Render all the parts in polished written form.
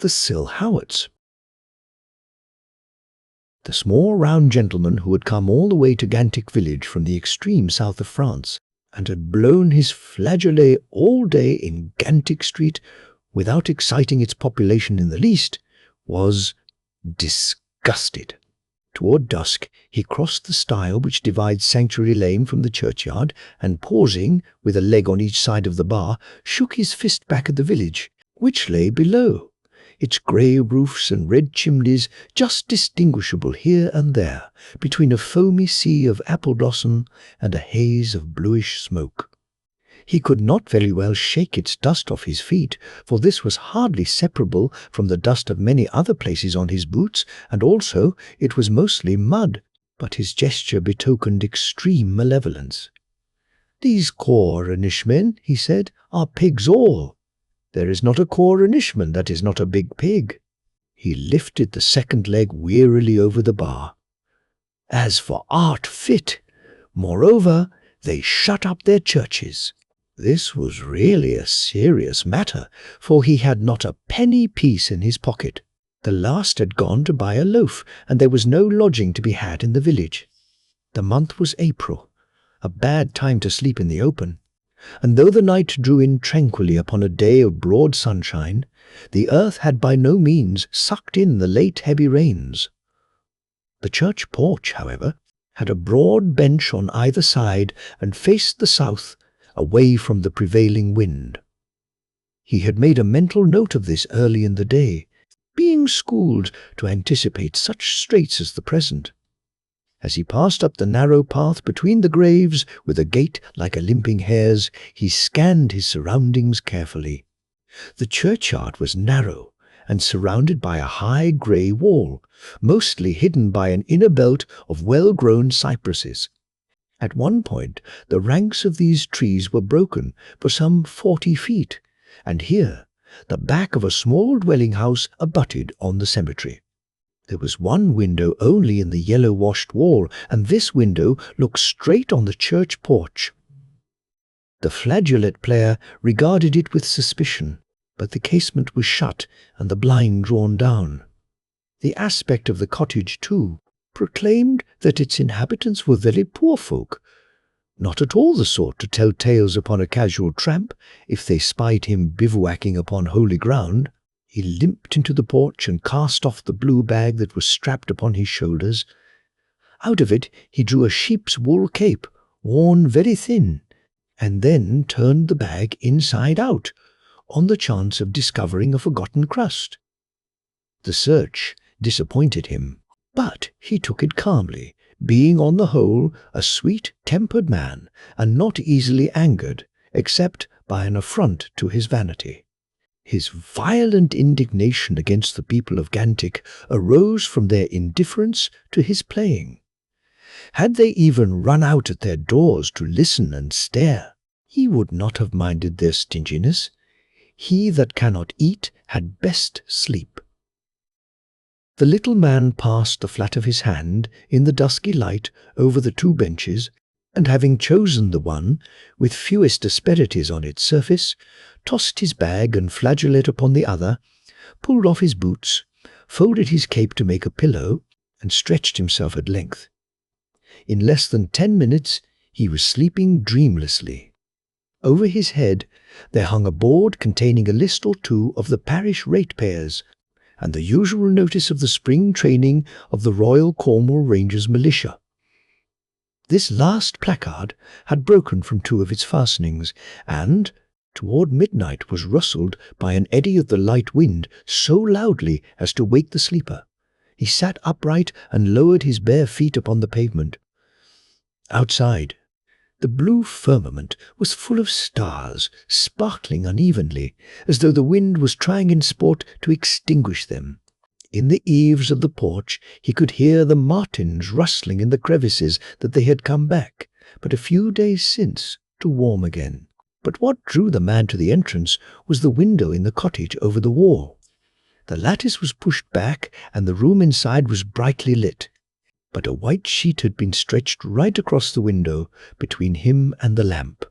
the Silhouettes. The small round gentleman who had come all the way to Gantic village from the extreme south of France and had blown his flageolet all day in Gantic Street without exciting its population in the least, was disgusted. Toward dusk he crossed the stile which divides Sanctuary Lane from the churchyard, and pausing, with a leg on each side of the bar, shook his fist back at the village, which lay below, its grey roofs and red chimneys just distinguishable here and there between a foamy sea of apple blossom and a haze of bluish smoke. He could not very well shake its dust off his feet, for this was hardly separable from the dust of many other places on his boots, and also it was mostly mud, but his gesture betokened extreme malevolence. "These Cornishmen," he said, "are pigs all. There is not a Cornishman that is not a big pig." He lifted the second leg wearily over the bar. "As for art fit, moreover, they shut up their churches." This was really a serious matter, for he had not a penny piece in his pocket. The last had gone to buy a loaf, and there was no lodging to be had in the village. The month was April, a bad time to sleep in the open, and though the night drew in tranquilly upon a day of broad sunshine, the earth had by no means sucked in the late heavy rains. The church porch, however, had a broad bench on either side and faced the south, away from the prevailing wind. He had made a mental note of this early in the day, being schooled to anticipate such straits as the present. As he passed up the narrow path between the graves with a gait like a limping hare's, he scanned his surroundings carefully. The churchyard was narrow and surrounded by a high grey wall, mostly hidden by an inner belt of well-grown cypresses. At one point, the ranks of these trees were broken for some 40 feet, and here the back of a small dwelling house abutted on the cemetery. There was one window only in the yellow-washed wall, and this window looked straight on the church porch. The flageolet player regarded it with suspicion, but the casement was shut and the blind drawn down. The aspect of the cottage, too, proclaimed that its inhabitants were very poor folk, not at all the sort to tell tales upon a casual tramp if they spied him bivouacking upon holy ground. He limped into the porch and cast off the blue bag that was strapped upon his shoulders. Out of it he drew a sheep's wool cape, worn very thin, and then turned the bag inside out, on the chance of discovering a forgotten crust. The search disappointed him, but he took it calmly, being on the whole a sweet-tempered man and not easily angered, except by an affront to his vanity. His violent indignation against the people of Gantic arose from their indifference to his playing. Had they even run out at their doors to listen and stare, he would not have minded their stinginess. He that cannot eat had best sleep. The little man passed the flat of his hand in the dusky light over the two benches, and having chosen the one with fewest asperities on its surface, tossed his bag and flageolet upon the other, pulled off his boots, folded his cape to make a pillow, and stretched himself at length. In less than 10 minutes he was sleeping dreamlessly. Over his head there hung a board containing a list or two of the parish ratepayers, and the usual notice of the spring training of the Royal Cornwall Rangers militia. This last placard had broken from 2 of its fastenings, and toward midnight was rustled by an eddy of the light wind so loudly as to wake the sleeper. He sat upright and lowered his bare feet upon the pavement. Outside, the blue firmament was full of stars, sparkling unevenly, as though the wind was trying in sport to extinguish them. In the eaves of the porch he could hear the martins rustling in the crevices that they had come back, but a few days since, to warm again. But what drew the man to the entrance was the window in the cottage over the wall. The lattice was pushed back, and the room inside was brightly lit. But a white sheet had been stretched right across the window between him and the lamp,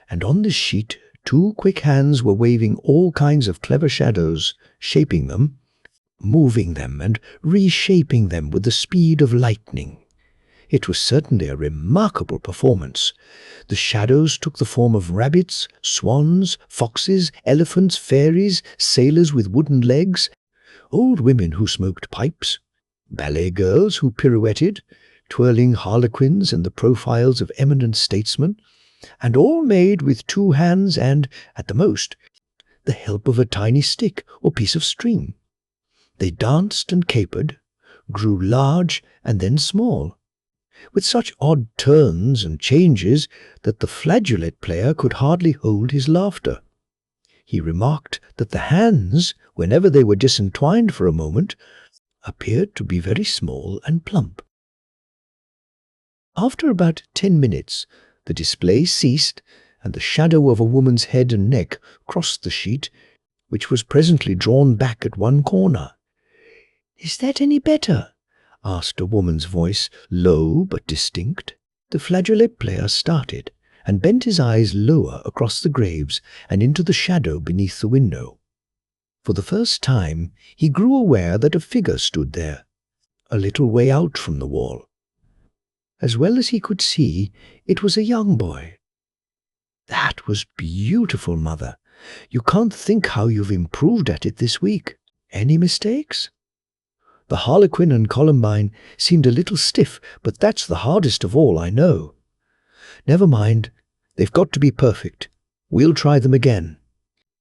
and on this sheet 2 quick hands were waving all kinds of clever shadows, shaping them, moving them and reshaping them with the speed of lightning. It was certainly a remarkable performance. The shadows took the form of rabbits, swans, foxes, elephants, fairies, sailors with wooden legs, old women who smoked pipes, ballet girls who pirouetted, twirling harlequins and the profiles of eminent statesmen, and all made with 2 hands and, at the most, the help of a tiny stick or piece of string. They danced and capered, grew large and then small, with such odd turns and changes that the flageolet player could hardly hold his laughter. He remarked that the hands, whenever they were disentwined for a moment, appeared to be very small and plump. After about 10 minutes, the display ceased, and the shadow of a woman's head and neck crossed the sheet, which was presently drawn back at one corner. "Is that any better?" asked a woman's voice, low but distinct. The flageolet player started and bent his eyes lower across the graves and into the shadow beneath the window. For the first time he grew aware that a figure stood there, a little way out from the wall. As well as he could see, it was a young boy. "That was beautiful, Mother. You can't think how you've improved at it this week. Any mistakes?" The Harlequin and Columbine seemed a little stiff, but that's the hardest of all, I know. "Never mind. They've got to be perfect. We'll try them again."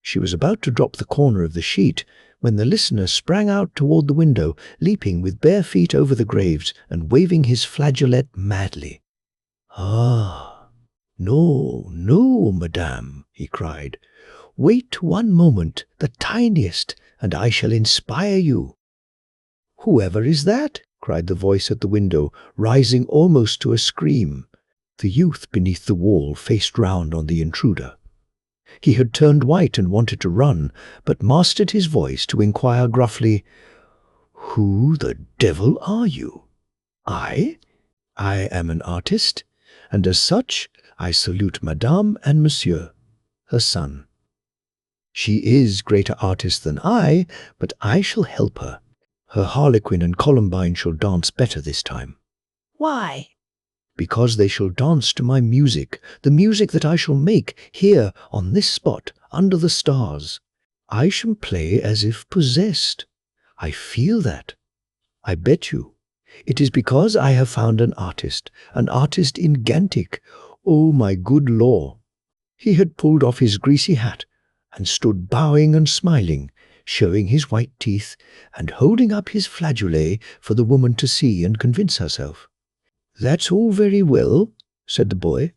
She was about to drop the corner of the sheet when the listener sprang out toward the window, leaping with bare feet over the graves and waving his flageolet madly. "Ah, no, no, madame," he cried. "Wait one moment, the tiniest, and I shall inspire you." "Whoever is that?" cried the voice at the window, rising almost to a scream. The youth beneath the wall faced round on the intruder. He had turned white and wanted to run, but mastered his voice to inquire gruffly, "Who the devil are you?" "I am an artist, and as such I salute Madame and Monsieur," her son. "She is greater artist than I, but I shall help her. Her Harlequin and Columbine shall dance better this time." "Why?" "Because they shall dance to my music, the music that I shall make here on this spot under the stars. I shall play as if possessed. I feel that. I bet you. It is because I have found an artist in Gantic. Oh, my good law." He had pulled off his greasy hat and stood bowing and smiling, showing his white teeth and holding up his flageolet for the woman to see and convince herself. "That's all very well," said the boy,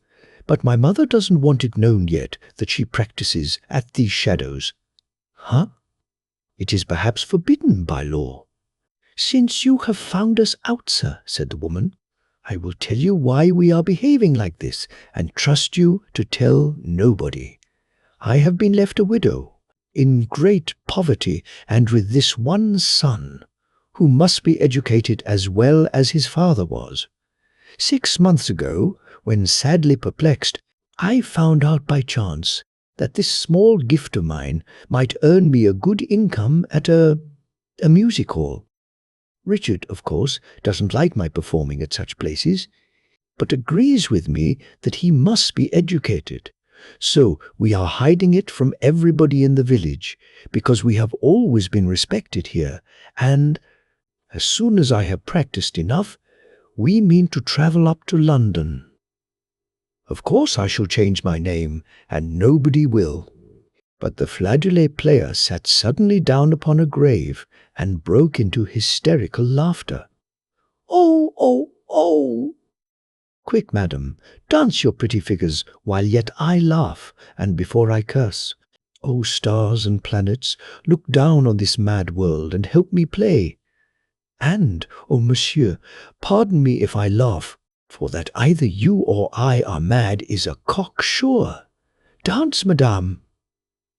"but my mother doesn't want it known yet that she practices at these shadows." "Huh? It is perhaps forbidden by law." "Since you have found us out, sir," said the woman, "I will tell you why we are behaving like this, and trust you to tell nobody. I have been left a widow, in great poverty, and with this one son, who must be educated as well as his father was. 6 months ago, when sadly perplexed, I found out by chance that this small gift of mine might earn me a good income at a music hall. Richard, of course, doesn't like my performing at such places, but agrees with me that he must be educated. So we are hiding it from everybody in the village, because we have always been respected here, and as soon as I have practiced enough, we mean to travel up to London. Of course I shall change my name, and nobody will." But the flageolet player sat suddenly down upon a grave and broke into hysterical laughter. "Oh, oh, oh! Quick, madam, dance your pretty figures while yet I laugh, and before I curse. O stars and planets, look down on this mad world and help me play. And, oh monsieur, pardon me if I laugh, for that either you or I are mad is a cock sure. Dance, madame."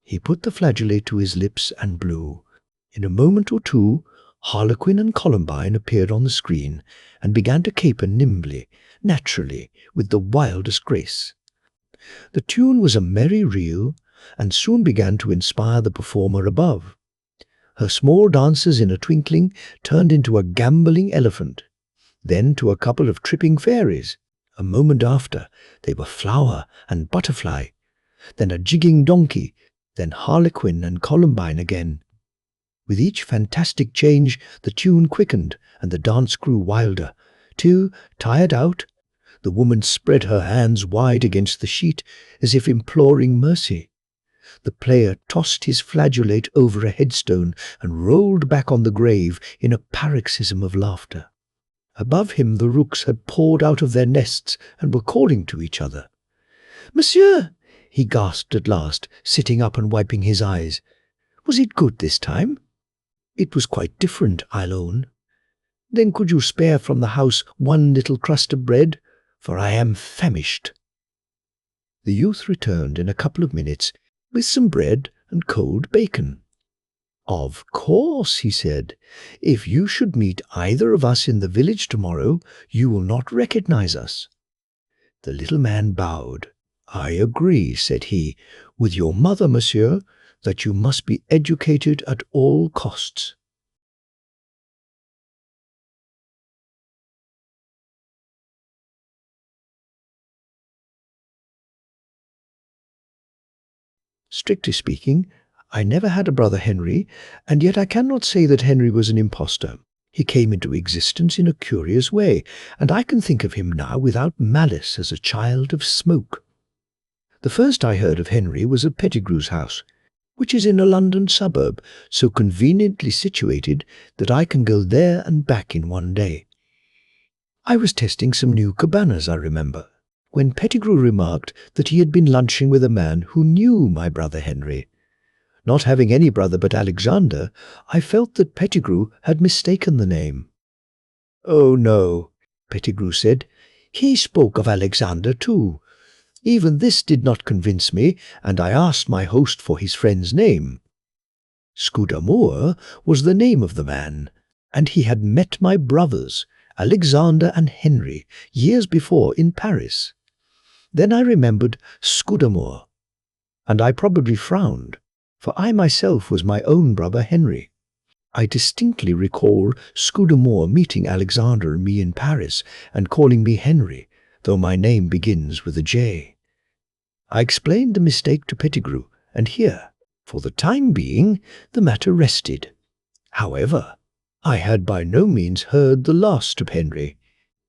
He put the flageolet to his lips and blew. In a moment or two, Harlequin and Columbine appeared on the screen and began to caper nimbly, naturally, with the wildest grace. The tune was a merry reel, and soon began to inspire the performer above. Her small dancers in a twinkling turned into a gambolling elephant, then to a couple of tripping fairies. A moment after, they were flower and butterfly, then a jigging donkey, then harlequin and columbine again. With each fantastic change, the tune quickened and the dance grew wilder, till, tired out, the woman spread her hands wide against the sheet as if imploring mercy. The player tossed his flageolet over a headstone and rolled back on the grave in a paroxysm of laughter. Above him the rooks had poured out of their nests and were calling to each other. "Monsieur!" he gasped at last, sitting up and wiping his eyes. "Was it good this time?" "It was quite different, I'll own." "Then could you spare from the house one little crust of bread? For I am famished." The youth returned in a couple of minutes with some bread and cold bacon. "Of course," he said, "if you should meet either of us in the village tomorrow, you will not recognize us." The little man bowed. "I agree," said he, "with your mother, monsieur, that you must be educated at all costs." Strictly speaking, I never had a brother Henry, and yet I cannot say that Henry was an impostor. He came into existence in a curious way, and I can think of him now without malice as a child of smoke. The first I heard of Henry was at Pettigrew's house, which is in a London suburb, so conveniently situated that I can go there and back in one day. I was testing some new cabanas, I remember, when Pettigrew remarked that he had been lunching with a man who knew my brother Henry. Not having any brother but Alexander, I felt that Pettigrew had mistaken the name. "Oh, no," Pettigrew said. "He spoke of Alexander too. Even this did not convince me, and I asked my host for his friend's name. Scudamore was the name of the man, and he had met my brothers, Alexander and Henry, years before in Paris. Then I remembered Scudamore, and I probably frowned, for I myself was my own brother Henry. I distinctly recall Scudamore meeting Alexander and me in Paris and calling me Henry, though my name begins with a J. I explained the mistake to Pettigrew, and here, for the time being, the matter rested. However, I had by no means heard the last of Henry.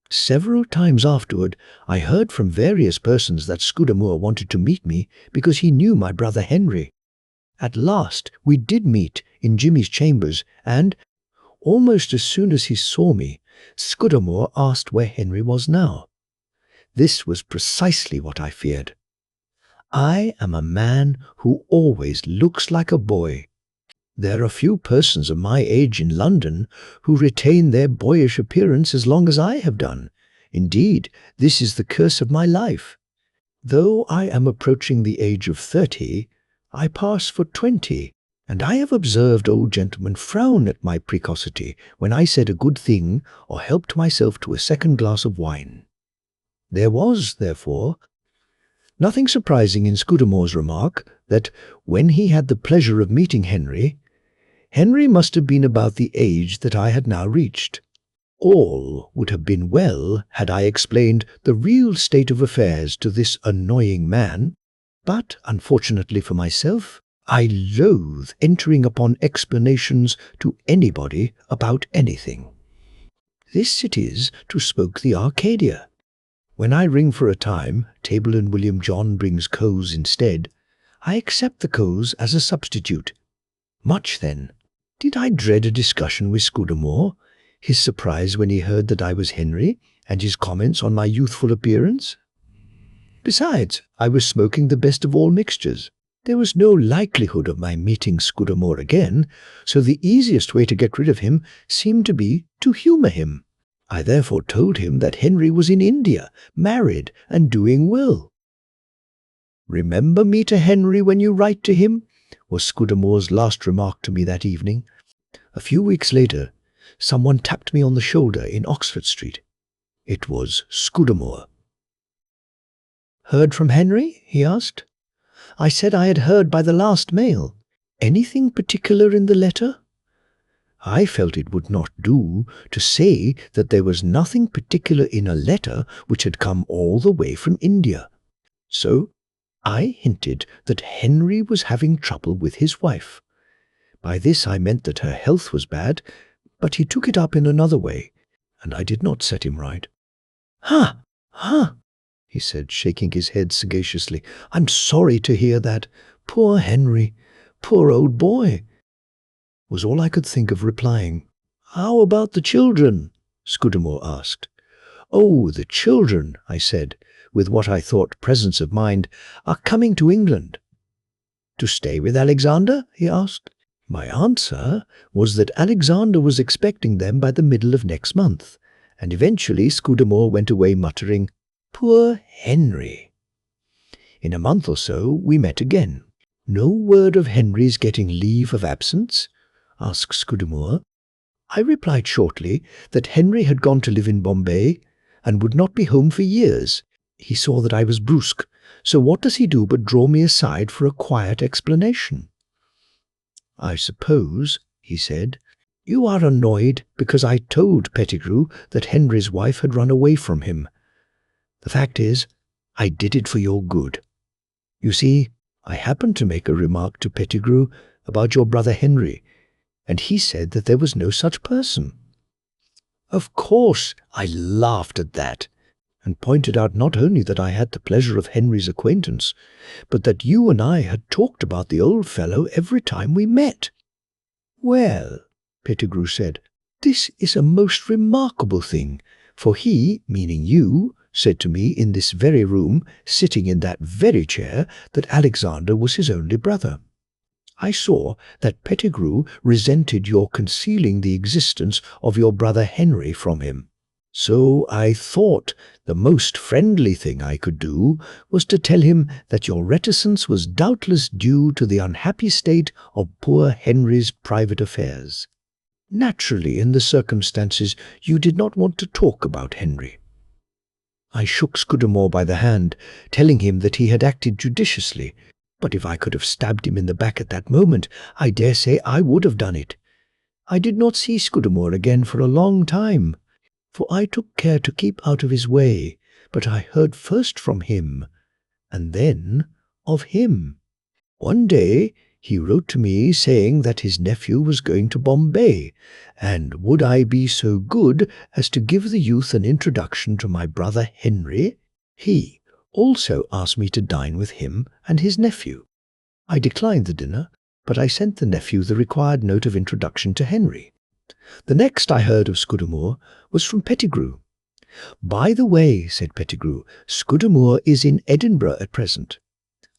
Several times afterward, I heard from various persons that Scudamore wanted to meet me because he knew my brother Henry. At last we did meet in Jimmy's chambers, and, almost as soon as he saw me, Scudamore asked where Henry was now. This was precisely what I feared. I am a man who always looks like a boy. There are few persons of my age in London who retain their boyish appearance as long as I have done. Indeed, this is the curse of my life. Though I am approaching the age of 30, I pass for 20, and I have observed old gentlemen frown at my precocity when I said a good thing or helped myself to a second glass of wine. There was, therefore, nothing surprising in Scudamore's remark that, when he had the pleasure of meeting Henry, Henry must have been about the age that I had now reached. All would have been well had I explained the real state of affairs to this annoying man, but, unfortunately for myself, I loathe entering upon explanations to anybody about anything. This it is to smoke the Arcadia. When I ring for a time, Table and William John brings Coes instead, I accept the Coes as a substitute. Much then did I dread a discussion with Scudamore, his surprise when he heard that I was Henry, and his comments on my youthful appearance. Besides, I was smoking the best of all mixtures. There was no likelihood of my meeting Scudamore again, so the easiest way to get rid of him seemed to be to humour him. I therefore told him that Henry was in India, married and doing well. "Remember me to Henry when you write to him," was Scudamore's last remark to me that evening. A few weeks later, someone tapped me on the shoulder in Oxford Street. It was Scudamore. "Heard from Henry?" he asked. I said I had heard by the last mail. "Anything particular in the letter?" I felt it would not do to say that there was nothing particular in a letter which had come all the way from India. So I hinted that Henry was having trouble with his wife. By this I meant that her health was bad, but he took it up in another way, and I did not set him right. "Ha! Ha!" he said, shaking his head sagaciously. "I'm sorry to hear that. Poor Henry. Poor old boy," was all I could think of replying. "How about the children?" Scudamore asked. "Oh, the children," I said, with what I thought presence of mind, "are coming to England." "To stay with Alexander?" he asked. My answer was that Alexander was expecting them by the middle of next month, and eventually Scudamore went away muttering, "Poor Henry." In a month or so we met again. "No word of Henry's getting leave of absence?" asked Scudamore. I replied shortly that Henry had gone to live in Bombay and would not be home for years. He saw that I was brusque, so what does he do but draw me aside for a quiet explanation? "I suppose," he said, "you are annoyed because I told Pettigrew that Henry's wife had run away from him. The fact is, I did it for your good. You see, I happened to make a remark to Pettigrew about your brother Henry, and he said that there was no such person." Of course, I laughed at that, and pointed out not only that I had the pleasure of Henry's acquaintance, but that you and I had talked about the old fellow every time we met. "Well," Pettigrew said, "this is a most remarkable thing, for he, meaning you, said to me in this very room, sitting in that very chair, that Alexander was his only brother. I saw that Pettigrew resented your concealing the existence of your brother Henry from him. So I thought the most friendly thing I could do was to tell him that your reticence was doubtless due to the unhappy state of poor Henry's private affairs. Naturally, in the circumstances, you did not want to talk about Henry." I shook Scudamore by the hand, telling him that he had acted judiciously, but if I could have stabbed him in the back at that moment, I dare say I would have done it. I did not see Scudamore again for a long time, for I took care to keep out of his way, but I heard first from him, and then of him. One day he wrote to me saying that his nephew was going to Bombay, and would I be so good as to give the youth an introduction to my brother Henry? He also asked me to dine with him and his nephew. I declined the dinner, but I sent the nephew the required note of introduction to Henry. The next I heard of Scudamore was from Pettigrew. "By the way," said Pettigrew, "Scudamore is in Edinburgh at present."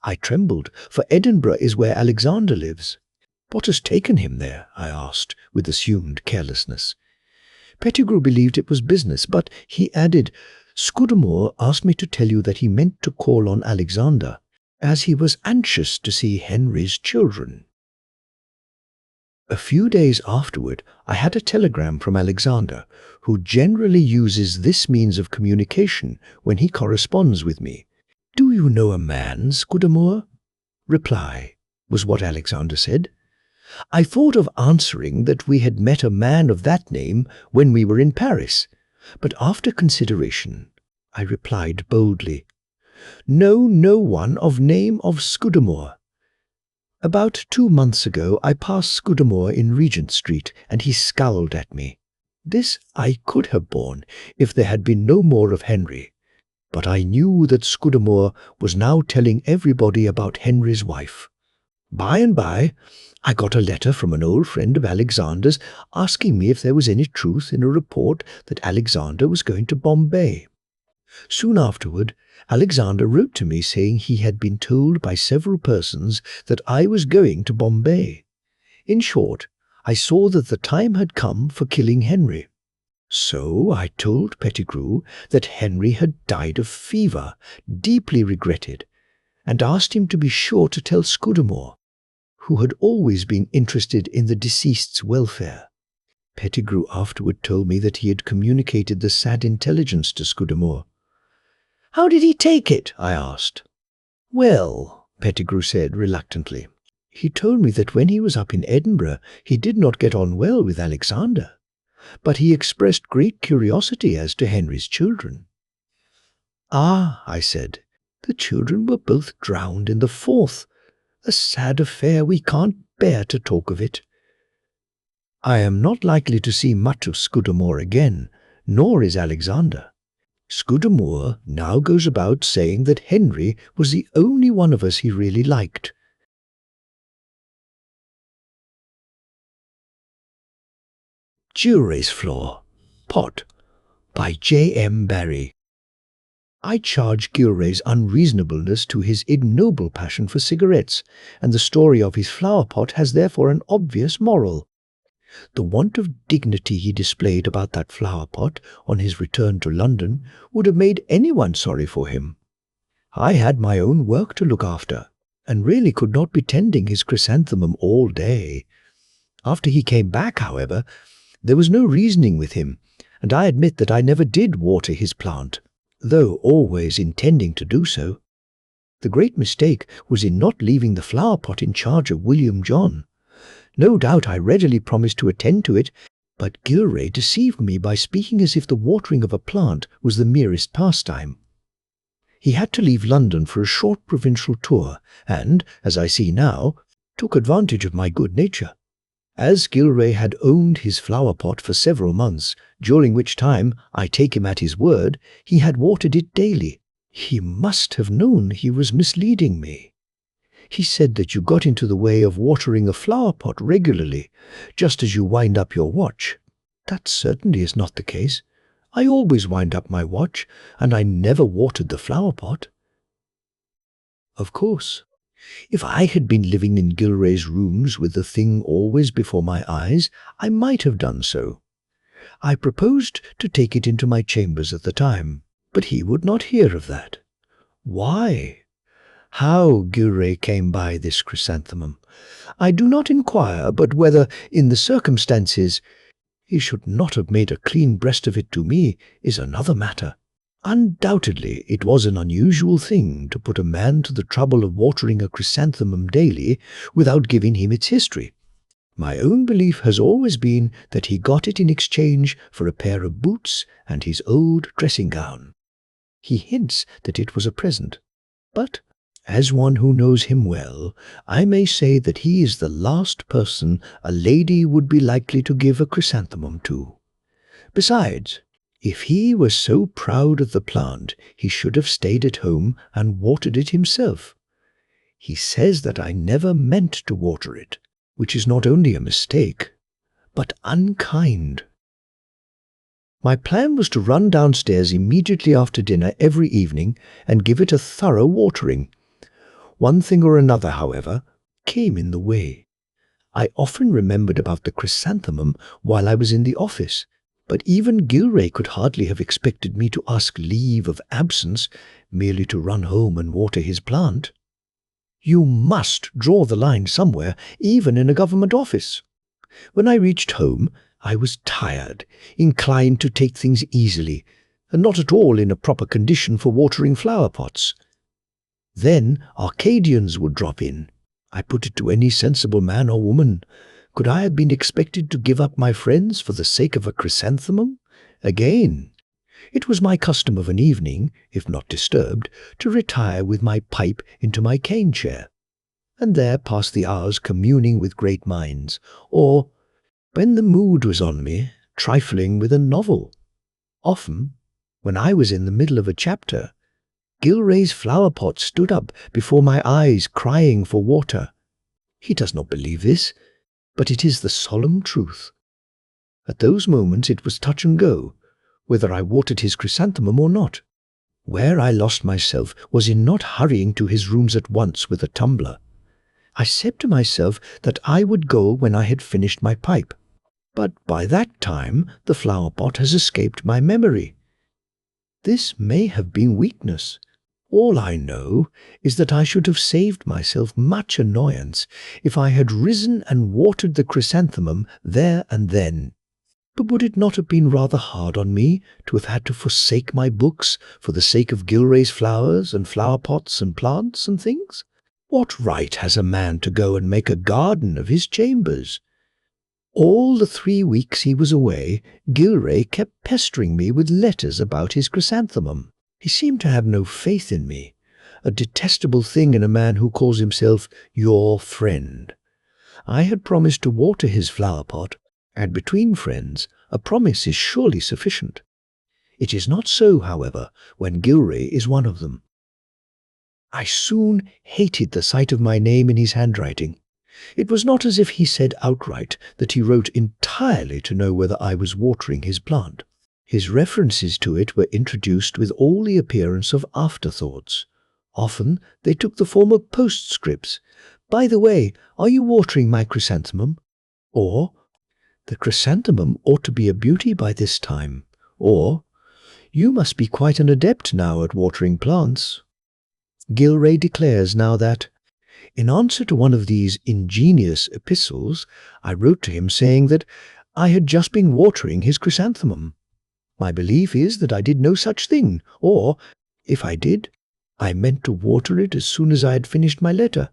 I trembled, for Edinburgh is where Alexander lives. "What has taken him there?" I asked, with assumed carelessness. Pettigrew believed it was business, but he added, "Scudamore asked me to tell you that he meant to call on Alexander, as he was anxious to see Henry's children." A few days afterward, I had a telegram from Alexander, who generally uses this means of communication when he corresponds with me. "Do you know a man, Scudamore?" "Reply," was what Alexander said. I thought of answering that we had met a man of that name when we were in Paris, but after consideration, I replied boldly, "Know no one of name of Scudamore." About 2 months ago I passed Scudamore in Regent Street, and he scowled at me. This I could have borne if there had been no more of Henry, but I knew that Scudamore was now telling everybody about Henry's wife. By and by, I got a letter from an old friend of Alexander's asking me if there was any truth in a report that Alexander was going to Bombay. Soon afterward, Alexander wrote to me saying he had been told by several persons that I was going to Bombay. In short, I saw that the time had come for killing Henry. So I told Pettigrew that Henry had died of fever, deeply regretted, and asked him to be sure to tell Scudamore, who had always been interested in the deceased's welfare. Pettigrew afterward told me that he had communicated the sad intelligence to Scudamore. "How did he take it?" I asked. "Well," Pettigrew said reluctantly, He told me that when he was up in Edinburgh, he did not get on well with Alexander, but he expressed great curiosity as to Henry's children. "Ah," I said, "the children were both drowned in the Forth. A sad affair, we can't bear to talk of it." I am not likely to see much of Scudamore again, nor is Alexander. Scudamore now goes about saying that Henry was the only one of us he really liked. Jewelry's Floor, Pot, by J. M. Barrie. I charge Gilray's unreasonableness to his ignoble passion for cigarettes, and the story of his flower pot has therefore an obvious moral. The want of dignity he displayed about that flower pot on his return to London would have made anyone sorry for him. I had my own work to look after, and really could not be tending his chrysanthemum all day. After he came back, however, there was no reasoning with him, and I admit that I never did water his plant, though always intending to do so. The great mistake was in not leaving the flower pot in charge of William John. No doubt I readily promised to attend to it, but Gilray deceived me by speaking as if the watering of a plant was the merest pastime. He had to leave London for a short provincial tour, and, as I see now, took advantage of my good nature. As Gilray had owned his flower pot for several months, during which time, I take him at his word, he had watered it daily. He must have known he was misleading me. He said that you got into the way of watering a flower pot regularly, just as you wind up your watch. That certainly is not the case. I always wind up my watch, and I never watered the flower pot. Of course, if I had been living in Gilray's rooms with the thing always before my eyes, I might have done so. I proposed to take it into my chambers at the time, but he would not hear of that. Why? How Gilray came by this chrysanthemum, I do not inquire, but whether, in the circumstances, he should not have made a clean breast of it to me is another matter. Undoubtedly, it was an unusual thing to put a man to the trouble of watering a chrysanthemum daily without giving him its history. My own belief has always been that he got it in exchange for a pair of boots and his old dressing gown. He hints that it was a present, but, as one who knows him well, I may say that he is the last person a lady would be likely to give a chrysanthemum to. Besides, if he was so proud of the plant, he should have stayed at home and watered it himself. He says that I never meant to water it, which is not only a mistake, but unkind. My plan was to run downstairs immediately after dinner every evening and give it a thorough watering. One thing or another, however, came in the way. I often remembered about the chrysanthemum while I was in the office, but even Gilray could hardly have expected me to ask leave of absence merely to run home and water his plant. You must draw the line somewhere, even in a government office. When I reached home, I was tired, inclined to take things easily, and not at all in a proper condition for watering flower pots. Then Arcadians would drop in. I put it to any sensible man or woman, could I have been expected to give up my friends for the sake of a chrysanthemum? Again, it was my custom of an evening, if not disturbed, to retire with my pipe into my cane chair, and there pass the hours communing with great minds, or, when the mood was on me, trifling with a novel. Often, when I was in the middle of a chapter, Gilray's flower pot stood up before my eyes crying for water. He does not believe this, but it is the solemn truth. At those moments it was touch and go, whether I watered his chrysanthemum or not. Where I lost myself was in not hurrying to his rooms at once with a tumbler. I said to myself that I would go when I had finished my pipe, but by that time the flower pot has escaped my memory. This may have been weakness. All I know is that I should have saved myself much annoyance if I had risen and watered the chrysanthemum there and then. But would it not have been rather hard on me to have had to forsake my books for the sake of Gilray's flowers and flower pots and plants and things? What right has a man to go and make a garden of his chambers? All the 3 weeks he was away, Gilray kept pestering me with letters about his chrysanthemum. He seemed to have no faith in me, a detestable thing in a man who calls himself your friend. I had promised to water his flower pot, and between friends, a promise is surely sufficient. It is not so, however, when Gilray is one of them. I soon hated the sight of my name in his handwriting. It was not as if he said outright that he wrote entirely to know whether I was watering his plant. His references to it were introduced with all the appearance of afterthoughts. Often they took the form of postscripts. "By the way, are you watering my chrysanthemum?" Or, "The chrysanthemum ought to be a beauty by this time." Or, "You must be quite an adept now at watering plants." Gilray declares now that, in answer to one of these ingenious epistles, I wrote to him saying that I had just been watering his chrysanthemum. My belief is that I did no such thing, or, if I did, I meant to water it as soon as I had finished my letter.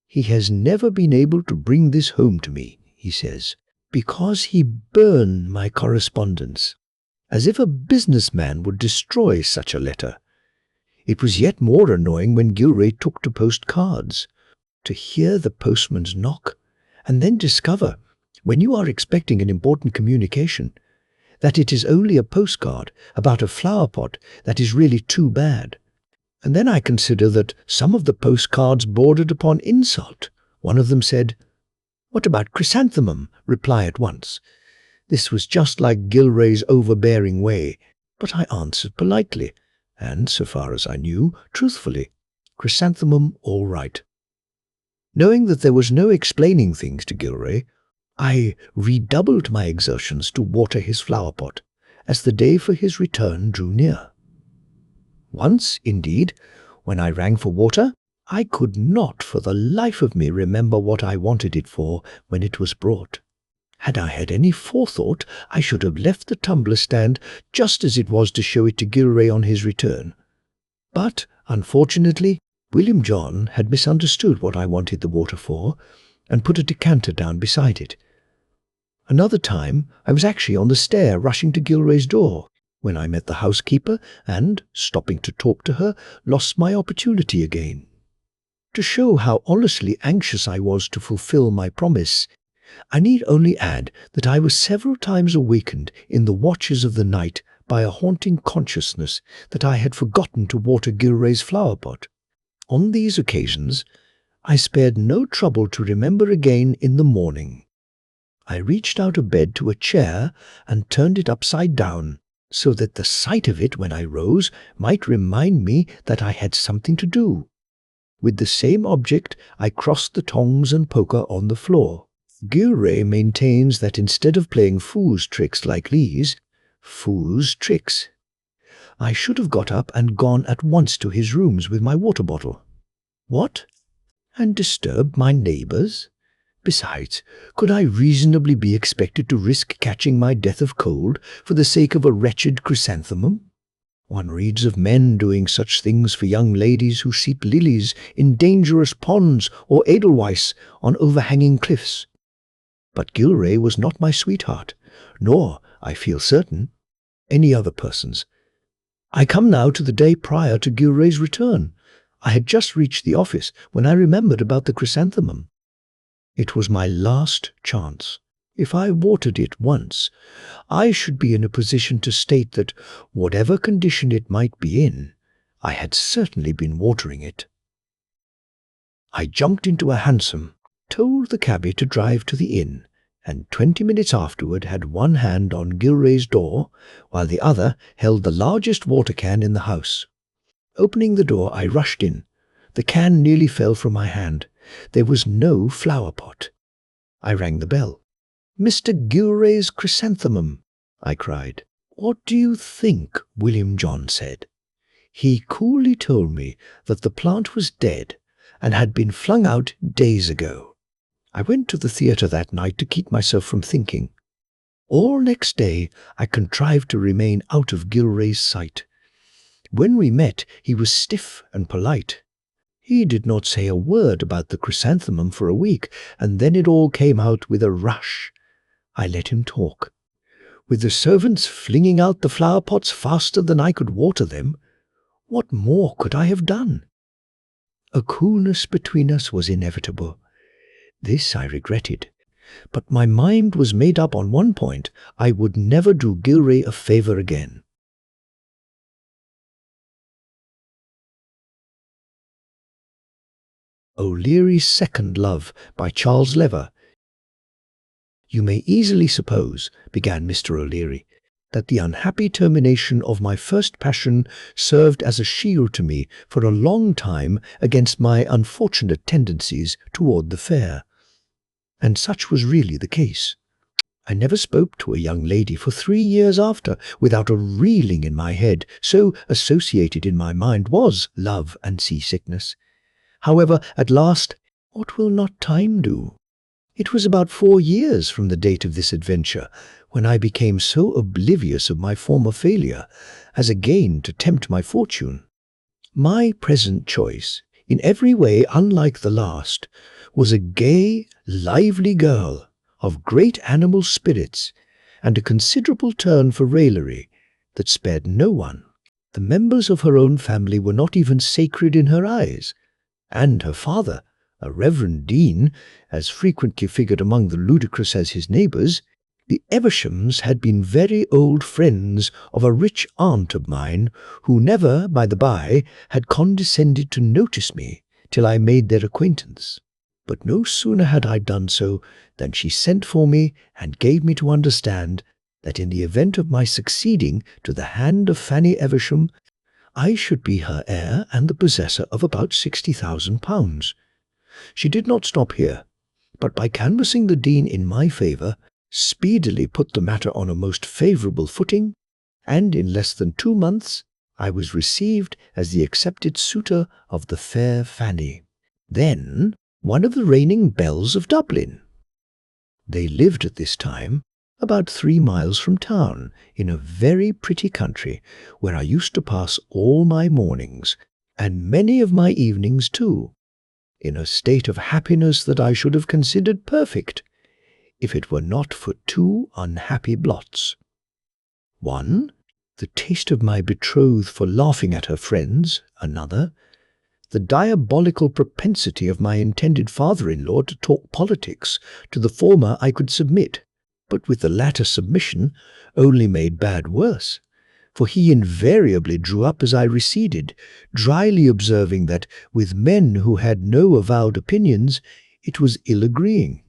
He has never been able to bring this home to me, he says, because he burned my correspondence, as if a businessman would destroy such a letter. It was yet more annoying when Gilray took to post cards. To hear the postman's knock, and then discover, when you are expecting an important communication, that it is only a postcard about a flower pot that is really too bad. And then I consider that some of the postcards bordered upon insult. One of them said, "What about chrysanthemum? Reply at once." This was just like Gilray's overbearing way, but I answered politely, and, so far as I knew, truthfully. Chrysanthemum all right. Knowing that there was no explaining things to Gilray, I redoubled my exertions to water his flower pot, as the day for his return drew near. Once, indeed, when I rang for water, I could not for the life of me remember what I wanted it for when it was brought. Had I had any forethought, I should have left the tumbler stand just as it was to show it to Gilray on his return. But, unfortunately, William John had misunderstood what I wanted the water for, and put a decanter down beside it. Another time, I was actually on the stair rushing to Gilray's door, when I met the housekeeper and, stopping to talk to her, lost my opportunity again. To show how honestly anxious I was to fulfill my promise, I need only add that I was several times awakened in the watches of the night by a haunting consciousness that I had forgotten to water Gilray's flower pot. On these occasions, I spared no trouble to remember again in the morning. I reached out of bed to a chair and turned it upside down, so that the sight of it when I rose might remind me that I had something to do. With the same object, I crossed the tongs and poker on the floor. Gilray maintains that instead of playing fool's tricks like these, fool's tricks, I should have got up and gone at once to his rooms with my water bottle. What? And disturbed my neighbours? Besides, could I reasonably be expected to risk catching my death of cold for the sake of a wretched chrysanthemum? One reads of men doing such things for young ladies who seek lilies in dangerous ponds or edelweiss on overhanging cliffs. But Gilray was not my sweetheart, nor, I feel certain, any other person's. I come now to the day prior to Gilray's return. I had just reached the office when I remembered about the chrysanthemum. It was my last chance. If I watered it once, I should be in a position to state that, whatever condition it might be in, I had certainly been watering it. I jumped into a hansom, told the cabby to drive to the inn, and 20 minutes afterward had one hand on Gilray's door, while the other held the largest water can in the house. Opening the door, I rushed in. The can nearly fell from my hand. There was no flower pot. I rang the bell. "Mr. Gilray's chrysanthemum," I cried. "What do you think?" William John said. He coolly told me that the plant was dead and had been flung out days ago. I went to the theatre that night to keep myself from thinking. All next day I contrived to remain out of Gilray's sight. When we met, he was stiff and polite. He did not say a word about the chrysanthemum for a week, and then it all came out with a rush. I let him talk. With the servants flinging out the flower pots faster than I could water them, what more could I have done? A coolness between us was inevitable. This I regretted, but my mind was made up on one point: I would never do Gilray a favour again. O'Leary's Second Love by Charles Lever. You may easily suppose, began Mr. O'Leary, that the unhappy termination of my first passion served as a shield to me for a long time against my unfortunate tendencies toward the fair. And such was really the case. I never spoke to a young lady for 3 years after without a reeling in my head, so associated in my mind was love and seasickness. However, at last, what will not time do? It was about 4 years from the date of this adventure when I became so oblivious of my former failure as again to tempt my fortune. My present choice, in every way unlike the last, was a gay, lively girl of great animal spirits and a considerable turn for raillery that spared no one. The members of her own family were not even sacred in her eyes, and her father, a reverend dean, as frequently figured among the ludicrous as his neighbours. The Evershams had been very old friends of a rich aunt of mine, who never, by the by, had condescended to notice me till I made their acquaintance. But no sooner had I done so than she sent for me and gave me to understand that in the event of my succeeding to the hand of Fanny Eversham, I should be her heir and the possessor of about £60,000. She did not stop here, but by canvassing the Dean in my favour, speedily put the matter on a most favourable footing, and in less than 2 months I was received as the accepted suitor of the fair Fanny, then one of the reigning belles of Dublin. They lived at this time about 3 miles from town, in a very pretty country, where I used to pass all my mornings, and many of my evenings too, in a state of happiness that I should have considered perfect, if it were not for 2 unhappy blots. One, the taste of my betrothed for laughing at her friends; another, the diabolical propensity of my intended father-in-law to talk politics. To the former I could submit, but with the latter submission only made bad worse, for he invariably drew up as I receded, dryly observing that with men who had no avowed opinions it was ill-agreeing,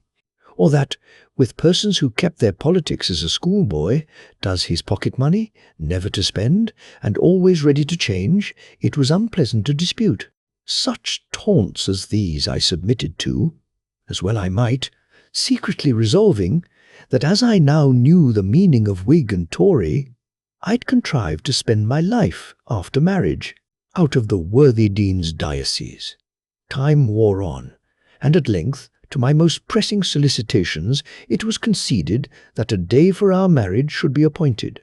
or that with persons who kept their politics as a schoolboy, does his pocket-money, never to spend, and always ready to change, it was unpleasant to dispute. Such taunts as these I submitted to, as well I might, secretly resolving that as I now knew the meaning of Whig and Tory, I'd contrive to spend my life, after marriage, out of the worthy Dean's diocese. Time wore on, and at length, to my most pressing solicitations, it was conceded that a day for our marriage should be appointed.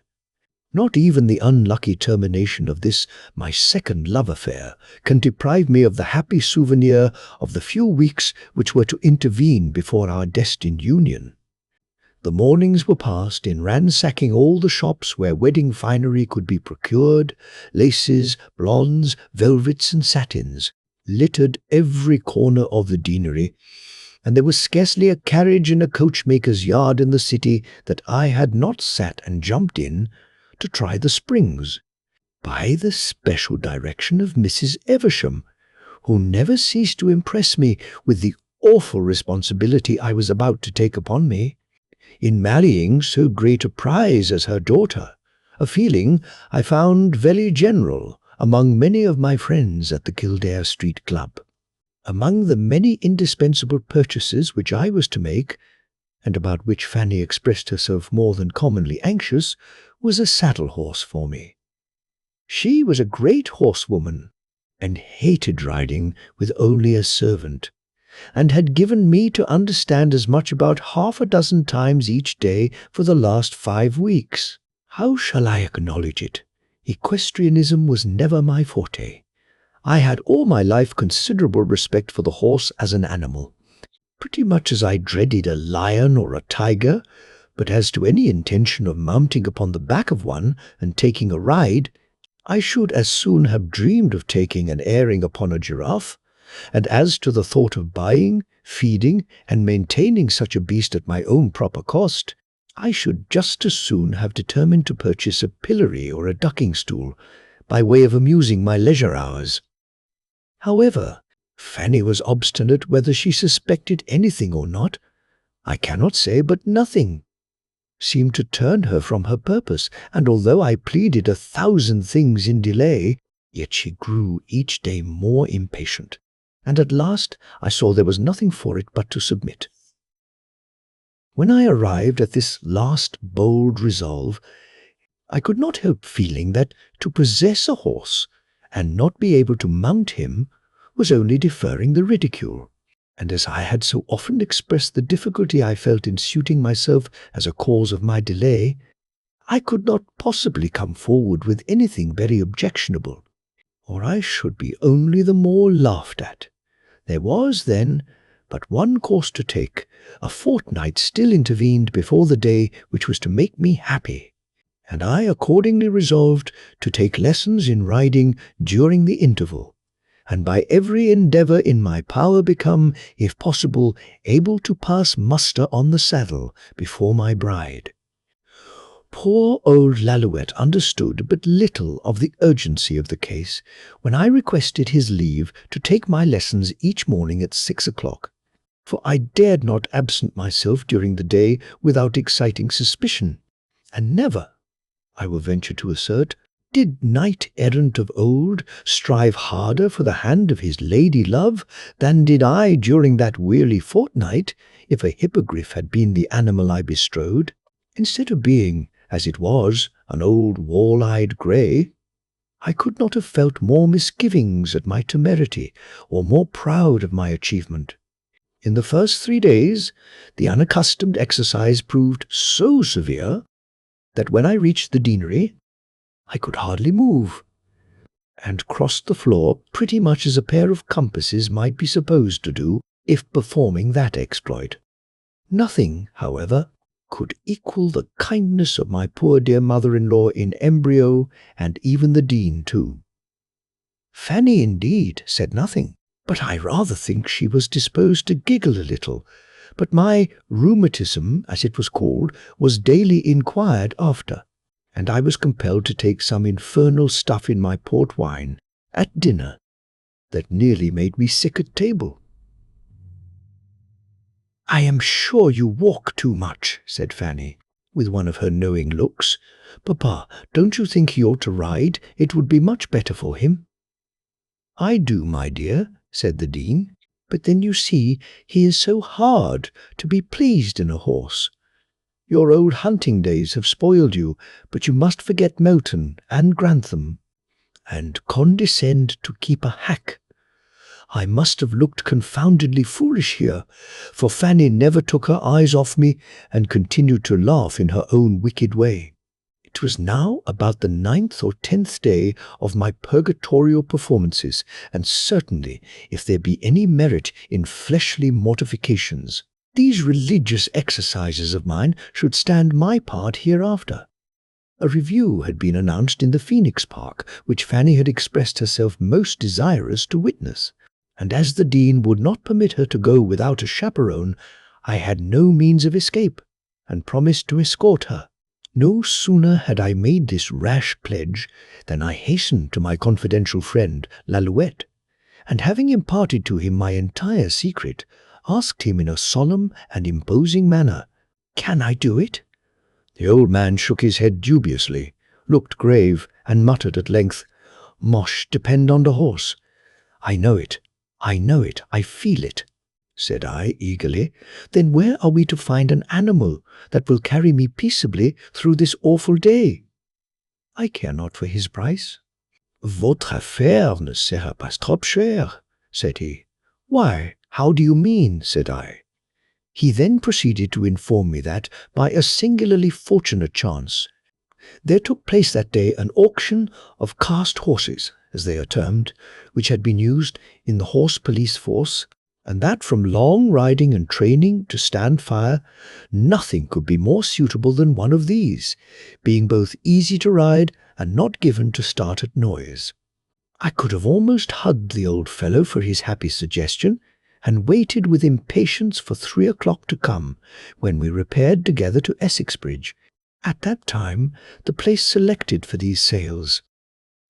Not even the unlucky termination of this, my second love affair, can deprive me of the happy souvenir of the few weeks which were to intervene before our destined union. The mornings were passed in ransacking all the shops where wedding finery could be procured. Laces, blondes, velvets, and satins littered every corner of the deanery, and there was scarcely a carriage in a coachmaker's yard in the city that I had not sat and jumped in to try the springs, by the special direction of Mrs. Eversham, who never ceased to impress me with the awful responsibility I was about to take upon me, in marrying so great a prize as her daughter, a feeling I found very general among many of my friends at the Kildare Street Club. Among the many indispensable purchases which I was to make, and about which Fanny expressed herself more than commonly anxious, was a saddle-horse for me. She was a great horsewoman, and hated riding with only a servant, and had given me to understand as much about 6 times each day for the last 5 weeks. How shall I acknowledge it? Equestrianism was never my forte. I had all my life considerable respect for the horse as an animal, pretty much as I dreaded a lion or a tiger, but as to any intention of mounting upon the back of one and taking a ride, I should as soon have dreamed of taking an airing upon a giraffe, and as to the thought of buying, feeding, and maintaining such a beast at my own proper cost, I should just as soon have determined to purchase a pillory or a ducking stool, by way of amusing my leisure hours. However, Fanny was obstinate whether she suspected anything or not. I cannot say, but nothing seemed to turn her from her purpose, and although I pleaded 1,000 things in delay, yet she grew each day more impatient, and at last I saw there was nothing for it but to submit. When I arrived at this last bold resolve, I could not help feeling that to possess a horse and not be able to mount him was only deferring the ridicule. And as I had so often expressed the difficulty I felt in suiting myself as a cause of my delay, I could not possibly come forward with anything very objectionable, or I should be only the more laughed at. There was, then, but one course to take. A fortnight still intervened before the day which was to make me happy, and I accordingly resolved to take lessons in riding during the interval, and by every endeavour in my power become, if possible, able to pass muster on the saddle before my bride. Poor old Lalouette understood but little of the urgency of the case when I requested his leave to take my lessons each morning at 6 o'clock, for I dared not absent myself during the day without exciting suspicion, and never, I will venture to assert, did knight-errant of old strive harder for the hand of his lady-love than did I during that weary fortnight, if a hippogriff had been the animal I bestrode, instead of being, as it was, an old wall-eyed grey. I could not have felt more misgivings at my temerity, or more proud of my achievement. In the first 3 days, the unaccustomed exercise proved so severe that when I reached the deanery, I could hardly move, and crossed the floor pretty much as a pair of compasses might be supposed to do if performing that exploit. Nothing, however, could equal the kindness of my poor dear mother-in-law in embryo, and even the dean too. Fanny, indeed, said nothing, but I rather think she was disposed to giggle a little. But my rheumatism, as it was called, was daily inquired after, and I was compelled to take some infernal stuff in my port wine at dinner that nearly made me sick at table. "I am sure you walk too much," said Fanny, with one of her knowing looks. "Papa, don't you think he ought to ride? It would be much better for him." "I do, my dear," said the dean, "but then you see he is so hard to be pleased in a horse. Your old hunting days have spoiled you, but you must forget Melton and Grantham, and condescend to keep a hack. I must have looked confoundedly foolish here, for Fanny never took her eyes off me and continued to laugh in her own wicked way. It was now about the 9th or 10th day of my purgatorial performances, and certainly, if there be any merit in fleshly mortifications, these religious exercises of mine should stand my part hereafter. A review had been announced in the Phoenix Park, which Fanny had expressed herself most desirous to witness, and as the dean would not permit her to go without a chaperone, I had no means of escape, and promised to escort her. No sooner had I made this rash pledge than I hastened to my confidential friend Lalouette, and having imparted to him my entire secret, asked him in a solemn and imposing manner, "Can I do it?" The old man shook his head dubiously, looked grave, and muttered at length, "Mosh depend on the horse." I know it, I feel it," said I eagerly. "Then where are we to find an animal that will carry me peaceably through this awful day?" "I care not for his price." "Votre affaire ne sera pas trop chère," said he. "Why, how do you mean?" said I. He then proceeded to inform me that, by a singularly fortunate chance, there took place that day an auction of cast horses, as they are termed, which had been used in the horse police force, and that from long riding and training to stand fire, nothing could be more suitable than one of these, being both easy to ride and not given to start at noise. I could have almost hugged the old fellow for his happy suggestion, and waited with impatience for 3 o'clock to come, when we repaired together to Essexbridge, at that time the place selected for these sales.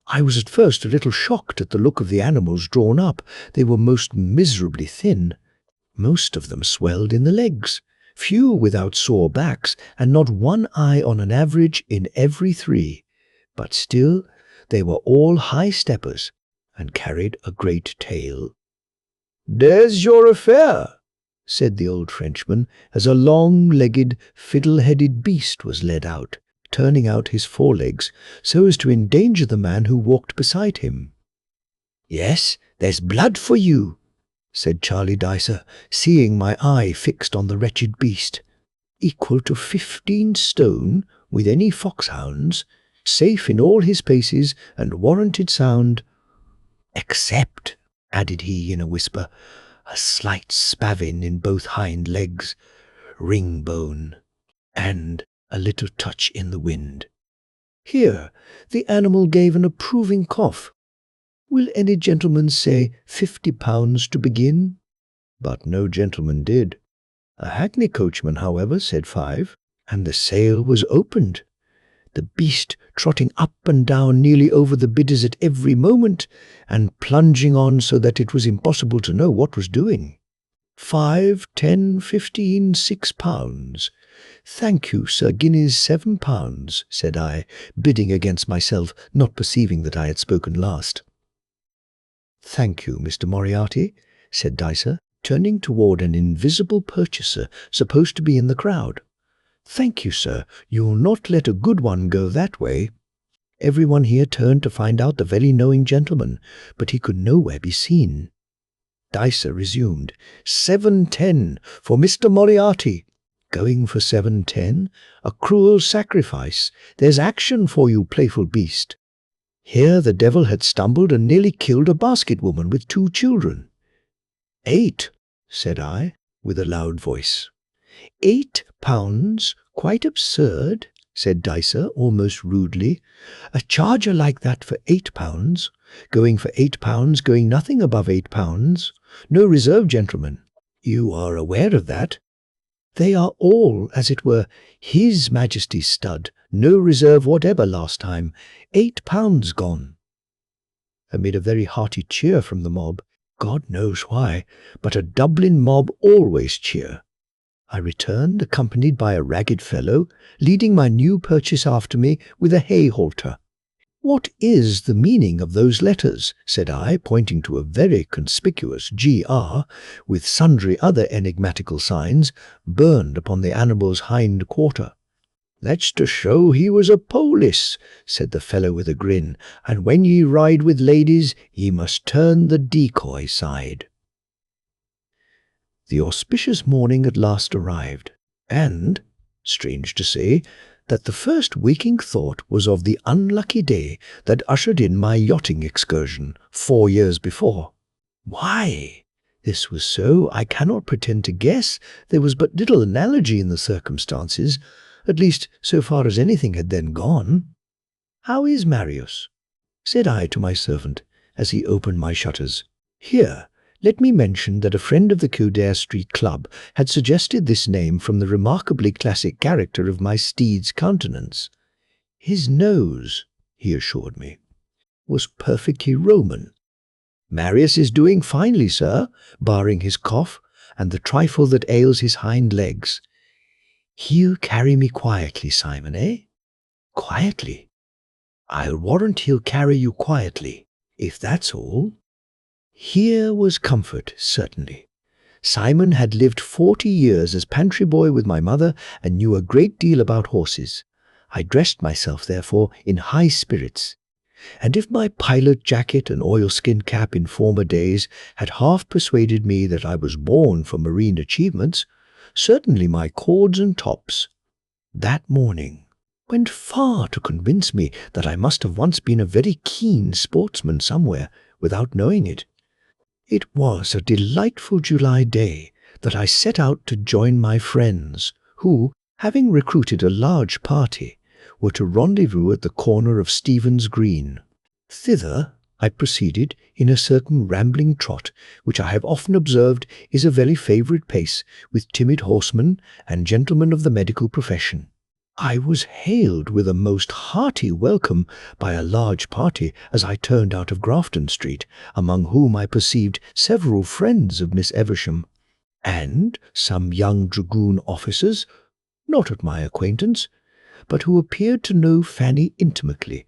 I was at first a little shocked at the look of the animals drawn up. They were most miserably thin. Most of them swelled in the legs, few without sore backs, and not one eye on an average in every 3. But still, they were all high steppers, and carried a great tail. "There's your affair," said the old Frenchman, as a long-legged, fiddle-headed beast was led out, turning out his forelegs so as to endanger the man who walked beside him. "Yes, there's blood for you," said Charlie Dicer, seeing my eye fixed on the wretched beast. "Equal to 15 stone, with any foxhounds, safe in all his paces and warranted sound, except," added he in a whisper, "a slight spavin in both hind legs, ring bone, and a little touch in the wind." Here the animal gave an approving cough. "Will any gentleman say £50 to begin?" But no gentleman did. A hackney coachman, however, said 5, and the sale was opened, the beast trotting up and down nearly over the bidders at every moment, and plunging on so that it was impossible to know what was doing. 5, 10, 15, £6. "Thank you, Sir Guineas, £7, said I, bidding against myself, not perceiving that I had spoken last. "Thank you, Mr. Moriarty," said Dicer, turning toward an invisible purchaser supposed to be in the crowd. "Thank you, sir. You'll not let a good one go that way." Everyone here turned to find out the very knowing gentleman, but he could nowhere be seen. Dicer resumed. 7.10 for Mr. Moriarty." "Going for 7.10? A cruel sacrifice. There's action for you, playful beast." Here the devil had stumbled and nearly killed a basket woman with 2 children. 8, said I, with a loud voice. £8? Quite absurd, said Dicer, almost rudely. "A charger like that for £8? Going for £8, going nothing above £8. No reserve, gentlemen. You are aware of that. They are all, as it were, His Majesty's stud, no reserve whatever last time. £8 gone." Amid a very hearty cheer from the mob, God knows why, but a Dublin mob always cheer, I returned, accompanied by a ragged fellow, leading my new purchase after me with a hay-halter. "What is the meaning of those letters?" said I, pointing to a very conspicuous GR, with sundry other enigmatical signs, burned upon the animal's hind quarter. "That's to show he was a polis," said the fellow with a grin, "and when ye ride with ladies, ye must turn the decoy side." The auspicious morning at last arrived, and, strange to say, that the first waking thought was of the unlucky day that ushered in my yachting excursion 4 years before. Why this was so, I cannot pretend to guess. There was but little analogy in the circumstances, at least so far as anything had then gone. "How is Marius?" said I to my servant, as he opened my shutters. Here, let me mention that a friend of the Kildare Street Club had suggested this name from the remarkably classic character of my steed's countenance. "His nose," he assured me, "was perfectly Roman. Marius is doing finely, sir, barring his cough and the trifle that ails his hind legs. He'll carry me quietly, Simon, eh? Quietly? I'll warrant he'll carry you quietly, if that's all." Here was comfort, certainly. Simon had lived 40 years as pantry boy with my mother and knew a great deal about horses. I dressed myself, therefore, in high spirits. And if my pilot jacket and oilskin cap in former days had half persuaded me that I was born for marine achievements, certainly my cords and tops, that morning, went far to convince me that I must have once been a very keen sportsman somewhere without knowing it. It was a delightful July day that I set out to join my friends, who, having recruited a large party, were to rendezvous at the corner of Stephen's Green. Thither I proceeded in a certain rambling trot, which I have often observed is a very favourite pace with timid horsemen and gentlemen of the medical profession. I was hailed with a most hearty welcome by a large party as I turned out of Grafton Street, among whom I perceived several friends of Miss Evesham, and some young dragoon officers, not of my acquaintance, but who appeared to know Fanny intimately,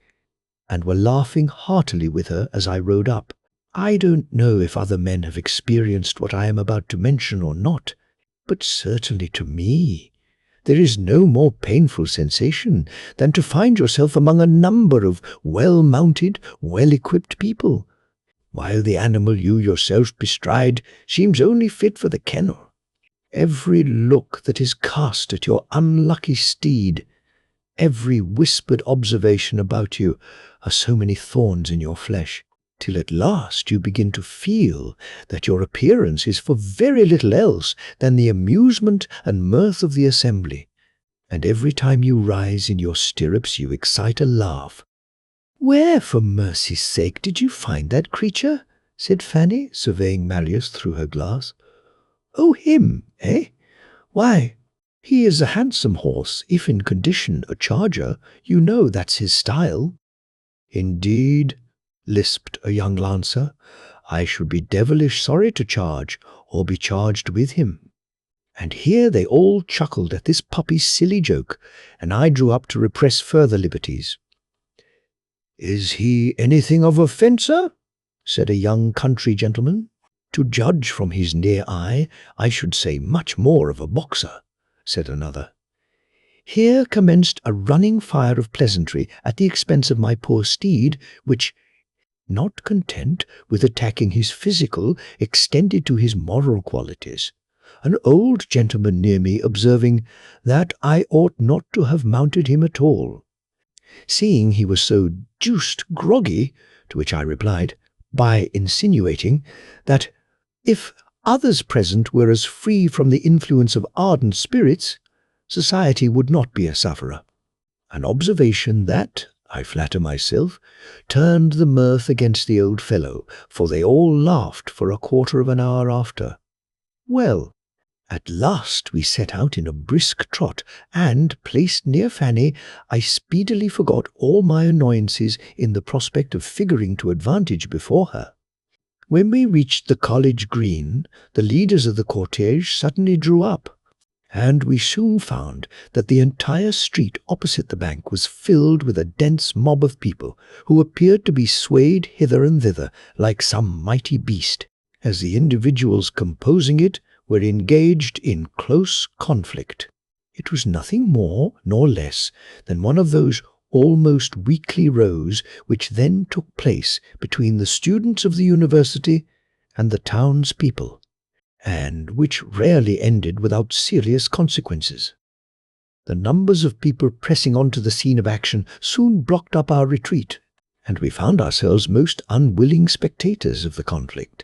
and were laughing heartily with her as I rode up. I don't know if other men have experienced what I am about to mention or not, but certainly to me there is no more painful sensation than to find yourself among a number of well-mounted, well-equipped people, while the animal you yourself bestride seems only fit for the kennel. Every look that is cast at your unlucky steed, every whispered observation about you, are so many thorns in your flesh, till at last you begin to feel that your appearance is for very little else than the amusement and mirth of the assembly, and every time you rise in your stirrups you excite a laugh. "Where, for mercy's sake, did you find that creature?" said Fanny, surveying Marius through her glass. "Oh, him, eh? Why, he is a handsome horse, if in condition a charger. You know that's his style." "Indeed," lisped a young lancer, "I should be devilish sorry to charge, or be charged with him." And here they all chuckled at this puppy's silly joke, and I drew up to repress further liberties. "Is he anything of a fencer?" said a young country gentleman. "To judge from his near eye, I should say much more of a boxer," said another. Here commenced a running fire of pleasantry at the expense of my poor steed, which, not content with attacking his physical, extended to his moral qualities, an old gentleman near me observing that I ought not to have mounted him at all, seeing he was so deuced groggy, to which I replied, by insinuating that if others present were as free from the influence of ardent spirits, society would not be a sufferer, an observation that, I flatter myself, turned the mirth against the old fellow, for they all laughed for a quarter of an hour after. Well, at last we set out in a brisk trot, and, placed near Fanny, I speedily forgot all my annoyances in the prospect of figuring to advantage before her. When we reached the college green, the leaders of the cortege suddenly drew up, and we soon found that the entire street opposite the bank was filled with a dense mob of people, who appeared to be swayed hither and thither like some mighty beast, as the individuals composing it were engaged in close conflict. It was nothing more nor less than one of those almost weekly rows which then took place between the students of the university and the townspeople, and which rarely ended without serious consequences. The numbers of people pressing on to the scene of action soon blocked up our retreat, and we found ourselves most unwilling spectators of the conflict.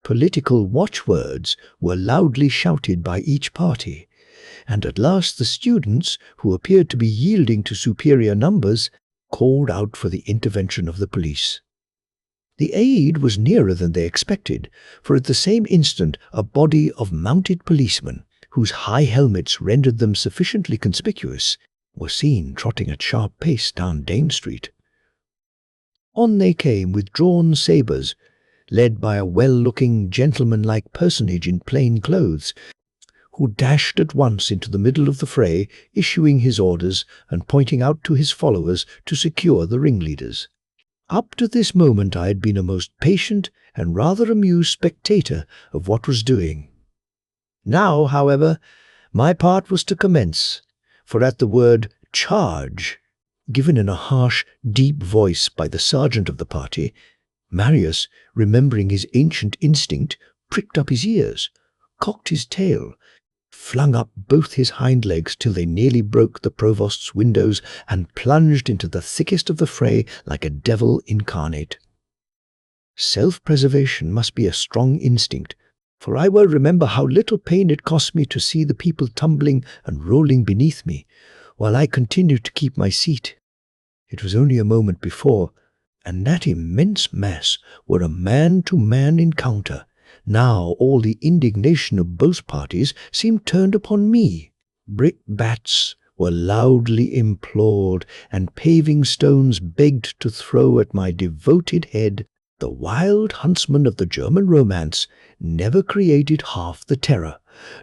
Political watchwords were loudly shouted by each party, and at last the students, who appeared to be yielding to superior numbers, called out for the intervention of the police. The aid was nearer than they expected, for at the same instant a body of mounted policemen, whose high helmets rendered them sufficiently conspicuous, were seen trotting at sharp pace down Dane Street. On they came with drawn sabres, led by a well-looking, gentleman-like personage in plain clothes, who dashed at once into the middle of the fray, issuing his orders and pointing out to his followers to secure the ringleaders. Up to this moment I had been a most patient and rather amused spectator of what was doing. Now, however, my part was to commence, for at the word "charge," given in a harsh, deep voice by the sergeant of the party, Marius, remembering his ancient instinct, pricked up his ears, cocked his tail, flung up both his hind legs till they nearly broke the provost's windows, and plunged into the thickest of the fray like a devil incarnate. Self-preservation must be a strong instinct, for I well remember how little pain it cost me to see the people tumbling and rolling beneath me, while I continued to keep my seat. It was only a moment before, and that immense mass were a man-to-man encounter. Now all the indignation of both parties seemed turned upon me. Brickbats were loudly implored, and paving stones begged to throw at my devoted head. The wild huntsman of the German romance never created half the terror,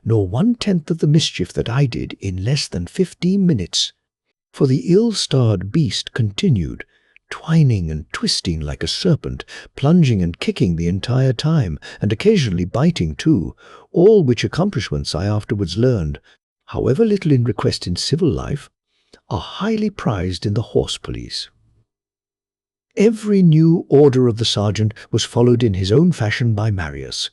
nor 1/10 of the mischief that I did in less than 15 minutes. For the ill-starred beast continued, twining and twisting like a serpent, plunging and kicking the entire time, and occasionally biting too, all which accomplishments I afterwards learned, however little in request in civil life, are highly prized in the horse police. Every new order of the sergeant was followed in his own fashion by Marius,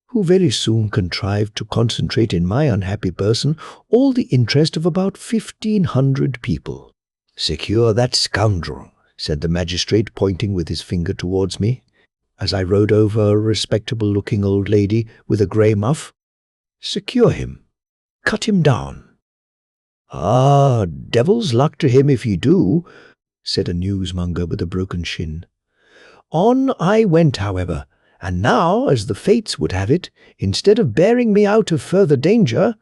who very soon contrived to concentrate in my unhappy person all the interest of about 1,500 people. "Secure that scoundrel," said the magistrate, pointing with his finger towards me, as I rode over a respectable-looking old lady with a grey muff. "Secure him. Cut him down." "Ah, devil's luck to him if he do," said a newsmonger with a broken shin. On I went, however, and now, as the fates would have it, instead of bearing me out of further danger,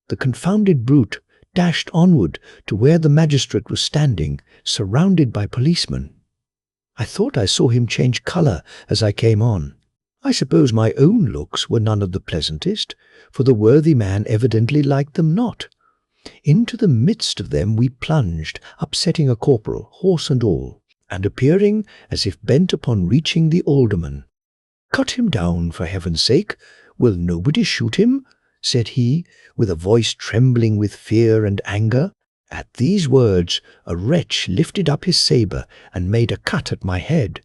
the confounded brute dashed onward to where the magistrate was standing, surrounded by policemen. I thought I saw him change colour as I came on. I suppose my own looks were none of the pleasantest, for the worthy man evidently liked them not. Into the midst of them we plunged, upsetting a corporal, horse and all, and appearing as if bent upon reaching the alderman. "Cut him down, for heaven's sake! Will nobody shoot him?" said he, with a voice trembling with fear and anger. At these words a wretch lifted up his sabre and made a cut at my head.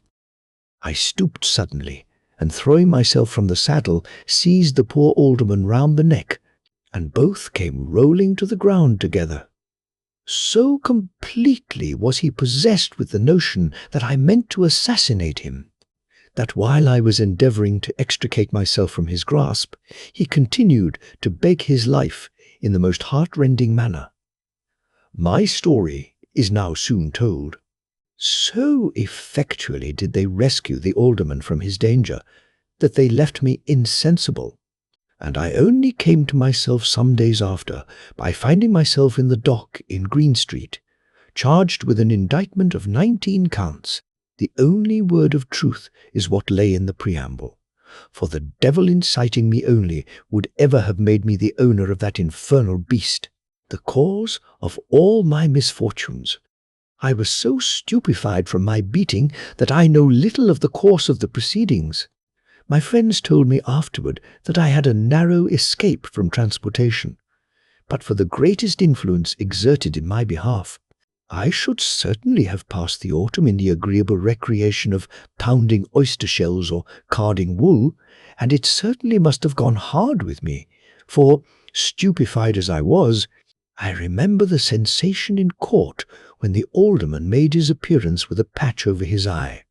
I stooped suddenly, and throwing myself from the saddle, seized the poor alderman round the neck, and both came rolling to the ground together. So completely was he possessed with the notion that I meant to assassinate him, that while I was endeavouring to extricate myself from his grasp, he continued to beg his life in the most heart-rending manner. My story is now soon told. So effectually did they rescue the alderman from his danger, that they left me insensible, and I only came to myself some days after by finding myself in the dock in Green Street, charged with an indictment of 19 counts. The only word of truth is what lay in the preamble, for the devil inciting me only would ever have made me the owner of that infernal beast, the cause of all my misfortunes. I was so stupefied from my beating that I know little of the course of the proceedings. My friends told me afterward that I had a narrow escape from transportation, but for the greatest influence exerted in my behalf, I should certainly have passed the autumn in the agreeable recreation of pounding oyster shells or carding wool, and it certainly must have gone hard with me, for, stupefied as I was, I remember the sensation in court when the alderman made his appearance with a patch over his eye,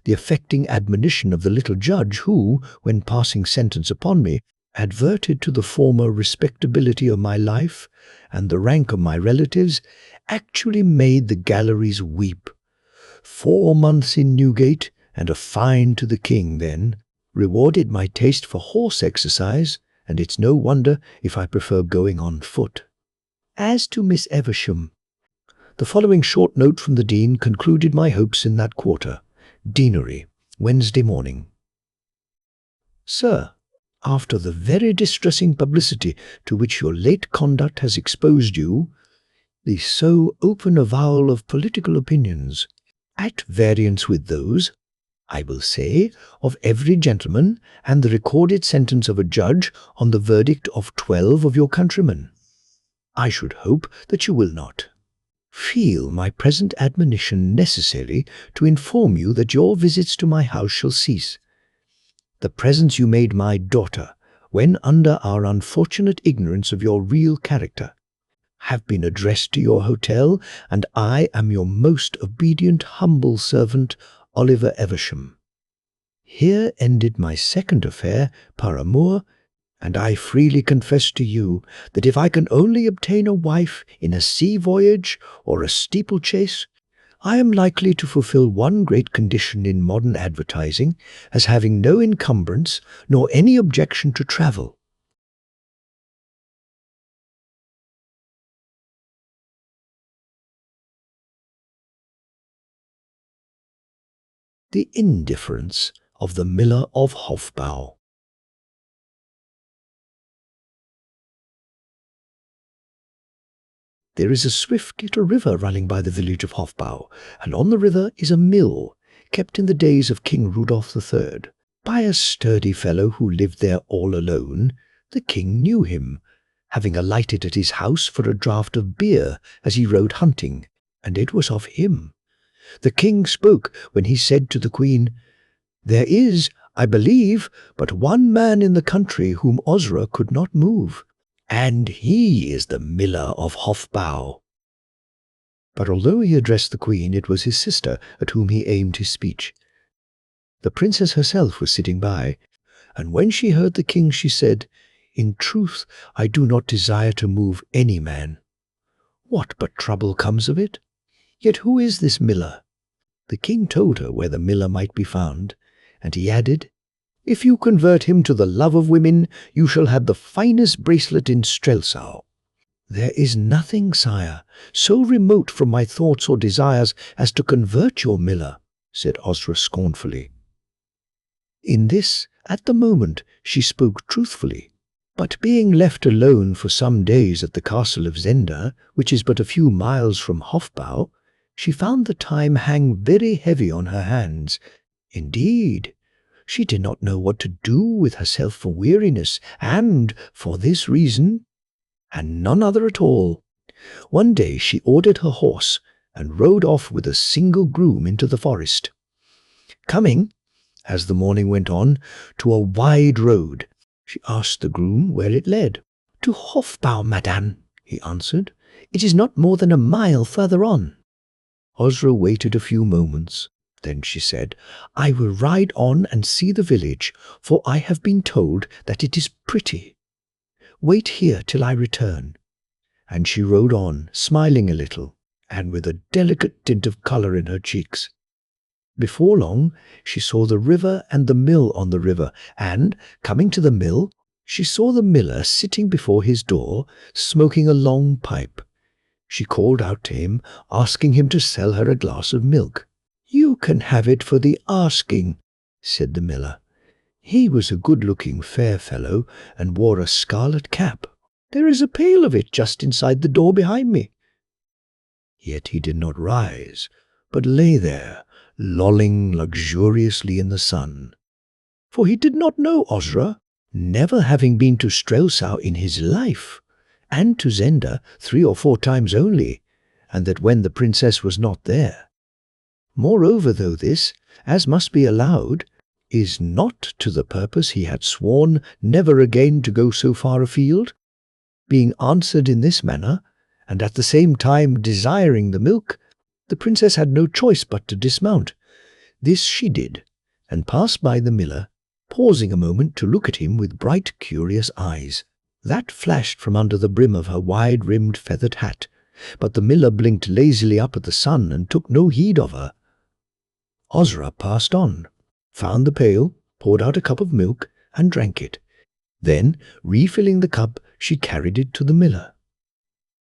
the affecting admonition of the little judge who, when passing sentence upon me, adverted to the former respectability of my life and the rank of my relatives, actually made the galleries weep. 4 months in Newgate and a fine to the king then rewarded my taste for horse exercise, and it's no wonder if I prefer going on foot. As to Miss Eversham, the following short note from the Dean concluded my hopes in that quarter. Deanery, Wednesday morning. Sir, after the very distressing publicity to which your late conduct has exposed you, the so open avowal of political opinions, at variance with those, I will say, of every gentleman, and the recorded sentence of a judge on the verdict of 12 of your countrymen, I should hope that you will not feel my present admonition necessary to inform you that your visits to my house shall cease. The presents you made my daughter when under our unfortunate ignorance of your real character, have been addressed to your hotel, and I am your most obedient, humble servant, Oliver Eversham. Here ended my second affair, par amour, and I freely confess to you that if I can only obtain a wife in a sea voyage or a steeplechase, I am likely to fulfill one great condition in modern advertising, as having no encumbrance nor any objection to travel. The indifference of the Miller of Hofbau. There is a swift little river running by the village of Hofbau, and on the river is a mill, kept in the days of King Rudolph III, by a sturdy fellow who lived there all alone. The king knew him, having alighted at his house for a draught of beer as he rode hunting, and it was of him. The king spoke when he said to the queen, "There is, I believe, but one man in the country whom Osra could not move, and he is the miller of Hofbau." But although he addressed the queen, it was his sister at whom he aimed his speech. The princess herself was sitting by, and when she heard the king, she said, "In truth, I do not desire to move any man. What but trouble comes of it? Yet who is this miller?" The king told her where the miller might be found, and he added, "If you convert him to the love of women, you shall have the finest bracelet in Strelsau." "There is nothing, sire, so remote from my thoughts or desires as to convert your miller," said Osra scornfully. In this, at the moment, she spoke truthfully. But being left alone for some days at the castle of Zenda, which is but a few miles from Hofbau, she found the time hang very heavy on her hands. Indeed, she did not know what to do with herself for weariness, and for this reason, and none other at all, one day she ordered her horse and rode off with a single groom into the forest. Coming, as the morning went on, to a wide road, she asked the groom where it led. "To Hofbau, madame," he answered. "It is not more than a mile further on." Osra waited a few moments. Then she said, "I will ride on and see the village, for I have been told that it is pretty. Wait here till I return." And she rode on, smiling a little, and with a delicate tint of colour in her cheeks. Before long, she saw the river and the mill on the river, and, coming to the mill, she saw the miller sitting before his door, smoking a long pipe. She called out to him, asking him to sell her a glass of milk. "You can have it for the asking," said the miller. He was a good-looking, fair fellow, and wore a scarlet cap. "There is a pail of it just inside the door behind me." Yet he did not rise, but lay there, lolling luxuriously in the sun. For he did not know Osra, never having been to Strelsau in his life, and to Zenda 3 or 4 times only, and that when the princess was not there. Moreover, though this, as must be allowed, is not to the purpose he had sworn never again to go so far afield, being answered in this manner, and at the same time desiring the milk, the princess had no choice but to dismount. This she did, and passed by the miller, pausing a moment to look at him with bright, curious eyes. That flashed from under the brim of her wide-rimmed feathered hat, but the miller blinked lazily up at the sun and took no heed of her. Osra passed on, found the pail, poured out a cup of milk, and drank it. Then, refilling the cup, she carried it to the miller.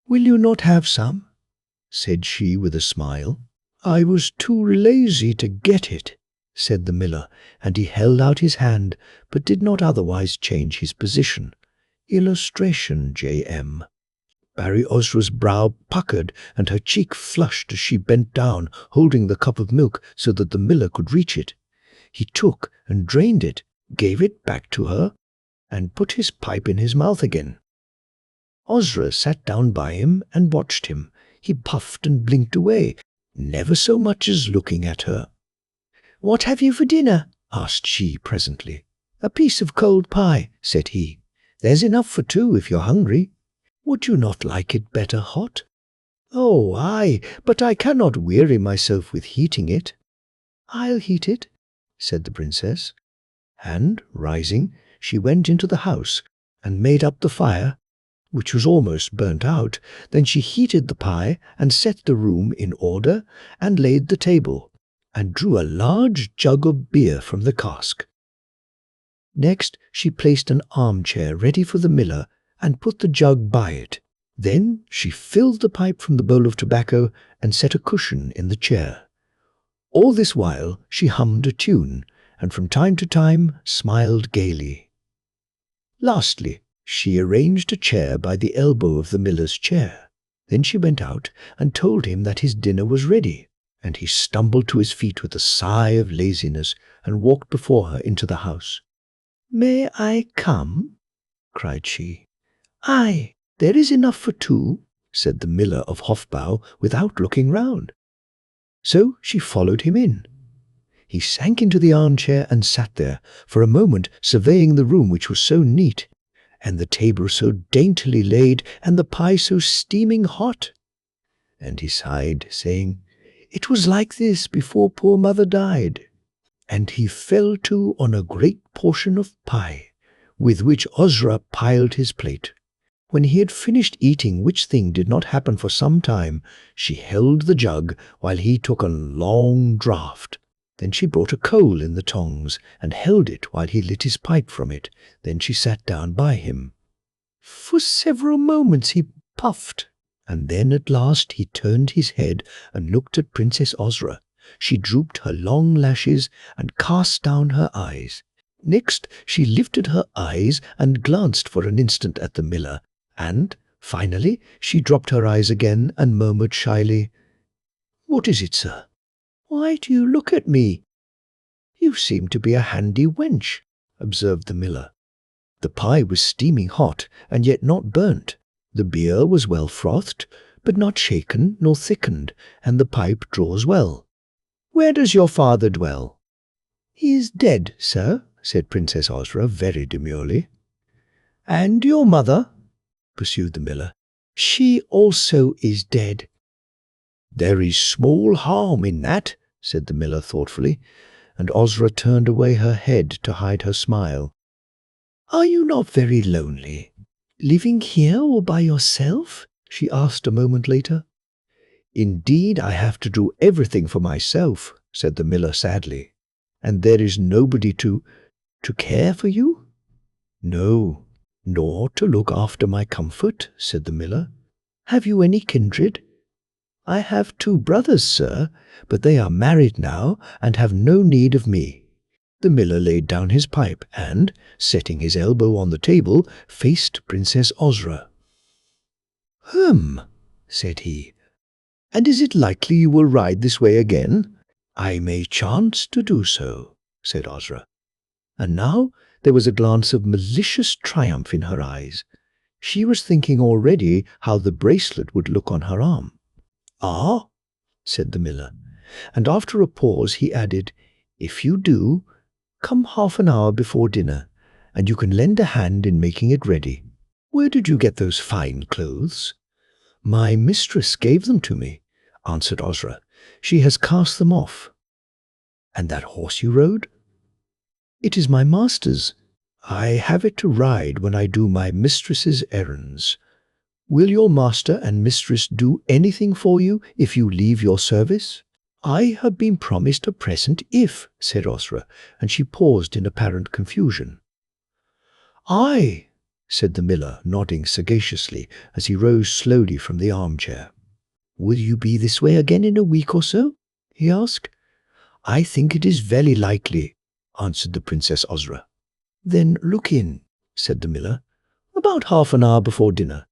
"Will you not have some?" said she with a smile. "I was too lazy to get it," said the miller, and he held out his hand, but did not otherwise change his position. Illustration, J.M. Barry Osra's brow puckered and her cheek flushed as she bent down, holding the cup of milk so that the miller could reach it. He took and drained it, gave it back to her, and put his pipe in his mouth again. Osra sat down by him and watched him. He puffed and blinked away, never so much as looking at her. "What have you for dinner?" asked she presently. "A piece of cold pie," said he. "There's enough for two if you're hungry. Would you not like it better hot?" "Oh, aye, but I cannot weary myself with heating it." "I'll heat it," said the princess. And, rising, she went into the house and made up the fire, which was almost burnt out. Then she heated the pie and set the room in order and laid the table, and drew a large jug of beer from the cask. Next she placed an armchair ready for the miller and put the jug by it. Then she filled the pipe from the bowl of tobacco and set a cushion in the chair. All this while she hummed a tune, and from time to time smiled gaily. Lastly, she arranged a chair by the elbow of the miller's chair. Then she went out and told him that his dinner was ready, and he stumbled to his feet with a sigh of laziness and walked before her into the house. "May I come?" cried she. "Aye, there is enough for two," said the miller of Hofbau without looking round. So she followed him in. He sank into the armchair and sat there, for a moment surveying the room, which was so neat, and the table so daintily laid, and the pie so steaming hot. And he sighed, saying, "It was like this before poor mother died." And he fell to on a great portion of pie, with which Osra piled his plate. When he had finished eating, which thing did not happen for some time, she held the jug while he took a long draught. Then she brought a coal in the tongs, and held it while he lit his pipe from it. Then she sat down by him. For several moments he puffed, and then at last he turned his head and looked at Princess Osra. She drooped her long lashes and cast down her eyes. Next she lifted her eyes and glanced for an instant at the miller, and, finally, she dropped her eyes again and murmured shyly, "What is it, sir? Why do you look at me?" "You seem to be a handy wench," observed the miller. The pie was steaming hot, and yet not burnt. The beer was well frothed, but not shaken nor thickened, and the pipe draws well. "Where does your father dwell?" "He is dead, sir," said Princess Osra very demurely. "And your mother?" pursued the miller. "She also is dead." "There is small harm in that," said the miller thoughtfully, and Osra turned away her head to hide her smile. "Are you not very lonely, living here all by yourself?" she asked a moment later. "Indeed, I have to do everything for myself," said the miller sadly. "And there is nobody to care for you?" "No, nor to look after my comfort," said the miller. "Have you any kindred?" "I have 2 brothers, sir, but they are married now and have no need of me." The miller laid down his pipe and, setting his elbow on the table, faced Princess Osra. Said he. "And is it likely you will ride this way again?" "I may chance to do so," said Osra. And now there was a glance of malicious triumph in her eyes. She was thinking already how the bracelet would look on her arm. "Ah," said the miller, and after a pause he added, "If you do, come half an hour before dinner, and you can lend a hand in making it ready. Where did you get those fine clothes?" "My mistress gave them to me," answered Osra. "She has cast them off." "And that horse you rode?" "It is my master's. I have it to ride when I do my mistress's errands. Will your master and mistress do anything for you if you leave your service?" "I have been promised a present if," said Osra, and she paused in apparent confusion. "Aye," said the miller, nodding sagaciously as he rose slowly from the armchair. "Will you be this way again in a week or so?" he asked. "I think it is very likely," answered the Princess Osra. "Then look in," said the miller, "about half an hour before dinner."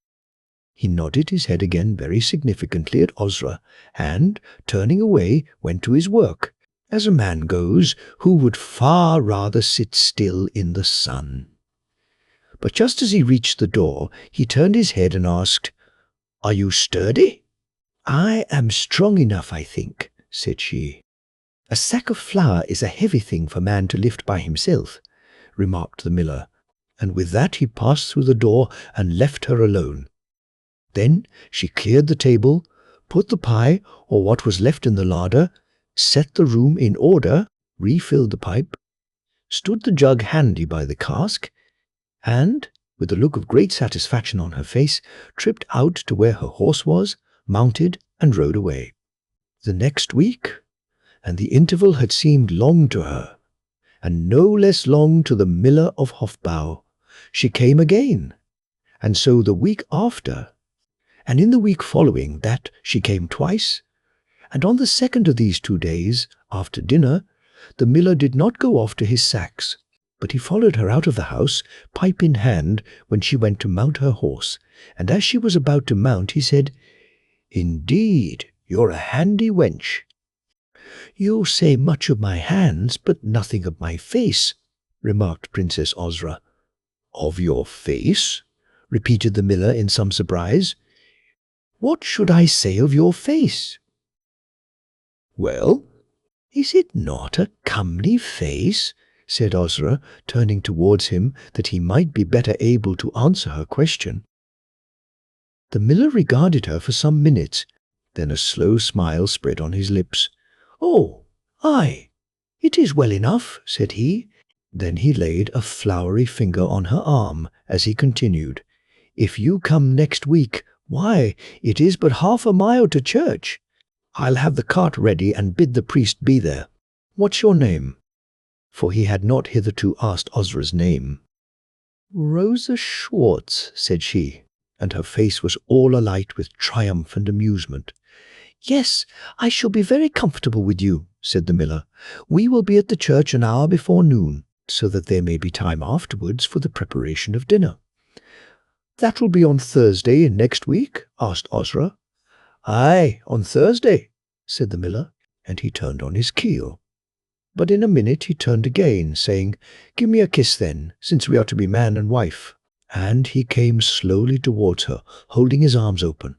He nodded his head again very significantly at Osra, and, turning away, went to his work, as a man goes who would far rather sit still in the sun. But just as he reached the door, he turned his head and asked, "Are you sturdy?" "I am strong enough, I think," said she. "A sack of flour is a heavy thing for man to lift by himself. remarked the miller, and with that he passed through the door and left her alone. Then she cleared the table, put the pie or what was left in the larder, set the room in order, refilled the pipe, stood the jug handy by the cask, and, with a look of great satisfaction on her face, tripped out to where her horse was, mounted, and rode away. The next week, and the interval had seemed long to her, and no less long to the miller of Hofbau, she came again, and so the week after, and in the week following that she came twice, and on the second of these 2 days, after dinner, the miller did not go off to his sacks, but he followed her out of the house, pipe in hand, when she went to mount her horse, and as she was about to mount, he said, "Indeed, you're a handy wench." "You say much of my hands, but nothing of my face," remarked Princess Ozra. "Of your face?" repeated the miller in some surprise. "What should I say of your face?" "Well, is it not a comely face?" said Ozra, turning towards him that he might be better able to answer her question. The miller regarded her for some minutes, then a slow smile spread on his lips. "Oh, aye, it is well enough," said he. Then he laid a floury finger on her arm as he continued, "If you come next week, why, it is but 1/2 mile to church. I'll have the cart ready and bid the priest be there. What's your name?" For he had not hitherto asked Ozra's name. "Rosa Schwartz," said she, and her face was all alight with triumph and amusement. "Yes, I shall be very comfortable with you," said the miller. "We will be at the church an hour before noon, so that there may be time afterwards for the preparation of dinner." "That will be on Thursday in next week?" asked Ozra. "Aye, on Thursday," said the miller, and he turned on his keel. But in a minute he turned again, saying, "Give me a kiss then, since we are to be man and wife." And he came slowly towards her, holding his arms open.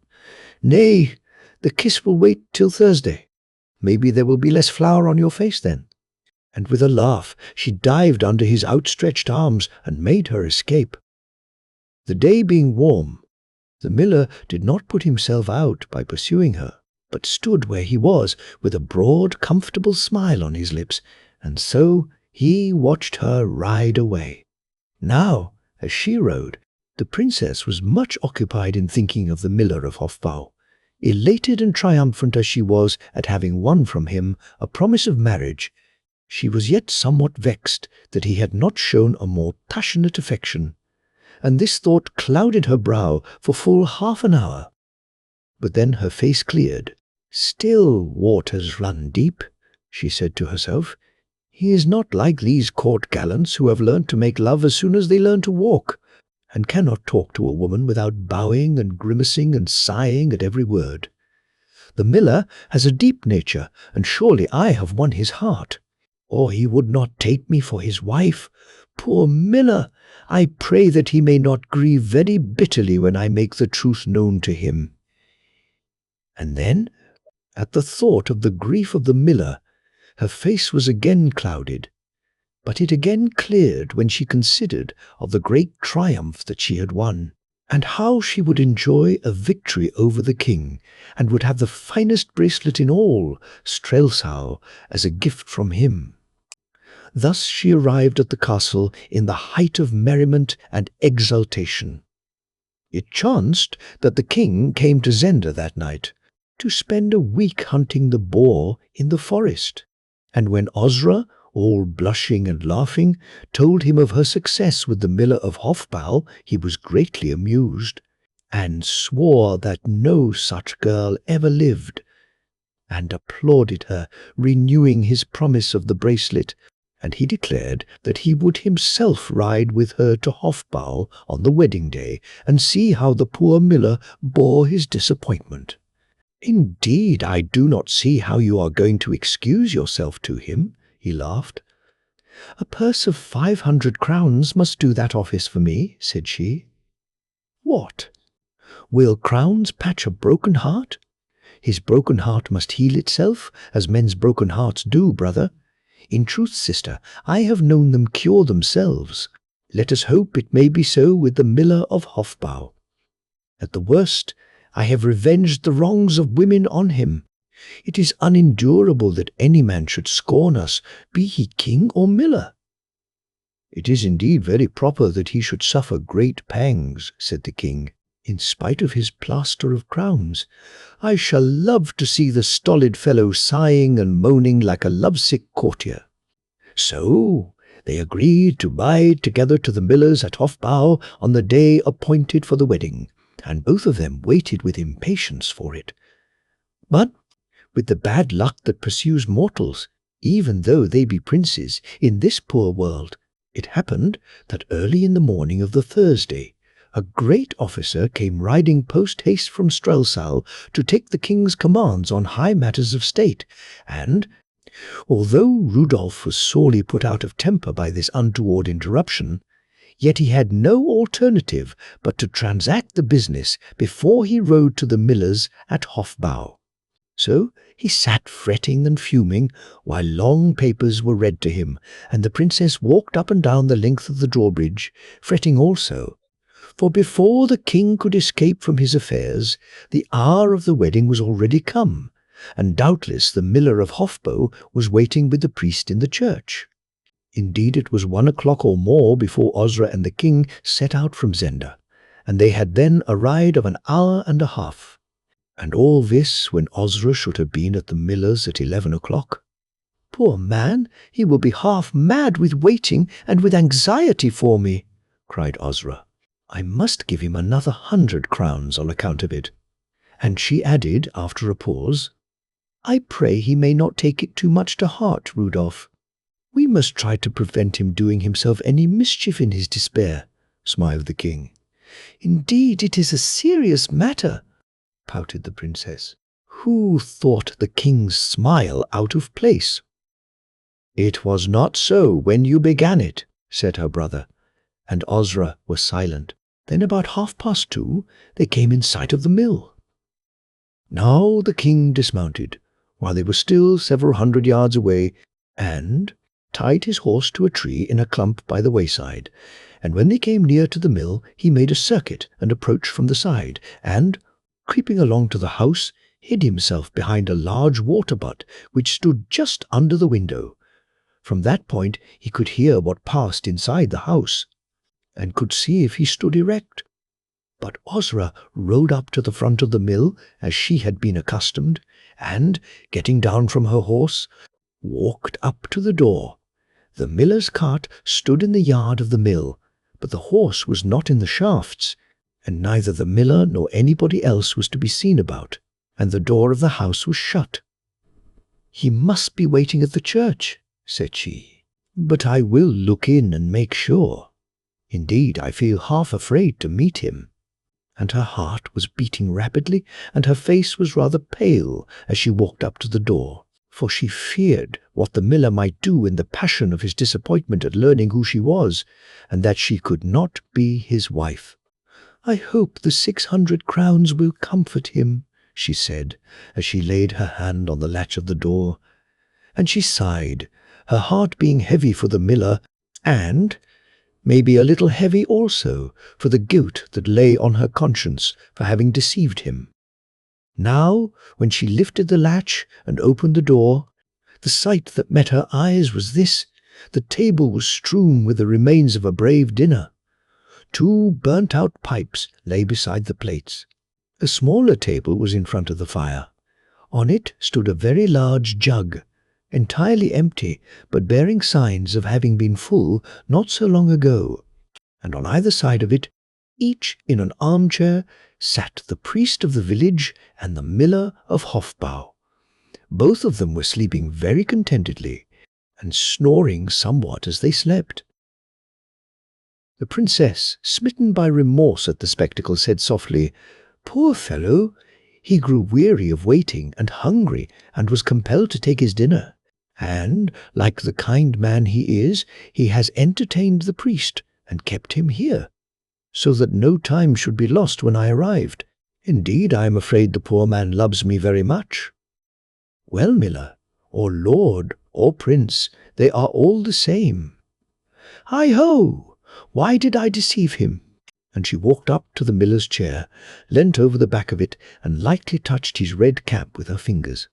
"Nay, the kiss will wait till Thursday. Maybe there will be less flour on your face then." And with a laugh she dived under his outstretched arms and made her escape. The day being warm, the miller did not put himself out by pursuing her, but stood where he was with a broad, comfortable smile on his lips, and so he watched her ride away. Now, as she rode, the princess was much occupied in thinking of the miller of Hofbau. Elated and triumphant as she was at having won from him a promise of marriage, she was yet somewhat vexed that he had not shown a more passionate affection, and this thought clouded her brow for full 1/2 an hour. But then her face cleared. "Still waters run deep," she said to herself. "He is not like these court gallants who have learnt to make love as soon as they learn to walk, and cannot talk to a woman without bowing and grimacing and sighing at every word. The miller has a deep nature, and surely I have won his heart, or he would not take me for his wife. Poor miller! I pray that he may not grieve very bitterly when I make the truth known to him." And then, at the thought of the grief of the miller, her face was again clouded, but it again cleared when she considered of the great triumph that she had won, and how she would enjoy a victory over the king, and would have the finest bracelet in all Strelsau as a gift from him. Thus she arrived at the castle in the height of merriment and exultation. It chanced that the king came to Zenda that night, to spend a week hunting the boar in the forest, and when Ozra, all blushing and laughing, told him of her success with the miller of Hofbau, he was greatly amused, and swore that no such girl ever lived, and applauded her, renewing his promise of the bracelet, and he declared that he would himself ride with her to Hofbau on the wedding day, and see how the poor miller bore his disappointment. "Indeed, I do not see how you are going to excuse yourself to him," he laughed. "A purse of 500 crowns must do that office for me," said she. "What? Will crowns patch a broken heart? His broken heart must heal itself, as men's broken hearts do, brother. In truth, sister, I have known them cure themselves. Let us hope it may be so with the miller of Hofbau. At the worst, I have revenged the wrongs of women on him. It is unendurable that any man should scorn us, be he king or miller." "It is indeed very proper that he should suffer great pangs," said the king, "in spite of his plaster of crowns. I shall love to see the stolid fellow sighing and moaning like a lovesick courtier." So they agreed to ride together to the miller's at Hofbau on the day appointed for the wedding, and both of them waited with impatience for it. But with the bad luck that pursues mortals, even though they be princes, in this poor world, it happened that early in the morning of the Thursday, a great officer came riding post-haste from Strelsau to take the king's commands on high matters of state, and, although Rudolf was sorely put out of temper by this untoward interruption, yet he had no alternative but to transact the business before he rode to the miller's at Hofbau. So he sat fretting and fuming while long papers were read to him, and the princess walked up and down the length of the drawbridge, fretting also. For before the king could escape from his affairs, the hour of the wedding was already come, and doubtless the miller of Hofbau was waiting with the priest in the church. Indeed, it was 1 o'clock or more before Osra and the king set out from Zenda, and they had then a ride of an hour and a half. And all this when Osra should have been at the miller's at 11 o'clock. "Poor man, he will be half mad with waiting and with anxiety for me," cried Osra. "I must give him another 100 crowns on account of it." And she added, after a pause, "I pray he may not take it too much to heart, Rudolf. We must try to prevent him doing himself any mischief in his despair," smiled the king. "Indeed, it is a serious matter," pouted the princess, who thought the king's smile out of place. "It was not so when you began it," said her brother, and Osra was silent. Then about 2:30 they came in sight of the mill. Now the king dismounted, while they were still several 100 yards away, and tied his horse to a tree in a clump by the wayside, and when they came near to the mill he made a circuit and approached from the side, and, creeping along to the house, hid himself behind a large water-butt which stood just under the window. From that point he could hear what passed inside the house, and could see if he stood erect. But Osra rode up to the front of the mill as she had been accustomed, and, getting down from her horse, walked up to the door. The miller's cart stood in the yard of the mill, but the horse was not in the shafts, and neither the miller nor anybody else was to be seen about, and the door of the house was shut. "He must be waiting at the church," said she, "but I will look in and make sure. Indeed, I feel half afraid to meet him." And her heart was beating rapidly, and her face was rather pale as she walked up to the door, for she feared what the miller might do in the passion of his disappointment at learning who she was, and that she could not be his wife. "I hope the 600 crowns will comfort him," she said, as she laid her hand on the latch of the door. And she sighed, her heart being heavy for the miller, and maybe a little heavy also for the guilt that lay on her conscience for having deceived him. Now, when she lifted the latch and opened the door, the sight that met her eyes was this: the table was strewn with the remains of a brave dinner. 2 burnt-out pipes lay beside the plates. A smaller table was in front of the fire. On it stood a very large jug, entirely empty, but bearing signs of having been full not so long ago, and on either side of it, each in an armchair, sat the priest of the village and the miller of Hofbau. Both of them were sleeping very contentedly, and snoring somewhat as they slept. The princess, smitten by remorse at the spectacle, said softly, "Poor fellow! He grew weary of waiting and hungry, and was compelled to take his dinner. And, like the kind man he is, he has entertained the priest, and kept him here, so that no time should be lost when I arrived. Indeed, I am afraid the poor man loves me very much." "Well, miller, or lord, or prince, They are all the same. Hi-ho! Why did I deceive him?" And she walked up to the miller's chair, leant over the back of it, and lightly touched his red cap with her fingers.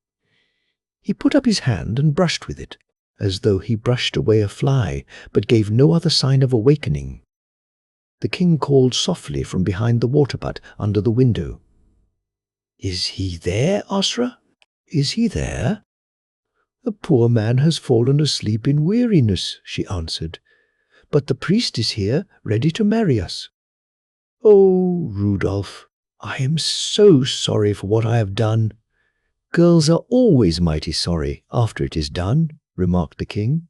He put up his hand and brushed with it, as though he brushed away a fly, but gave no other sign of awakening. The king called softly from behind the water-butt under the window. "Is he there, Osra? Is he there?" "The poor man has fallen asleep in weariness," she answered. "But the priest is here, ready to marry us." "Oh, Rudolph, I am so sorry for what I have done." "Girls are always mighty sorry after it is done," remarked the king.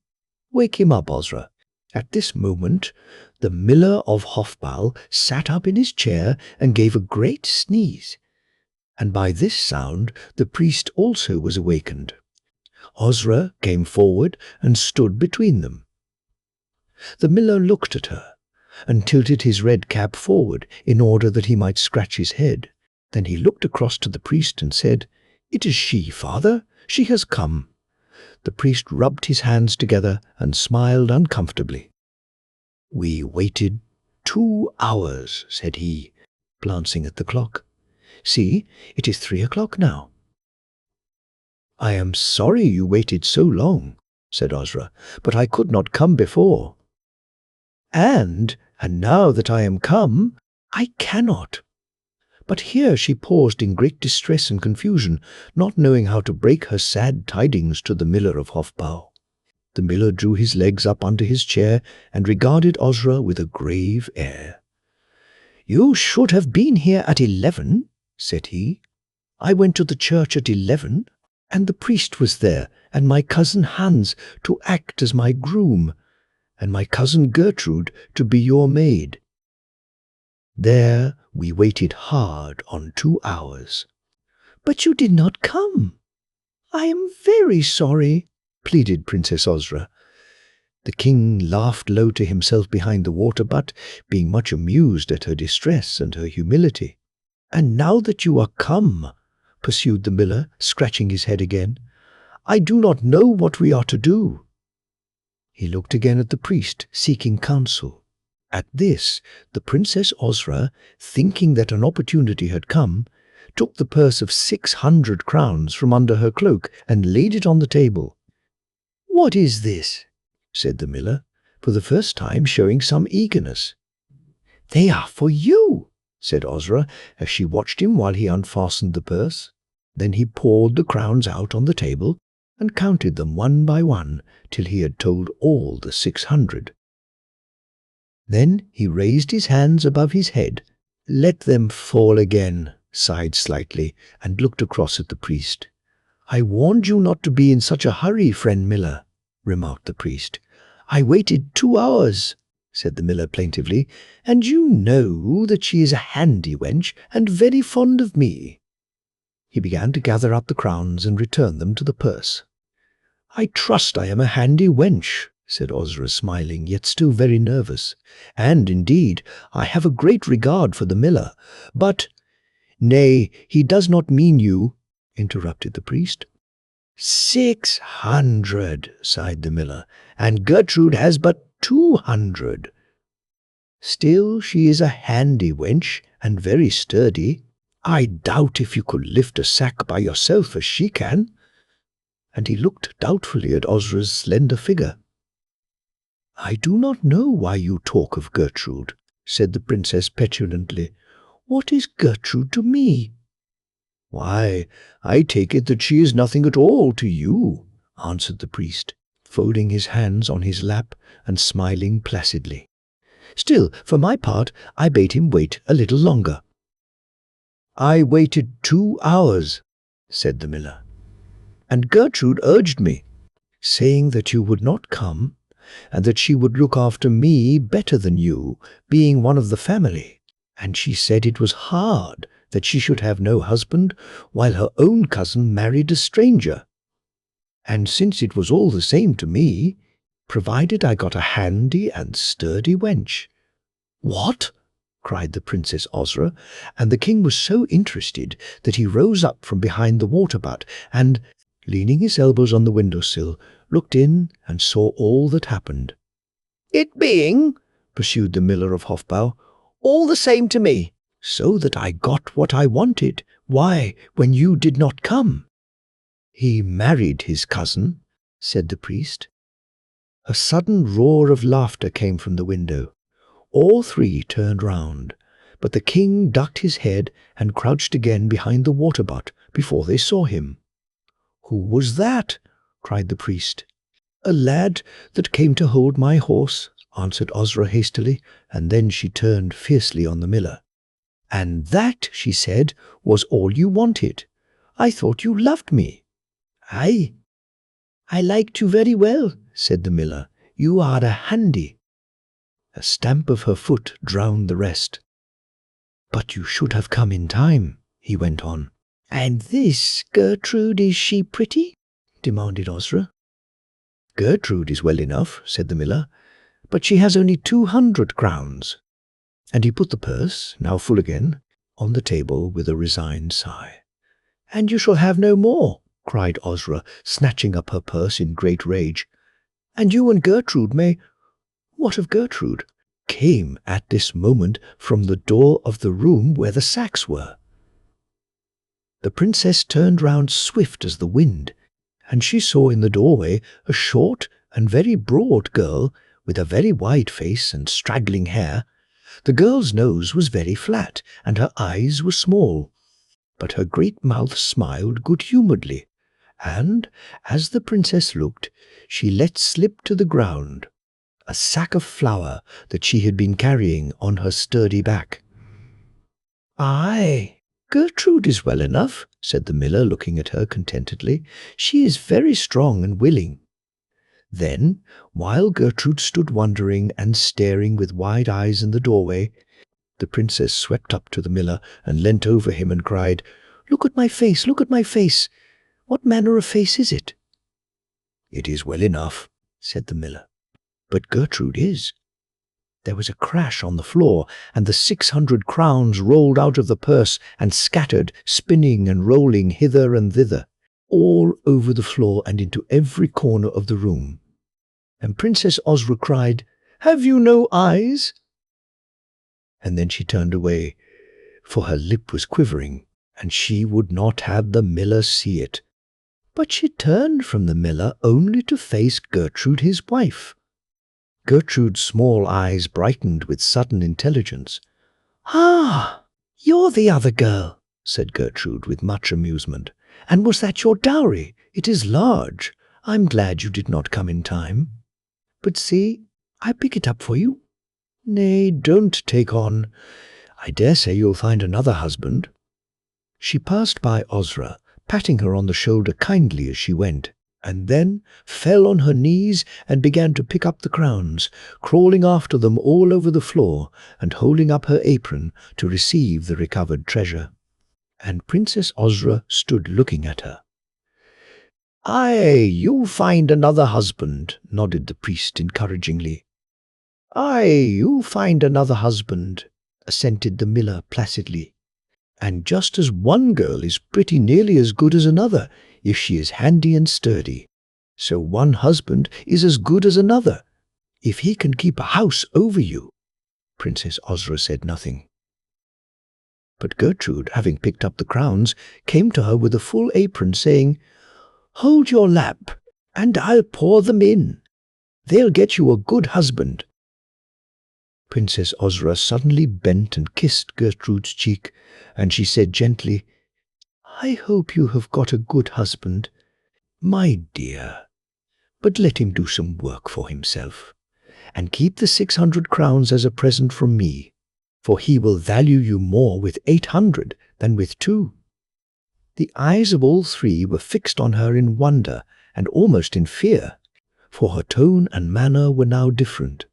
"Wake him up, Osra." At this moment, the miller of Hofbau sat up in his chair and gave a great sneeze, and by this sound the priest also was awakened. Osra came forward and stood between them. The miller looked at her, and tilted his red cap forward in order that he might scratch his head. Then he looked across to the priest and said, "It is she, father. She has come." The priest rubbed his hands together and smiled uncomfortably. "We waited 2 hours," said he, glancing at the clock. "See, it is 3 o'clock now." "I am sorry you waited so long," said Osra, "but I could not come before. And now that I am come, I cannot." But here she paused in great distress and confusion, not knowing how to break her sad tidings to the miller of Hofbau. The miller drew his legs up under his chair and regarded Osra with a grave air. "You should have been here at 11, said he. "I went to the church at 11, and the priest was there, and my cousin Hans to act as my groom, and my cousin Gertrude to be your maid. There we waited hard on 2 hours." "But you did not come." "I am very sorry," pleaded Princess Osra. The king laughed low to himself behind the water-butt, being much amused at her distress and her humility. "And now that you are come," pursued the miller, scratching his head again, "I do not know what we are to do." He looked again at the priest, seeking counsel. At this, the Princess Osra, thinking that an opportunity had come, took the purse of 600 crowns from under her cloak and laid it on the table. "What is this?" said the miller, for the first time showing some eagerness. "They are for you," said Osra, as she watched him while he unfastened the purse. Then he poured the crowns out on the table and counted them one by one till he had told all the 600. Then he raised his hands above his head, let them fall again, sighed slightly, and looked across at the priest. "I warned you not to be in such a hurry, friend miller," remarked the priest. "I waited 2 hours," said the miller plaintively, "and you know that she is a handy wench and very fond of me." He began to gather up the crowns and return them to the purse. "I trust I am a handy wench," said Osra, smiling, yet still very nervous. "And, indeed, I have a great regard for the miller. But—" "Nay, he does not mean you," interrupted the priest. 600, sighed the miller, "and Gertrude has but 200. Still, she is a handy wench, and very sturdy. I doubt if you could lift a sack by yourself as she can." And he looked doubtfully at Osra's slender figure. "I do not know why you talk of Gertrude," said the princess petulantly. "What is Gertrude to me?" "Why, I take it that she is nothing at all to you," answered the priest, folding his hands on his lap and smiling placidly. Still, for my part, I bade him wait a little longer. "I waited 2 hours, said the miller, "and Gertrude urged me, saying that you would not come, and that she would look after me better than you, being one of the family. And she said it was hard that she should have no husband, while her own cousin married a stranger. And since it was all the same to me, provided I got a handy and sturdy wench." "What?" cried the Princess Osra, and the king was so interested that he rose up from behind the water-butt and, leaning his elbows on the window-sill, looked in and saw all that happened. "It being," pursued the miller of Hofbau, "all the same to me, so that I got what I wanted. Why, when you did not come?" "He married his cousin," said the priest. A sudden roar of laughter came from the window. All three turned round, but the king ducked his head and crouched again behind the water butt before they saw him. "Who was that?" cried the priest. "A lad that came to hold my horse," answered Osra hastily, and then she turned fiercely on the miller. "And that," she said, "was all you wanted. I thought you loved me." "Aye, I liked you very well," said the miller. "You are a handy." A stamp of her foot drowned the rest. "But you should have come in time," he went on. "And this Gertrude, is she pretty?" demanded Osra. "Gertrude is well enough," said the miller, "but she has only 200 crowns. And he put the purse, now full again, on the table with a resigned sigh. "And you shall have no more," cried Osra, snatching up her purse in great rage. "And you and Gertrude may—" What of Gertrude? Came at this moment from the door of the room where the sacks were. The princess turned round swift as the wind, and she saw in the doorway a short and very broad girl with a very wide face and straggling hair. The girl's nose was very flat, and her eyes were small, but her great mouth smiled good-humouredly, and, as the princess looked, she let slip to the ground a sack of flour that she had been carrying on her sturdy back. "Aye, Gertrude is well enough," said the miller, looking at her contentedly. "She is very strong and willing." Then, while Gertrude stood wondering and staring with wide eyes in the doorway, the princess swept up to the miller and leant over him and cried, "Look at my face, look at my face. What manner of face is it?" "It is well enough," said the miller. "But Gertrude is." There was a crash on the floor, and the 600 crowns rolled out of the purse and scattered, spinning and rolling hither and thither, all over the floor and into every corner of the room. And Princess Osra cried, "Have you no eyes?" And then she turned away, for her lip was quivering, and she would not have the miller see it. But she turned from the miller only to face Gertrude, his wife. Gertrude's small eyes brightened with sudden intelligence. "Ah, you're the other girl," said Gertrude with much amusement. "And was that your dowry? It is large. I'm glad you did not come in time. But see, I pick it up for you. Nay, don't take on. I dare say you'll find another husband." She passed by Osra, patting her on the shoulder kindly as she went, and then fell on her knees and began to pick up the crowns, crawling after them all over the floor and holding up her apron to receive the recovered treasure. And Princess Osra stood looking at her. "Aye, you'll find another husband," nodded the priest encouragingly. "Aye, you'll find another husband," assented the miller placidly. "And just as one girl is pretty nearly as good as another, if she is handy and sturdy, so one husband is as good as another, if he can keep a house over you." Princess Osra said nothing. But Gertrude, having picked up the crowns, came to her with a full apron, saying, "Hold your lap, and I'll pour them in. They'll get you a good husband." Princess Osra suddenly bent and kissed Gertrude's cheek, and she said gently, "I hope you have got a good husband, my dear, but let him do some work for himself, and keep the 600 crowns as a present from me, for he will value you more with 800 than with 2. The eyes of all three were fixed on her in wonder and almost in fear, for her tone and manner were now different.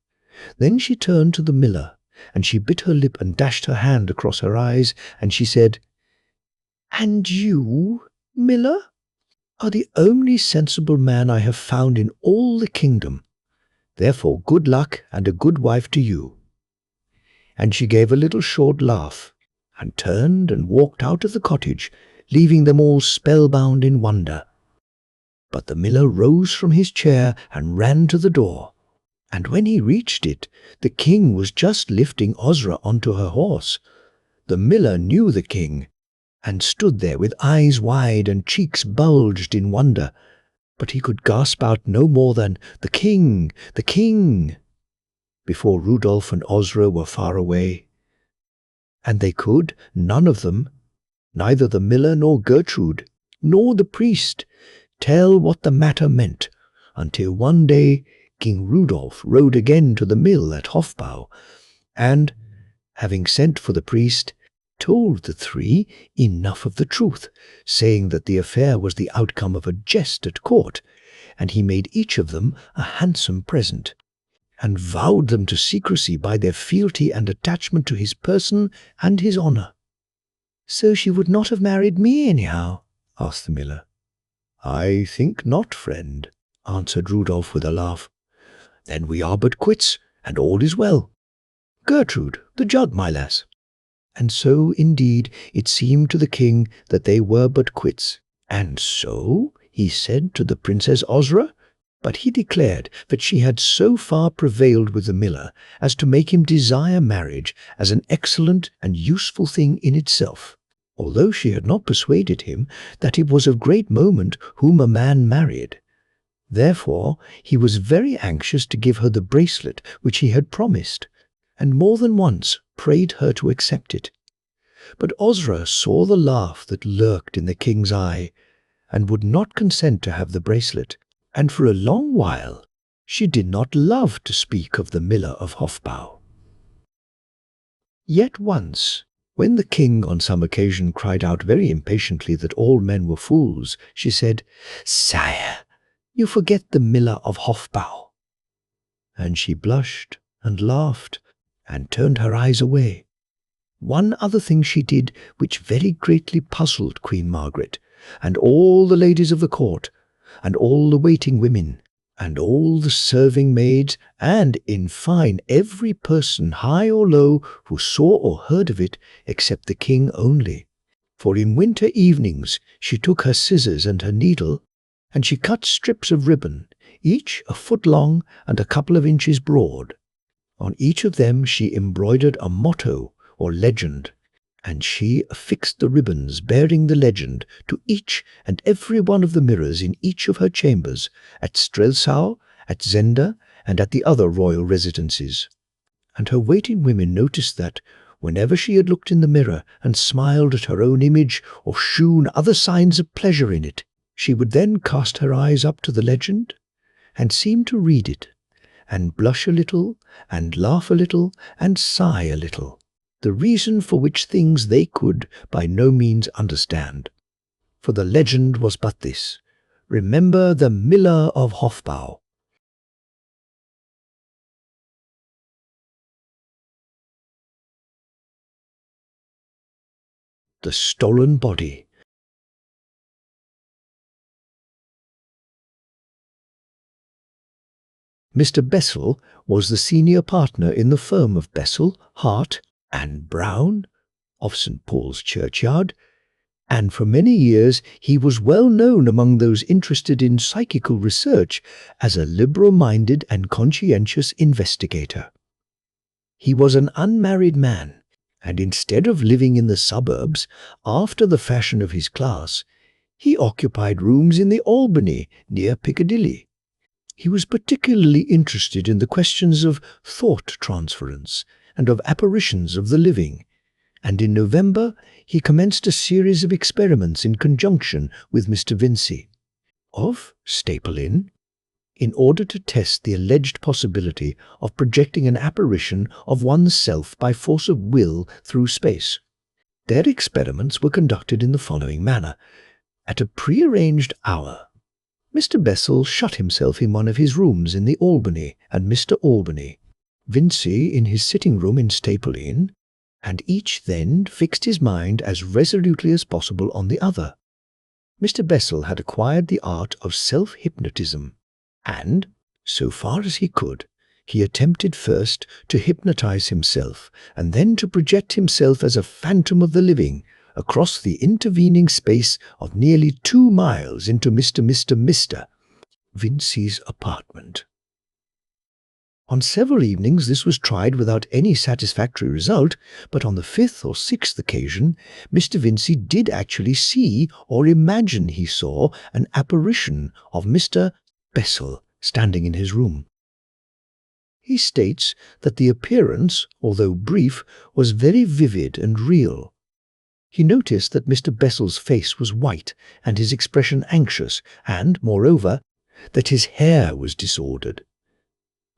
Then she turned to the miller, and she bit her lip and dashed her hand across her eyes, and she said, "And you, miller, are the only sensible man I have found in all the kingdom. Therefore good luck and a good wife to you." And she gave a little short laugh, and turned and walked out of the cottage, leaving them all spellbound in wonder. But the miller rose from his chair and ran to the door. And when he reached it, the king was just lifting Ozra onto her horse. The miller knew the king, and stood there with eyes wide and cheeks bulged in wonder. But he could gasp out no more than, "The king! The king!" before Rudolph and Ozra were far away. And they could, none of them, neither the miller nor Gertrude, nor the priest, tell what the matter meant, until one day King Rudolph rode again to the mill at Hofbau, and, having sent for the priest, told the three enough of the truth, saying that the affair was the outcome of a jest at court, and he made each of them a handsome present, and vowed them to secrecy by their fealty and attachment to his person and his honour. "So she would not have married me anyhow?" asked the miller. "I think not, friend," answered Rudolph with a laugh. "Then we are but quits, and all is well. Gertrude, the jug, my lass." And so, indeed, it seemed to the king that they were but quits. "And so?" he said to the Princess Ozra. But he declared that she had so far prevailed with the miller as to make him desire marriage as an excellent and useful thing in itself, although she had not persuaded him that it was of great moment whom a man married. Therefore he was very anxious to give her the bracelet which he had promised, and more than once prayed her to accept it. But Ozra saw the laugh that lurked in the king's eye, and would not consent to have the bracelet, and for a long while she did not love to speak of the miller of Hofbau. Yet once, when the king on some occasion cried out very impatiently that all men were fools, she said, "Sire, you forget the miller of Hofbau." And she blushed and laughed and turned her eyes away. One other thing she did which very greatly puzzled Queen Margaret, and all the ladies of the court, and all the waiting women, and all the serving maids, and, in fine, every person, high or low, who saw or heard of it, except the king only. For in winter evenings she took her scissors and her needle, and she cut strips of ribbon, each a foot long and a couple of inches broad. On each of them she embroidered a motto or legend, and she affixed the ribbons bearing the legend to each and every one of the mirrors in each of her chambers, at Strelsau, at Zenda, and at the other royal residences. And her waiting women noticed that, whenever she had looked in the mirror and smiled at her own image or shewn other signs of pleasure in it, she would then cast her eyes up to the legend, and seem to read it, and blush a little, and laugh a little, and sigh a little, the reason for which things they could by no means understand. For the legend was but this: "Remember the miller of Hofbau." The stolen body. Mr. Bessel was the senior partner in the firm of Bessel, Hart and Brown of St. Paul's Churchyard, and for many years he was well known among those interested in psychical research as a liberal-minded and conscientious investigator. He was an unmarried man, and instead of living in the suburbs after the fashion of his class, he occupied rooms in the Albany near Piccadilly. He was particularly interested in the questions of thought transference and of apparitions of the living, and in November he commenced a series of experiments in conjunction with Mr. Vincey of Staple Inn, in order to test the alleged possibility of projecting an apparition of one's self by force of will through space. Their experiments were conducted in the following manner. At a prearranged hour, Mr. Bessel shut himself in one of his rooms in the Albany, and Mr. Albany, Vincey in his sitting room in Staple Inn, and each then fixed his mind as resolutely as possible on the other. Mr. Bessel had acquired the art of self-hypnotism, and, so far as he could, he attempted first to hypnotize himself, and then to project himself as a phantom of the living, across the intervening space of nearly 2 miles into Mr. Vincey's apartment. On several evenings this was tried without any satisfactory result, but on the 5th or 6th occasion Mr. Vincey did actually see or imagine he saw an apparition of Mr. Bessel standing in his room. He states that the appearance, although brief, was very vivid and real. He noticed that Mr. Bessel's face was white and his expression anxious, and, moreover, that his hair was disordered.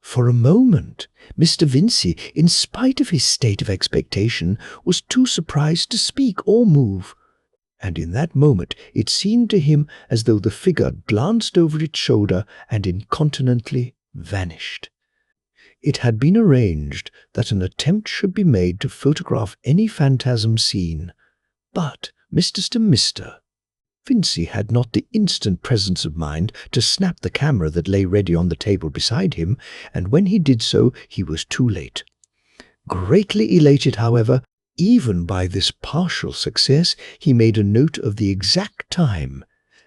For a moment, Mr. Vincey, in spite of his state of expectation, was too surprised to speak or move, and in that moment it seemed to him as though the figure glanced over its shoulder and incontinently vanished. It had been arranged that an attempt should be made to photograph any phantasm seen, but Mr. Vincey had not the instant presence of mind to snap the camera that lay ready on the table beside him, and when he did so he was too late. Greatly elated, however, even by this partial success, he made a note of the exact time,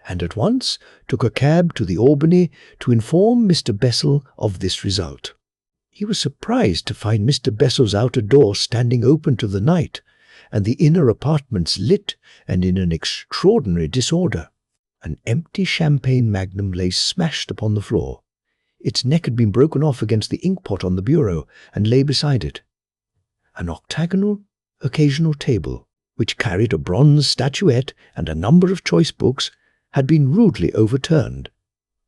and at once took a cab to the Albany to inform Mr. Bessel of this result. He was surprised to find Mr. Bessel's outer door standing open to the night, and the inner apartments lit and in an extraordinary disorder. An empty champagne magnum lay smashed upon the floor. Its neck had been broken off against the inkpot on the bureau and lay beside it. An octagonal, occasional table, which carried a bronze statuette and a number of choice books, had been rudely overturned,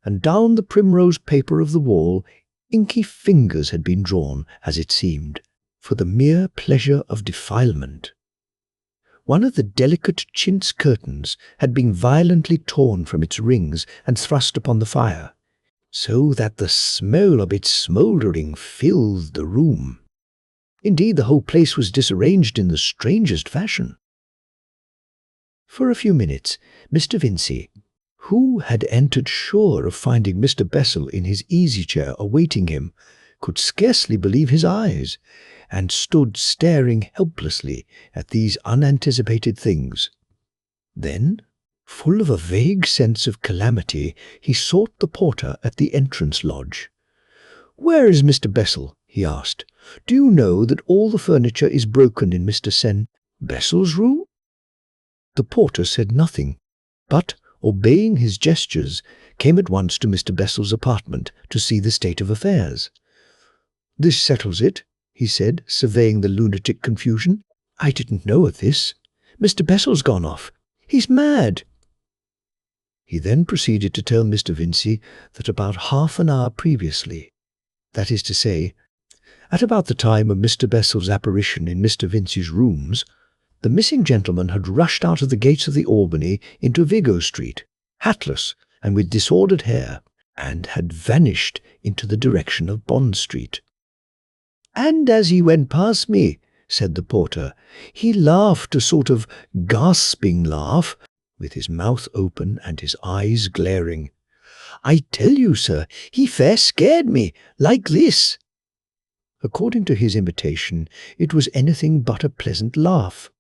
and down the primrose paper of the wall inky fingers had been drawn, as it seemed, for the mere pleasure of defilement. One of the delicate chintz curtains had been violently torn from its rings and thrust upon the fire, so that the smell of its smouldering filled the room. Indeed, the whole place was disarranged in the strangest fashion. For a few minutes, Mr. Vincey, who had entered sure of finding Mr. Bessel in his easy-chair awaiting him, could scarcely believe his eyes, and stood staring helplessly at these unanticipated things. Then, full of a vague sense of calamity, he sought the porter at the entrance lodge. "Where is Mr. Bessel?" he asked. "Do you know that all the furniture is broken in Mr. Bessel's room?" The porter said nothing, but, obeying his gestures, came at once to Mr. Bessel's apartment to see the state of affairs. "This settles it," he said, surveying the lunatic confusion. "I didn't know of this. Mr. Bessel's gone off. He's mad." He then proceeded to tell Mr. Vincey that about half an hour previously, that is to say, at about the time of Mr. Bessel's apparition in Mr. Vincey's rooms, the missing gentleman had rushed out of the gates of the Albany into Vigo Street, hatless and with disordered hair, and had vanished into the direction of Bond Street. "And as he went past me," said the porter, "he laughed a sort of gasping laugh, with his mouth open and his eyes glaring. I tell you, sir, he fair scared me, like this." According to his imitation, it was anything but a pleasant laugh.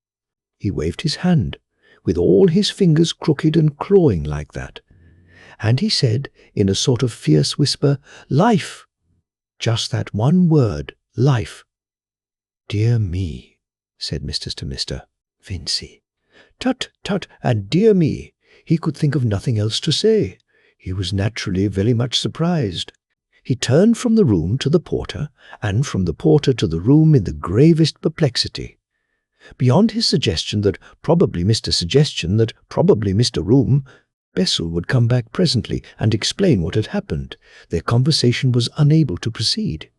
He waved his hand, with all his fingers crooked and clawing like that, and he said, in a sort of fierce whisper, "Life!" Just that one word, life. "Dear me," said Mr. Vincey. "Tut, tut, and dear me." He could think of nothing else to say. He was naturally very much surprised. He turned from the room to the porter, and from the porter to the room in the gravest perplexity. Beyond his suggestion that probably Mr. Room, Bessel would come back presently and explain what had happened, their conversation was unable to proceed.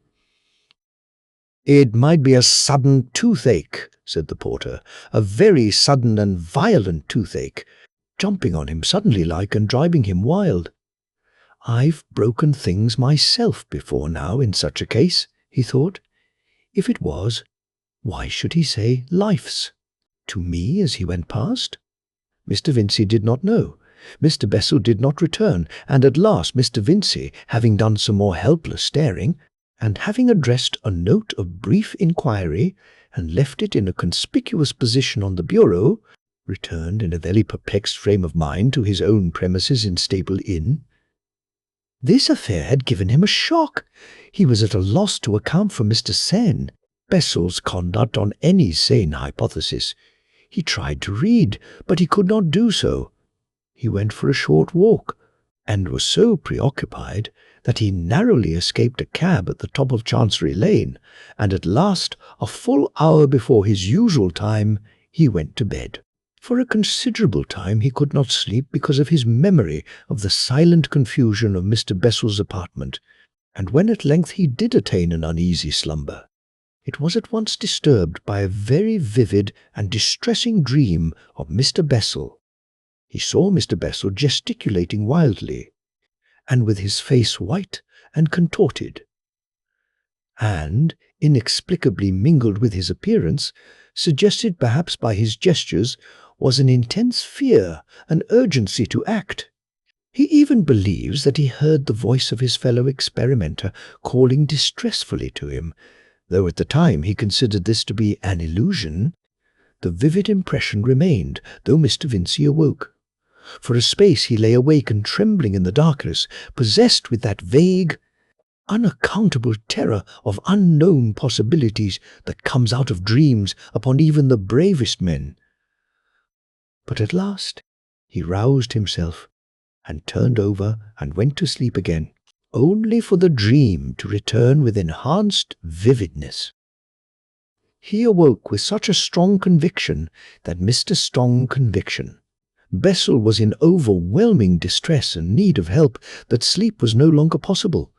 "It might be a sudden toothache," said the porter, "a very sudden and violent toothache, jumping on him suddenly like and driving him wild. I've broken things myself before now in such a case," he thought. If it was, why should he say life's? To me as he went past? Mr. Vincey did not know. Mr. Bessel did not return, and at last Mr. Vincey, having done some more helpless staring, and having addressed a note of brief inquiry, and left it in a conspicuous position on the bureau, returned in a very perplexed frame of mind to his own premises in Staple Inn. This affair had given him a shock. He was at a loss to account for Mr. Bessel's conduct on any sane hypothesis. He tried to read, but he could not do so. He went for a short walk, and was so preoccupied that he narrowly escaped a cab at the top of Chancery Lane, and at last, a full hour before his usual time, he went to bed. For a considerable time he could not sleep because of his memory of the silent confusion of Mr. Bessel's apartment, and when at length he did attain an uneasy slumber, it was at once disturbed by a very vivid and distressing dream of Mr. Bessel. He saw Mr. Bessel gesticulating wildly, and with his face white and contorted, and, inexplicably mingled with his appearance, suggested perhaps by his gestures, was an intense fear and urgency to act. He even believes that he heard the voice of his fellow experimenter calling distressfully to him, though at the time he considered this to be an illusion. The vivid impression remained, though Mr. Vincey awoke. For a space he lay awake and trembling in the darkness, possessed with that vague, unaccountable terror of unknown possibilities that comes out of dreams upon even the bravest men. But at last he roused himself, and turned over and went to sleep again, only for the dream to return with enhanced vividness. He awoke with such a strong conviction that Bessel was in overwhelming distress and need of help, that sleep was no longer possible.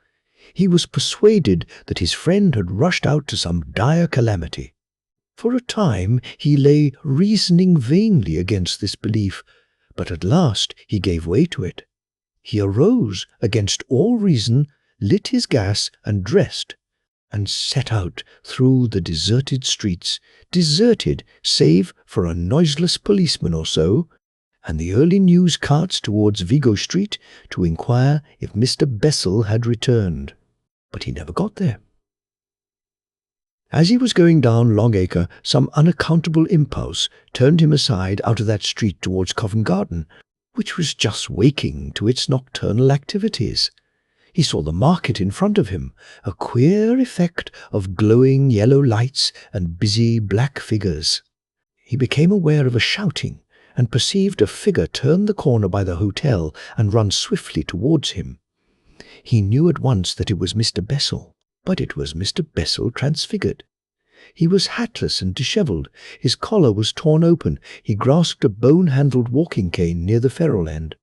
He was persuaded that his friend had rushed out to some dire calamity. For a time he lay reasoning vainly against this belief, but at last he gave way to it. He arose against all reason, lit his gas and dressed, and set out through the deserted streets, deserted save for a noiseless policeman or so, and the early news carts towards Vigo Street to inquire if Mr. Bessel had returned. But he never got there. As he was going down Long Acre, some unaccountable impulse turned him aside out of that street towards Covent Garden, which was just waking to its nocturnal activities. He saw the market in front of him, a queer effect of glowing yellow lights and busy black figures. He became aware of a shouting, and perceived a figure turn the corner by the hotel and run swiftly towards him. He knew at once that it was Mr. Bessel, but it was Mr. Bessel transfigured. He was hatless and dishevelled, his collar was torn open, he grasped a bone-handled walking cane near the ferrule end,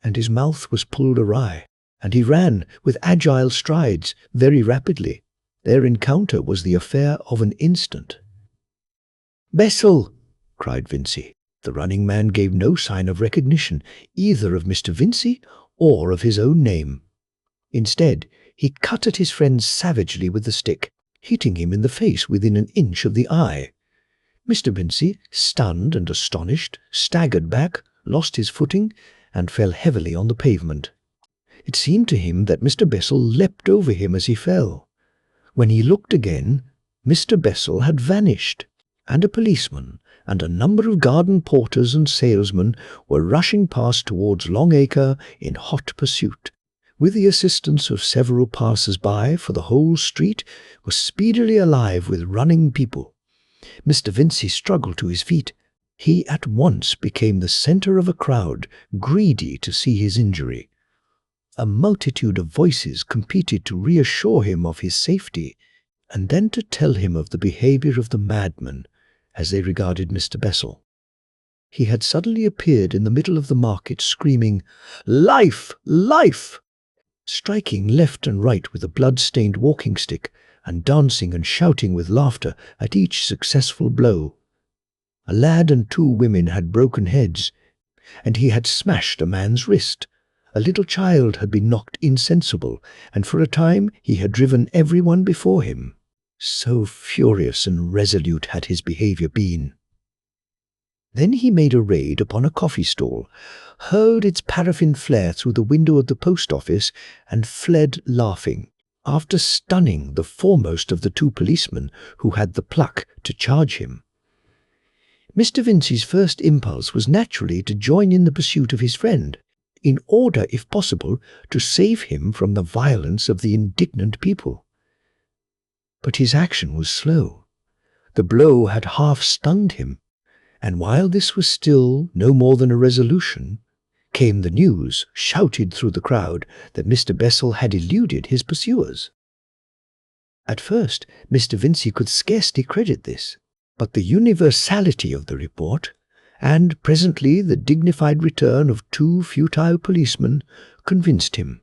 and his mouth was pulled awry, and he ran with agile strides very rapidly. Their encounter was the affair of an instant. "Bessel!" cried Vincey. The running man gave no sign of recognition, either of Mr. Vincey or of his own name. Instead, he cut at his friend savagely with the stick, hitting him in the face within an inch of the eye. Mr. Vincey, stunned and astonished, staggered back, lost his footing, and fell heavily on the pavement. It seemed to him that Mr. Bessel leapt over him as he fell. When he looked again, Mr. Bessel had vanished, and a policeman and a number of garden porters and salesmen were rushing past towards Long Acre in hot pursuit. With the assistance of several passers-by, for the whole street was speedily alive with running people. Mr. Vincey struggled to his feet. He at once became the centre of a crowd, greedy to see his injury. A multitude of voices competed to reassure him of his safety, and then to tell him of the behaviour of the madman, as they regarded Mr. Bessel. He had suddenly appeared in the middle of the market, screaming, "Life! Life!" striking left and right with a blood-stained walking stick, and dancing and shouting with laughter at each successful blow. A lad and 2 women had broken heads, and he had smashed a man's wrist. A little child had been knocked insensible, and for a time he had driven everyone before him. So furious and resolute had his behaviour been. Then he made a raid upon a coffee stall, hurled its paraffin flare through the window of the post office, and fled laughing, after stunning the foremost of the 2 policemen who had the pluck to charge him. Mr. Vincey's first impulse was naturally to join in the pursuit of his friend, in order, if possible, to save him from the violence of the indignant people. But his action was slow. The blow had half stunned him, and while this was still no more than a resolution, came the news, shouted through the crowd, that Mr. Bessel had eluded his pursuers. At first, Mr. Vincey could scarcely credit this, but the universality of the report, and presently the dignified return of 2 futile policemen, convinced him.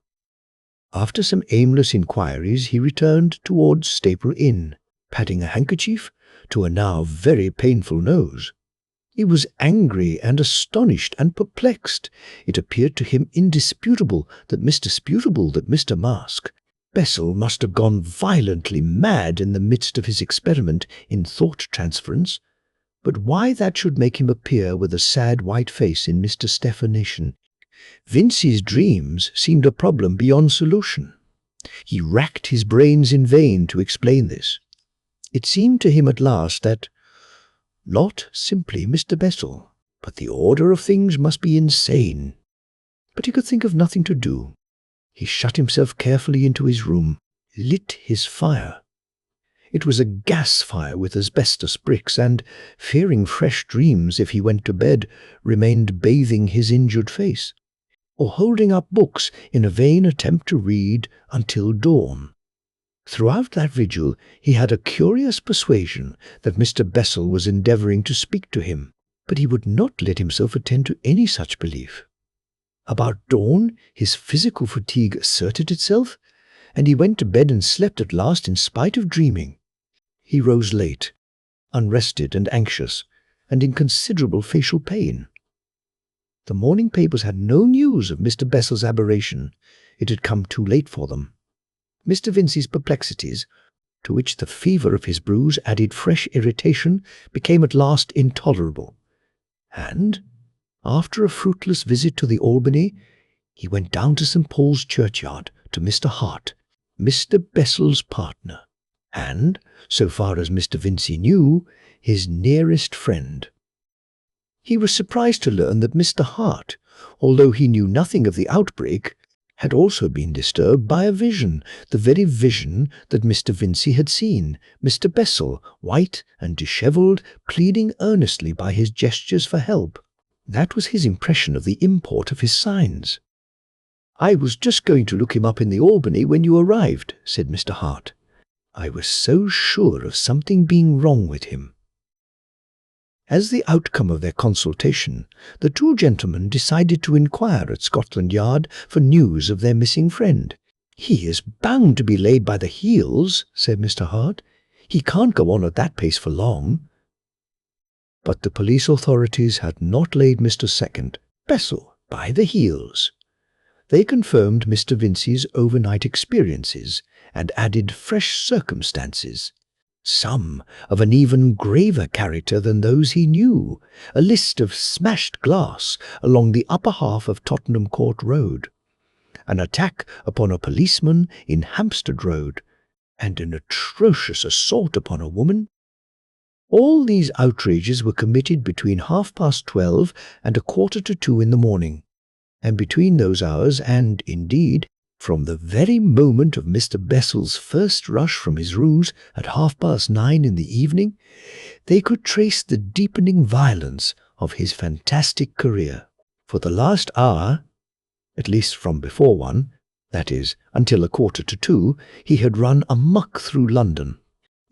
After some aimless inquiries, he returned towards Staple Inn, patting a handkerchief to a now very painful nose. He was angry and astonished and perplexed. It appeared to him indisputable that Mr. Mask, Bessel must have gone violently mad in the midst of his experiment in thought transference, but why that should make him appear with a sad white face in Mr. Stephanation. Vincey's dreams seemed a problem beyond solution. He racked his brains in vain to explain this. It seemed to him at last that not simply Mr. Bessel, but the order of things must be insane. But he could think of nothing to do. He shut himself carefully into his room, lit his fire. It was a gas fire with asbestos bricks, and, fearing fresh dreams if he went to bed, remained bathing his injured face, or holding up books in a vain attempt to read until dawn. Throughout that vigil he had a curious persuasion that Mr. Bessel was endeavouring to speak to him, but he would not let himself attend to any such belief. About dawn his physical fatigue asserted itself, and he went to bed and slept at last in spite of dreaming. He rose late, unrested and anxious, and in considerable facial pain. The morning papers had no news of Mr. Bessel's aberration. It had come too late for them. Mr. Vincey's perplexities, to which the fever of his bruise added fresh irritation, became at last intolerable, and, after a fruitless visit to the Albany, he went down to St. Paul's churchyard to Mr. Hart, Mr. Bessel's partner, and, so far as Mr. Vincey knew, his nearest friend. He was surprised to learn that Mr. Hart, although he knew nothing of the outbreak, had also been disturbed by a vision, the very vision that Mr. Vincey had seen, Mr. Bessel, white and dishevelled, pleading earnestly by his gestures for help. That was his impression of the import of his signs. "I was just going to look him up in the Albany when you arrived," said Mr. Hart. "I was so sure of something being wrong with him." As the outcome of their consultation, the 2 gentlemen decided to inquire at Scotland Yard for news of their missing friend. "He is bound to be laid by the heels," said Mr. Hart. "He can't go on at that pace for long." But the police authorities had not laid Mr. Bessel by the heels. They confirmed Mr. Vincey's overnight experiences and added fresh circumstances, some of an even graver character than those he knew, a list of smashed glass along the upper half of Tottenham Court Road, an attack upon a policeman in Hampstead Road, and an atrocious assault upon a woman. All these outrages were committed between 12:30 and 1:45 in the morning, and between those hours, and, indeed, from the very moment of Mr. Bessel's first rush from his rooms at 9:30 in the evening, they could trace the deepening violence of his fantastic career. For the last hour, at least from before 1, that is, until 1:45, he had run amok through London,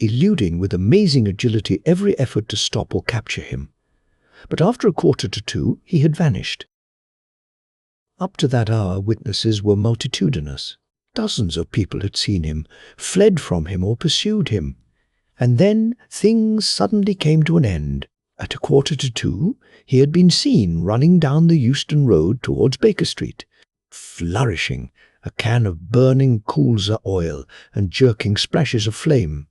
eluding with amazing agility every effort to stop or capture him. But after 1:45 he had vanished. Up to that hour witnesses were multitudinous. Dozens of people had seen him, fled from him or pursued him. And then things suddenly came to an end. At 1:45 he had been seen running down the Euston Road towards Baker Street, flourishing a can of burning colza oil and jerking splashes of flame.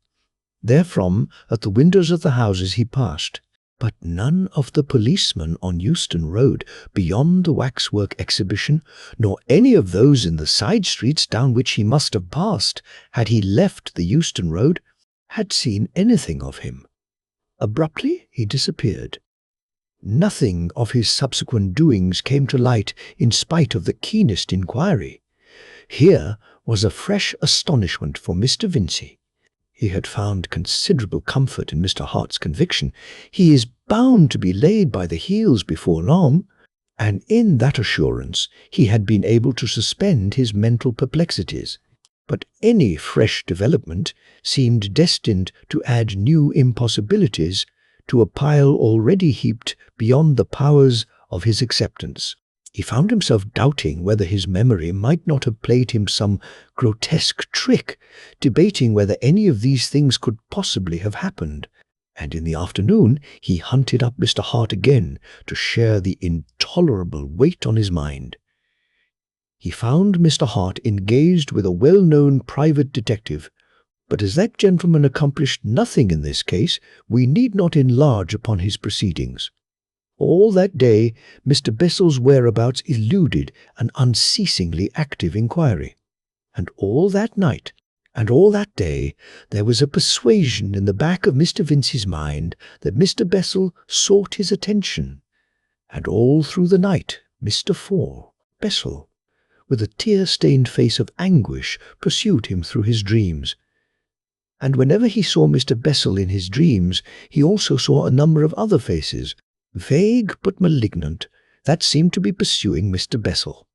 Therefrom, at the windows of the houses he passed, but none of the policemen on Euston Road beyond the waxwork exhibition, nor any of those in the side streets down which he must have passed had he left the Euston Road, had seen anything of him. Abruptly he disappeared, Nothing of his subsequent doings came to light in spite of the keenest inquiry. Here was a fresh astonishment for Mr. Vincey. He had found considerable comfort in Mr. Hart's conviction. He is bound to be laid by the heels before long, and in that assurance he had been able to suspend his mental perplexities. But any fresh development seemed destined to add new impossibilities to a pile already heaped beyond the powers of his acceptance. He found himself doubting whether his memory might not have played him some grotesque trick, debating whether any of these things could possibly have happened. And in the afternoon he hunted up Mr. Hart again to share the intolerable weight on his mind. He found Mr. Hart engaged with a well-known private detective, but as that gentleman accomplished nothing in this case, we need not enlarge upon his proceedings. All that day, Mr. Bessel's whereabouts eluded an unceasingly active inquiry. And all that night, and all that day, there was a persuasion in the back of Mr. Vincey's mind that Mr. Bessel sought his attention. And all through the night, Bessel, with a tear-stained face of anguish, pursued him through his dreams. And whenever he saw Mr. Bessel in his dreams, he also saw a number of other faces, vague but malignant, that seemed to be pursuing Mr. Bessel.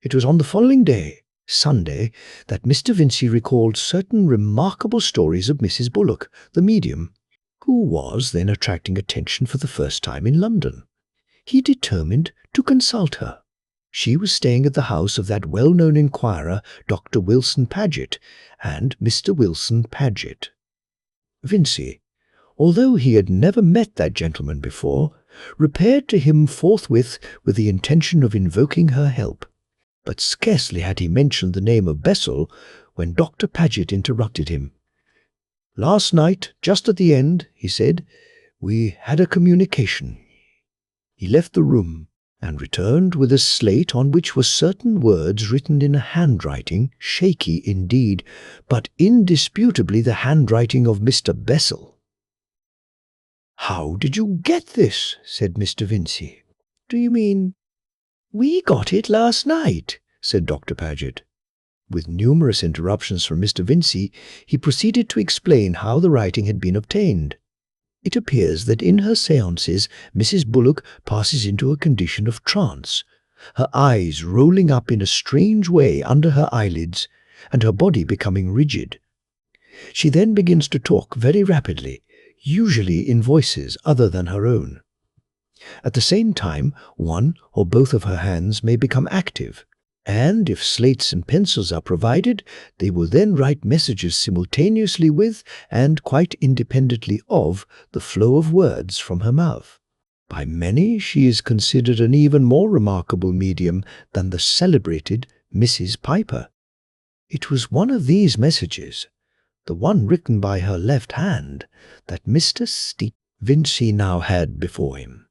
It was on the following day, Sunday, that Mr. Vincey recalled certain remarkable stories of Mrs. Bullock, the medium, who was then attracting attention for the first time in London. He determined to consult her. She was staying at the house of that well-known inquirer, Dr. Wilson Paget, and Mr. Wilson Paget. Vincey, although he had never met that gentleman before, repaired to him forthwith with the intention of invoking her help. But scarcely had he mentioned the name of Bessel when Dr. Paget interrupted him. "Last night, just at the end," he said, "we had a communication." He left the room and returned with a slate on which were certain words written in a handwriting, shaky indeed, but indisputably the handwriting of Mr. Bessel. "How did you get this?" said Mr. Vincey. "Do you mean—" "We got it last night," said Dr. Paget. With numerous interruptions from Mr. Vincey, he proceeded to explain how the writing had been obtained. It appears that in her séances Mrs. Bullock passes into a condition of trance, her eyes rolling up in a strange way under her eyelids, and her body becoming rigid. She then begins to talk very rapidly, usually in voices other than her own. At the same time, one or both of her hands may become active, and if slates and pencils are provided, they will then write messages simultaneously with, and quite independently of, the flow of words from her mouth. By many she is considered an even more remarkable medium than the celebrated Mrs. Piper. It was one of these messages, the one written by her left hand, that Mr. Vincey now had before him.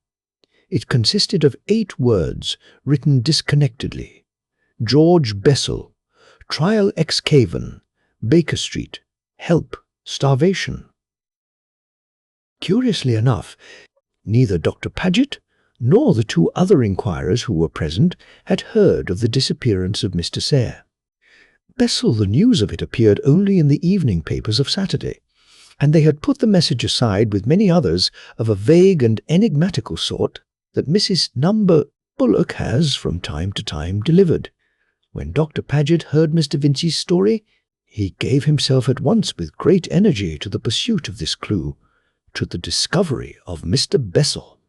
It consisted of 8 words written disconnectedly: George Bessel, Trial ex Cavan, Baker Street, Help, Starvation. Curiously enough, neither Dr. Paget nor the 2 other inquirers who were present had heard of the disappearance of Mr. Sayre. Bessel, the news of it appeared only in the evening papers of Saturday, and they had put the message aside with many others of a vague and enigmatical sort that Mrs. Bullock has from time to time delivered. When Dr. Paget heard Mr. Vincey's story, he gave himself at once with great energy to the pursuit of this clue, to the discovery of Mr. Bessel.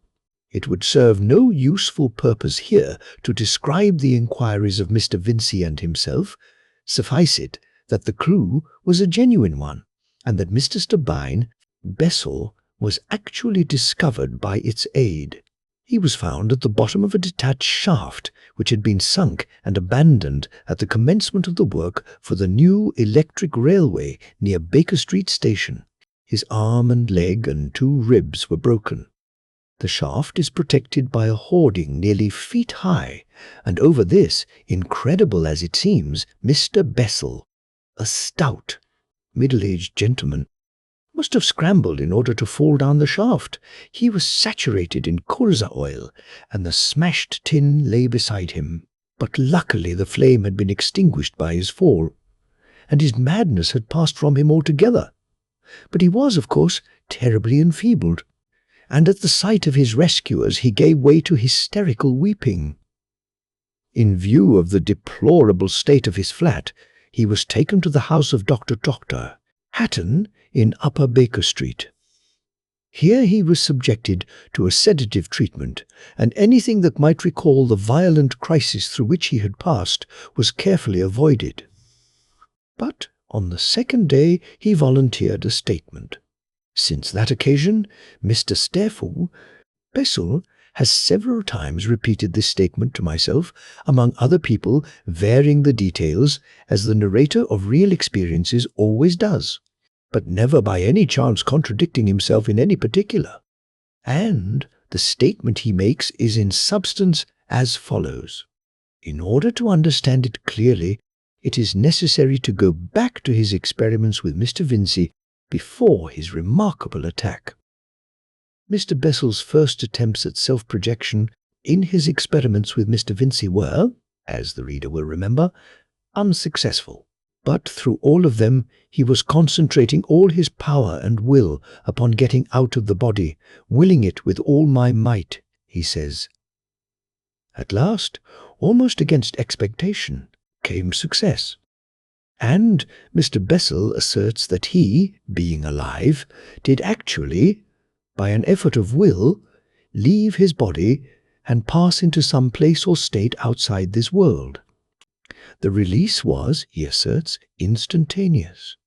It would serve no useful purpose here to describe the inquiries of Mr. Vincey and himself. Suffice it that the clue was a genuine one, and that Mr. Bessel was actually discovered by its aid. He was found at the bottom of a detached shaft which had been sunk and abandoned at the commencement of the work for the new electric railway near Baker Street Station. His arm and leg and 2 ribs were broken. The shaft is protected by a hoarding nearly feet high, and over this, incredible as it seems, Mr. Bessel, a stout, middle-aged gentleman, must have scrambled in order to fall down the shaft. He was saturated in colza oil, and the smashed tin lay beside him. But luckily the flame had been extinguished by his fall, and his madness had passed from him altogether. But he was, of course, terribly enfeebled, and at the sight of his rescuers he gave way to hysterical weeping. In view of the deplorable state of his flat, he was taken to the house of Dr. Patten in Upper Baker Street. Here he was subjected to a sedative treatment, and anything that might recall the violent crisis through which he had passed was carefully avoided. But on the second day he volunteered a statement. Since that occasion, Mr. Bessel has several times repeated this statement to myself, among other people, varying the details, as the narrator of real experiences always does, but never by any chance contradicting himself in any particular. And the statement he makes is in substance as follows. In order to understand it clearly, it is necessary to go back to his experiments with Mr. Vincey before his remarkable attack. Mr. Bessel's first attempts at self-projection in his experiments with Mr. Vincey were, as the reader will remember, unsuccessful. But through all of them he was concentrating all his power and will upon getting out of the body, willing it with all my might, he says. At last, almost against expectation, came success. And Mr. Bessel asserts that he, being alive, did actually, by an effort of will, leave his body and pass into some place or state outside this world. The release was, he asserts, instantaneous.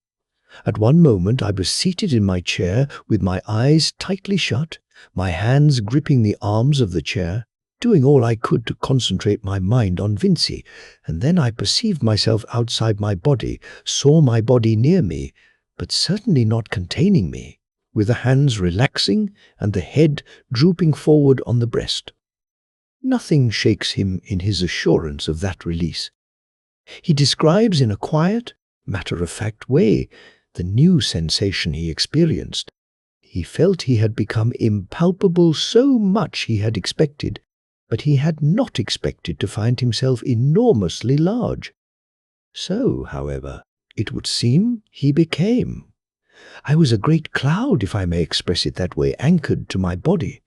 At one moment I was seated in my chair with my eyes tightly shut, my hands gripping the arms of the chair, doing all I could to concentrate my mind on Vincey, and then I perceived myself outside my body, saw my body near me, but certainly not containing me, with the hands relaxing and the head drooping forward on the breast. Nothing shakes him in his assurance of that release. He describes in a quiet, matter-of-fact way the new sensation he experienced. He felt he had become impalpable so much he had expected, but he had not expected to find himself enormously large. So, however, it would seem he became. I was a great cloud, if I may express it that way, anchored to my body.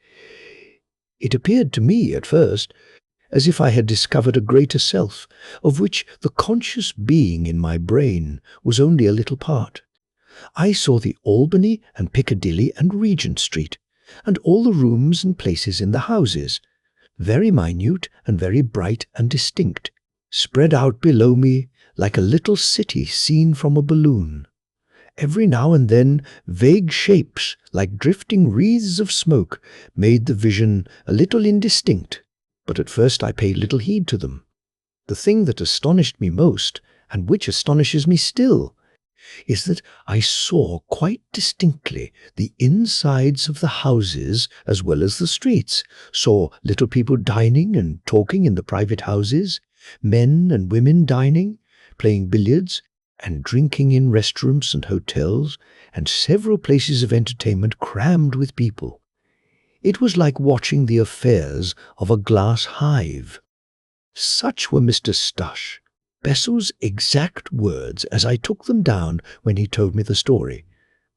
It appeared to me, at first, as if I had discovered a greater self, of which the conscious being in my brain was only a little part. I saw the Albany and Piccadilly and Regent Street, and all the rooms and places in the houses, very minute and very bright and distinct, spread out below me like a little city seen from a balloon. Every now and then vague shapes, like drifting wreaths of smoke, made the vision a little indistinct, but at first I paid little heed to them. The thing that astonished me most, and which astonishes me still, is that I saw quite distinctly the insides of the houses as well as the streets, saw little people dining and talking in the private houses, men and women dining, playing billiards, and drinking in restaurants and hotels, and several places of entertainment crammed with people. It was like watching the affairs of a glass hive. Such were Mr. Bessel's exact words as I took them down when he told me the story.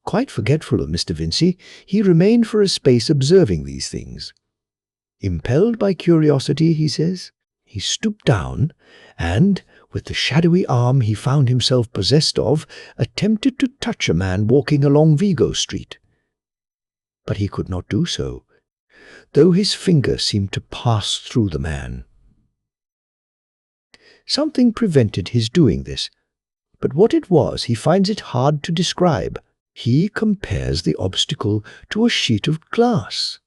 Quite forgetful of Mr. Vincey, he remained for a space observing these things. Impelled by curiosity, he says, he stooped down and, with the shadowy arm he found himself possessed of, attempted to touch a man walking along Vigo Street. But he could not do so, though his finger seemed to pass through the man. Something prevented his doing this, but what it was he finds it hard to describe. He compares the obstacle to a sheet of glass.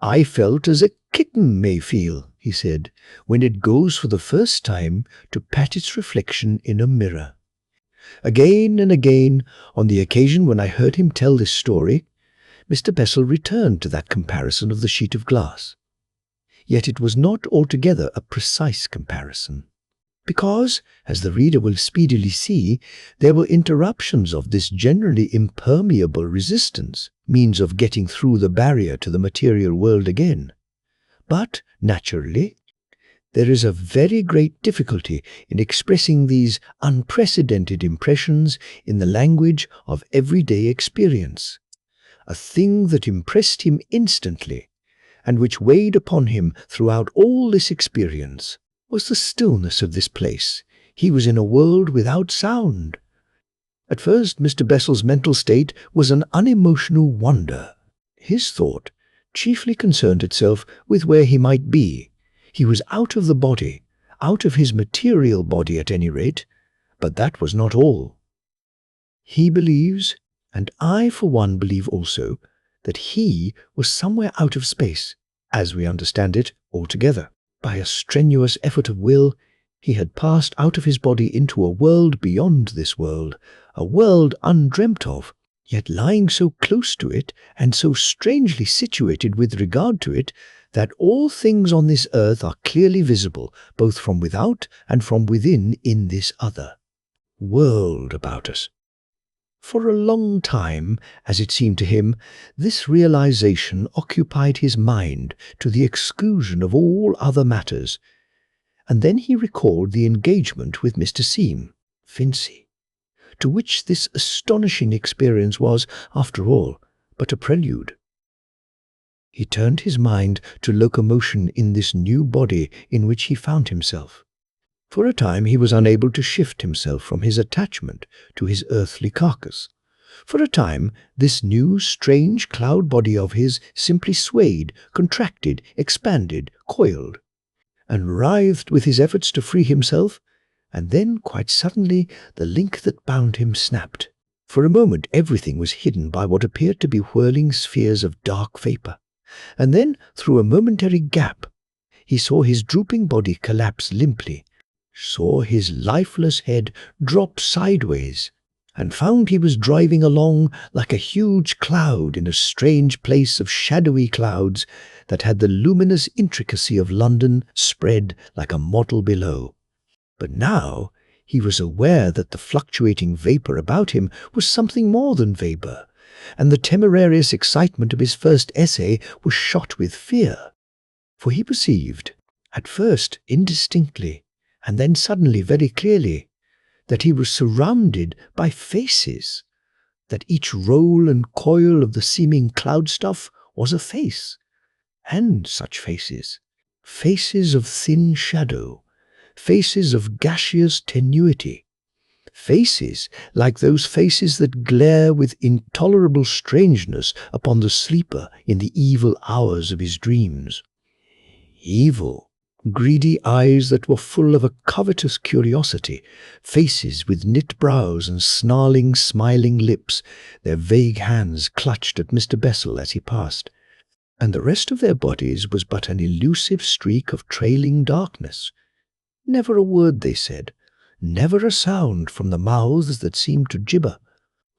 I felt as a kitten may feel, he said, when it goes for the first time to pat its reflection in a mirror. Again and again, on the occasion when I heard him tell this story, Mr. Bessel returned to that comparison of the sheet of glass. Yet it was not altogether a precise comparison. because, as the reader will speedily see, there were interruptions of this generally impermeable resistance, means of getting through the barrier to the material world again. But, naturally, there is a very great difficulty in expressing these unprecedented impressions in the language of everyday experience. A thing that impressed him instantly, and which weighed upon him throughout all this experience, was the stillness of this place. He was in a world without sound. At first, Mr. Bessel's mental state was an unemotional wonder. His thought chiefly concerned itself with where he might be. He was out of the body, out of his material body at any rate, but that was not all. He believes, and I for one believe also, that he was somewhere out of space, as we understand it, altogether. By a strenuous effort of will, he had passed out of his body into a world beyond this world, a world undreamt of, yet lying so close to it and so strangely situated with regard to it that all things on this earth are clearly visible, both from without and from within in this other world about us. For a long time, as it seemed to him, this realization occupied his mind to the exclusion of all other matters, and then he recalled the engagement with Mr. Vincey, to which this astonishing experience was, after all, but a prelude. He turned his mind to locomotion in this new body in which he found himself. For a time he was unable to shift himself from his attachment to his earthly carcass. For a time this new, strange cloud body of his simply swayed, contracted, expanded, coiled, and writhed with his efforts to free himself, and then, quite suddenly, the link that bound him snapped. For a moment everything was hidden by what appeared to be whirling spheres of dark vapor, and then, through a momentary gap, he saw his drooping body collapse limply, saw his lifeless head drop sideways, and found he was driving along like a huge cloud in a strange place of shadowy clouds that had the luminous intricacy of London spread like a model below. But now he was aware that the fluctuating vapor about him was something more than vapor, and the temerarious excitement of his first essay was shot with fear. For he perceived, at first indistinctly, and then suddenly very clearly, that he was surrounded by faces, that each roll and coil of the seeming cloud stuff was a face, and such faces, faces of thin shadow, faces of gaseous tenuity, faces like those faces that glare with intolerable strangeness upon the sleeper in the evil hours of his dreams. Evil, greedy eyes that were full of a covetous curiosity, faces with knit brows and snarling, smiling lips, their vague hands clutched at Mr. Bessel as he passed, and the rest of their bodies was but an elusive streak of trailing darkness. Never a word they said, never a sound from the mouths that seemed to gibber.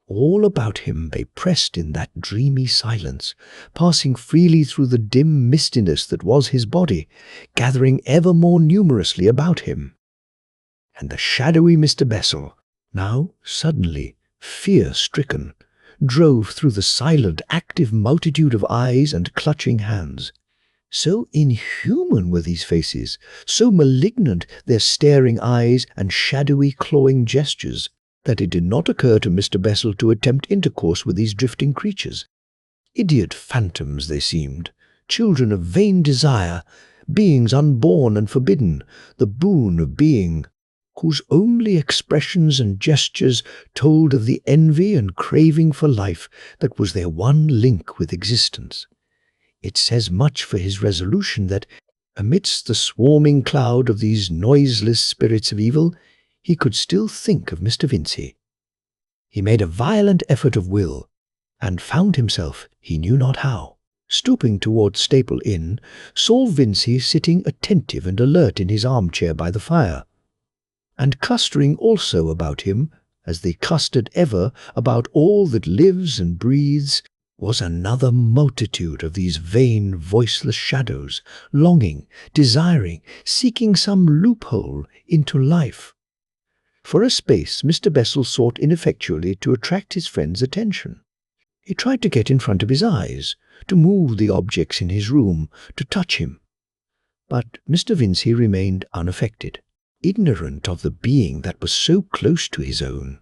All about him they pressed in that dreamy silence, passing freely through the dim mistiness that was his body, gathering ever more numerously about him. And the shadowy Mr. Bessel, now suddenly fear-stricken, drove through the silent, active multitude of eyes and clutching hands. So inhuman were these faces, so malignant their staring eyes and shadowy, clawing gestures, that it did not occur to Mr. Bessel to attempt intercourse with these drifting creatures. Idiot phantoms they seemed, children of vain desire, beings unborn and forbidden, the boon of being, whose only expressions and gestures told of the envy and craving for life that was their one link with existence. It says much for his resolution that, amidst the swarming cloud of these noiseless spirits of evil, he could still think of Mr. Vincey. He made a violent effort of will, and found himself, he knew not how, stooping towards Staple Inn, saw Vincey sitting attentive and alert in his armchair by the fire, and clustering also about him, as they clustered ever about all that lives and breathes, was another multitude of these vain, voiceless shadows, longing, desiring, seeking some loophole into life. For a space, Mr. Bessel sought ineffectually to attract his friend's attention. He tried to get in front of his eyes, to move the objects in his room, to touch him. But Mr. Vincey remained unaffected, ignorant of the being that was so close to his own.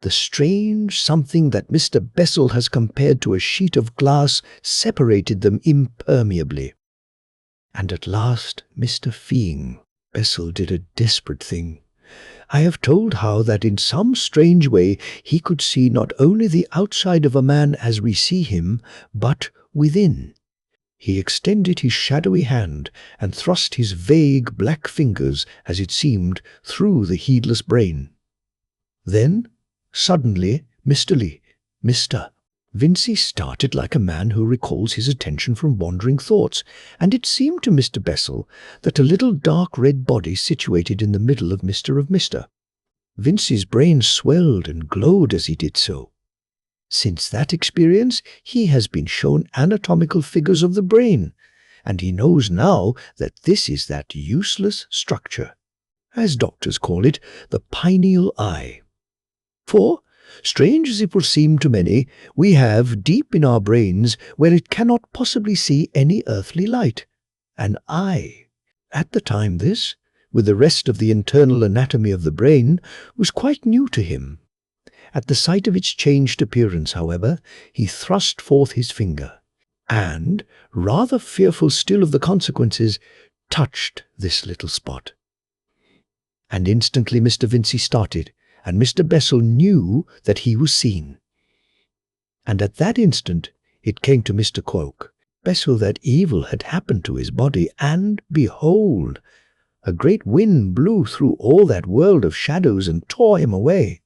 The strange something that Mr. Bessel has compared to a sheet of glass separated them impermeably. And at last Mr. Bessel did a desperate thing. I have told how that in some strange way he could see not only the outside of a man as we see him, but within. He extended his shadowy hand and thrust his vague black fingers, as it seemed, through the heedless brain. Then, suddenly, Mr. Vincey started like a man who recalls his attention from wandering thoughts, and it seemed to Mr. Bessel that a little dark red body situated in the middle of Mr. Vincey's brain swelled and glowed as he did so. Since that experience, he has been shown anatomical figures of the brain, and he knows now that this is that useless structure, as doctors call it, the pineal eye. For, strange as it will seem to many, we have, deep in our brains, where it cannot possibly see any earthly light, an eye. At the time this, with the rest of the internal anatomy of the brain, was quite new to him. At the sight of its changed appearance, however, he thrust forth his finger, and, rather fearful still of the consequences, touched this little spot. And instantly Mr. Vincey started, and Mr. Bessel knew that he was seen. And at that instant it came to Mr. Bessel that evil had happened to his body, and behold, a great wind blew through all that world of shadows and tore him away.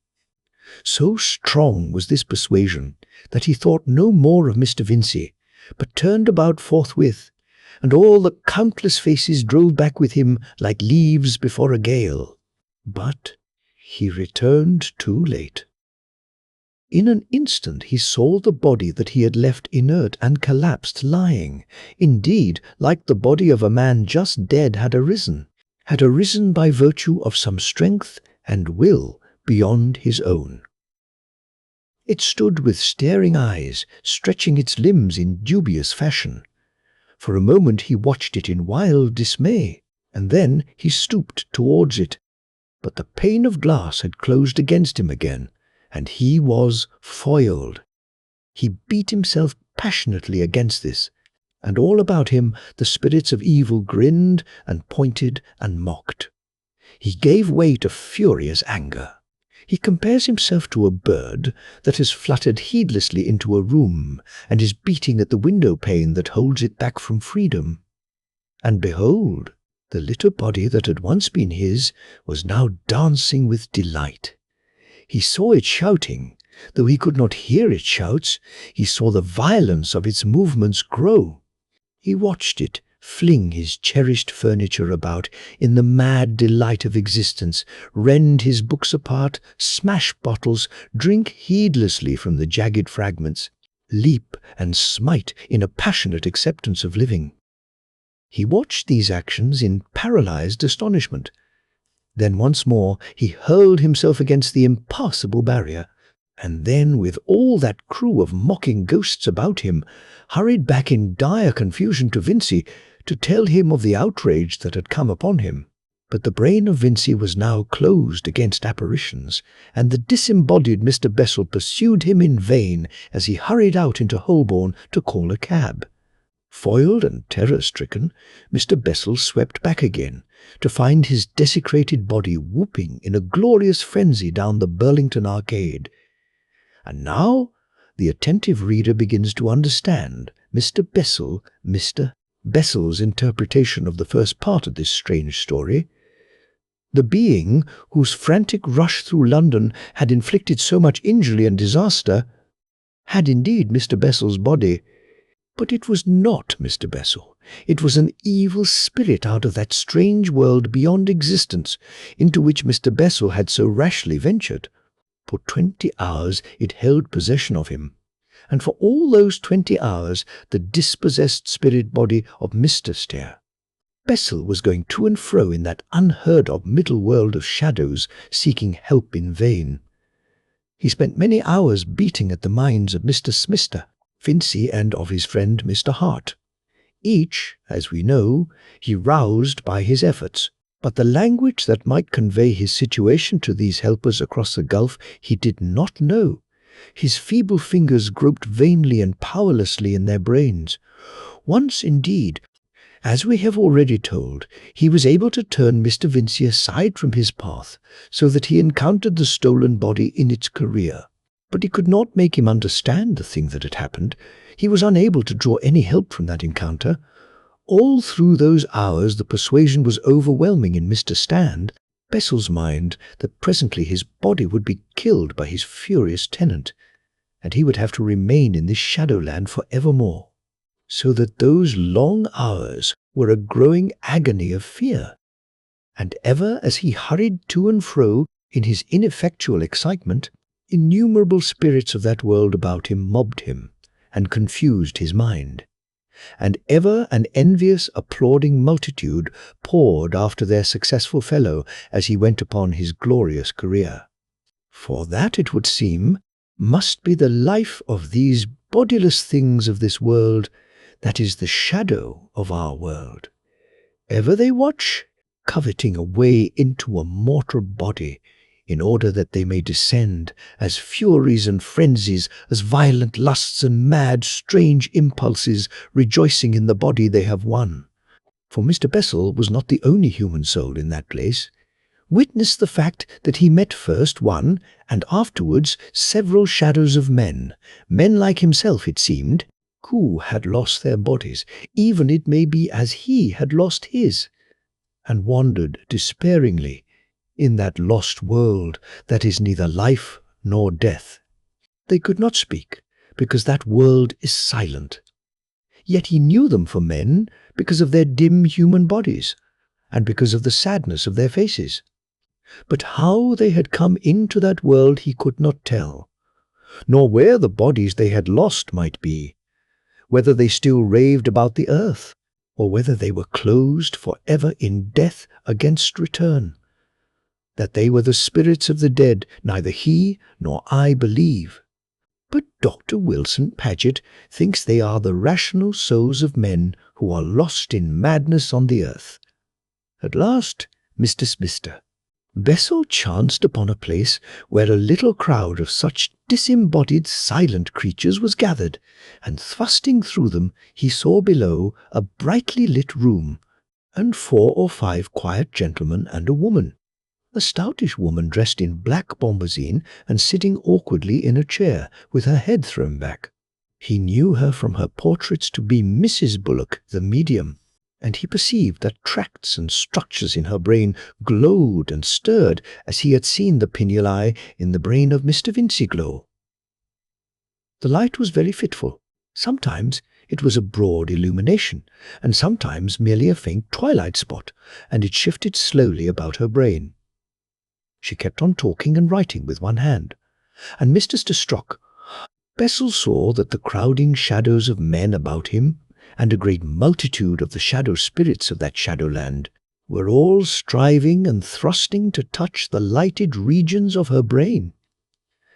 So strong was this persuasion that he thought no more of Mr. Vincey, but turned about forthwith, and all the countless faces drove back with him like leaves before a gale. But he returned too late. In an instant he saw the body that he had left inert and collapsed lying, indeed, like the body of a man just dead, had arisen by virtue of some strength and will beyond his own. It stood with staring eyes, stretching its limbs in dubious fashion. For a moment he watched it in wild dismay, and then he stooped towards it. But the pane of glass had closed against him again, and he was foiled. He beat himself passionately against this, and all about him the spirits of evil grinned and pointed and mocked. He gave way to furious anger. He compares himself to a bird that has fluttered heedlessly into a room and is beating at the window pane that holds it back from freedom. And behold, the little body that had once been his was now dancing with delight. He saw it shouting, though he could not hear its shouts. He saw the violence of its movements grow. He watched it fling his cherished furniture about in the mad delight of existence, rend his books apart, smash bottles, drink heedlessly from the jagged fragments, leap and smite in a passionate acceptance of living. He watched these actions in paralyzed astonishment. Then once more he hurled himself against the impassable barrier, and then, with all that crew of mocking ghosts about him, hurried back in dire confusion to Vincey to tell him of the outrage that had come upon him. But the brain of Vincey was now closed against apparitions, and the disembodied Mr. Bessel pursued him in vain as he hurried out into Holborn to call a cab. Foiled and terror-stricken, Mr. Bessel swept back again, to find his desecrated body whooping in a glorious frenzy down the Burlington Arcade. And now the attentive reader begins to understand Mr. Bessel's interpretation of the first part of this strange story. The being whose frantic rush through London had inflicted so much injury and disaster had indeed Mr. Bessel's body, but it was not Mr. Bessel. It was an evil spirit out of that strange world beyond existence into which Mr. Bessel had so rashly ventured. For 20 hours it held possession of him, and for all those 20 hours the dispossessed spirit body of Mr. Stair. Bessel was going to and fro in that unheard-of middle world of shadows, seeking help in vain. He spent many hours beating at the minds of Mr. Smithster, Vincey, and of his friend Mr. Hart. Each, as we know, he roused by his efforts, but the language that might convey his situation to these helpers across the gulf he did not know. His feeble fingers groped vainly and powerlessly in their brains. Once, indeed, as we have already told, he was able to turn Mr. Vincey aside from his path, so that he encountered the stolen body in its career. But he could not make him understand the thing that had happened. He was unable to draw any help from that encounter. All through those hours the persuasion was overwhelming in Mr. Bessel's mind that presently his body would be killed by his furious tenant, and he would have to remain in this shadowland for evermore. So that those long hours were a growing agony of fear. And ever as he hurried to and fro in his ineffectual excitement, innumerable spirits of that world about him mobbed him and confused his mind. And ever an envious, applauding multitude poured after their successful fellow as he went upon his glorious career. For that, it would seem, must be the life of these bodiless things of this world, that is the shadow of our world. Ever they watch, coveting a way into a mortal body, in order that they may descend as furies and frenzies, as violent lusts and mad, strange impulses, rejoicing in the body they have won. For Mr. Bessel was not the only human soul in that place. Witness the fact that he met first one, and afterwards several shadows of men like himself, it seemed, who had lost their bodies, even it may be as he had lost his, and wandered despairingly in that lost world that is neither life nor death. They could not speak, because that world is silent. Yet he knew them for men because of their dim human bodies, and because of the sadness of their faces. But how they had come into that world he could not tell, nor where the bodies they had lost might be, whether they still raved about the earth, or whether they were closed for ever in death against return. That they were the spirits of the dead, neither he nor I believe. But Dr. Wilson Paget thinks they are the rational souls of men who are lost in madness on the earth. At last, Mr. Smithster, Bessel chanced upon a place where a little crowd of such disembodied silent creatures was gathered, and thrusting through them he saw below a brightly lit room, and 4 or 5 quiet gentlemen and a woman. A stoutish woman dressed in black bombazine and sitting awkwardly in a chair with her head thrown back. He knew her from her portraits to be Mrs. Bullock, the medium, and he perceived that tracts and structures in her brain glowed and stirred as he had seen the pineal eye in the brain of Mr. Vincey glow. The light was very fitful. Sometimes it was a broad illumination, and sometimes merely a faint twilight spot, and it shifted slowly about her brain. She kept on talking and writing with one hand, and Mr. Struck, Bessel saw that the crowding shadows of men about him, and a great multitude of the shadow spirits of that shadowland, were all striving and thrusting to touch the lighted regions of her brain.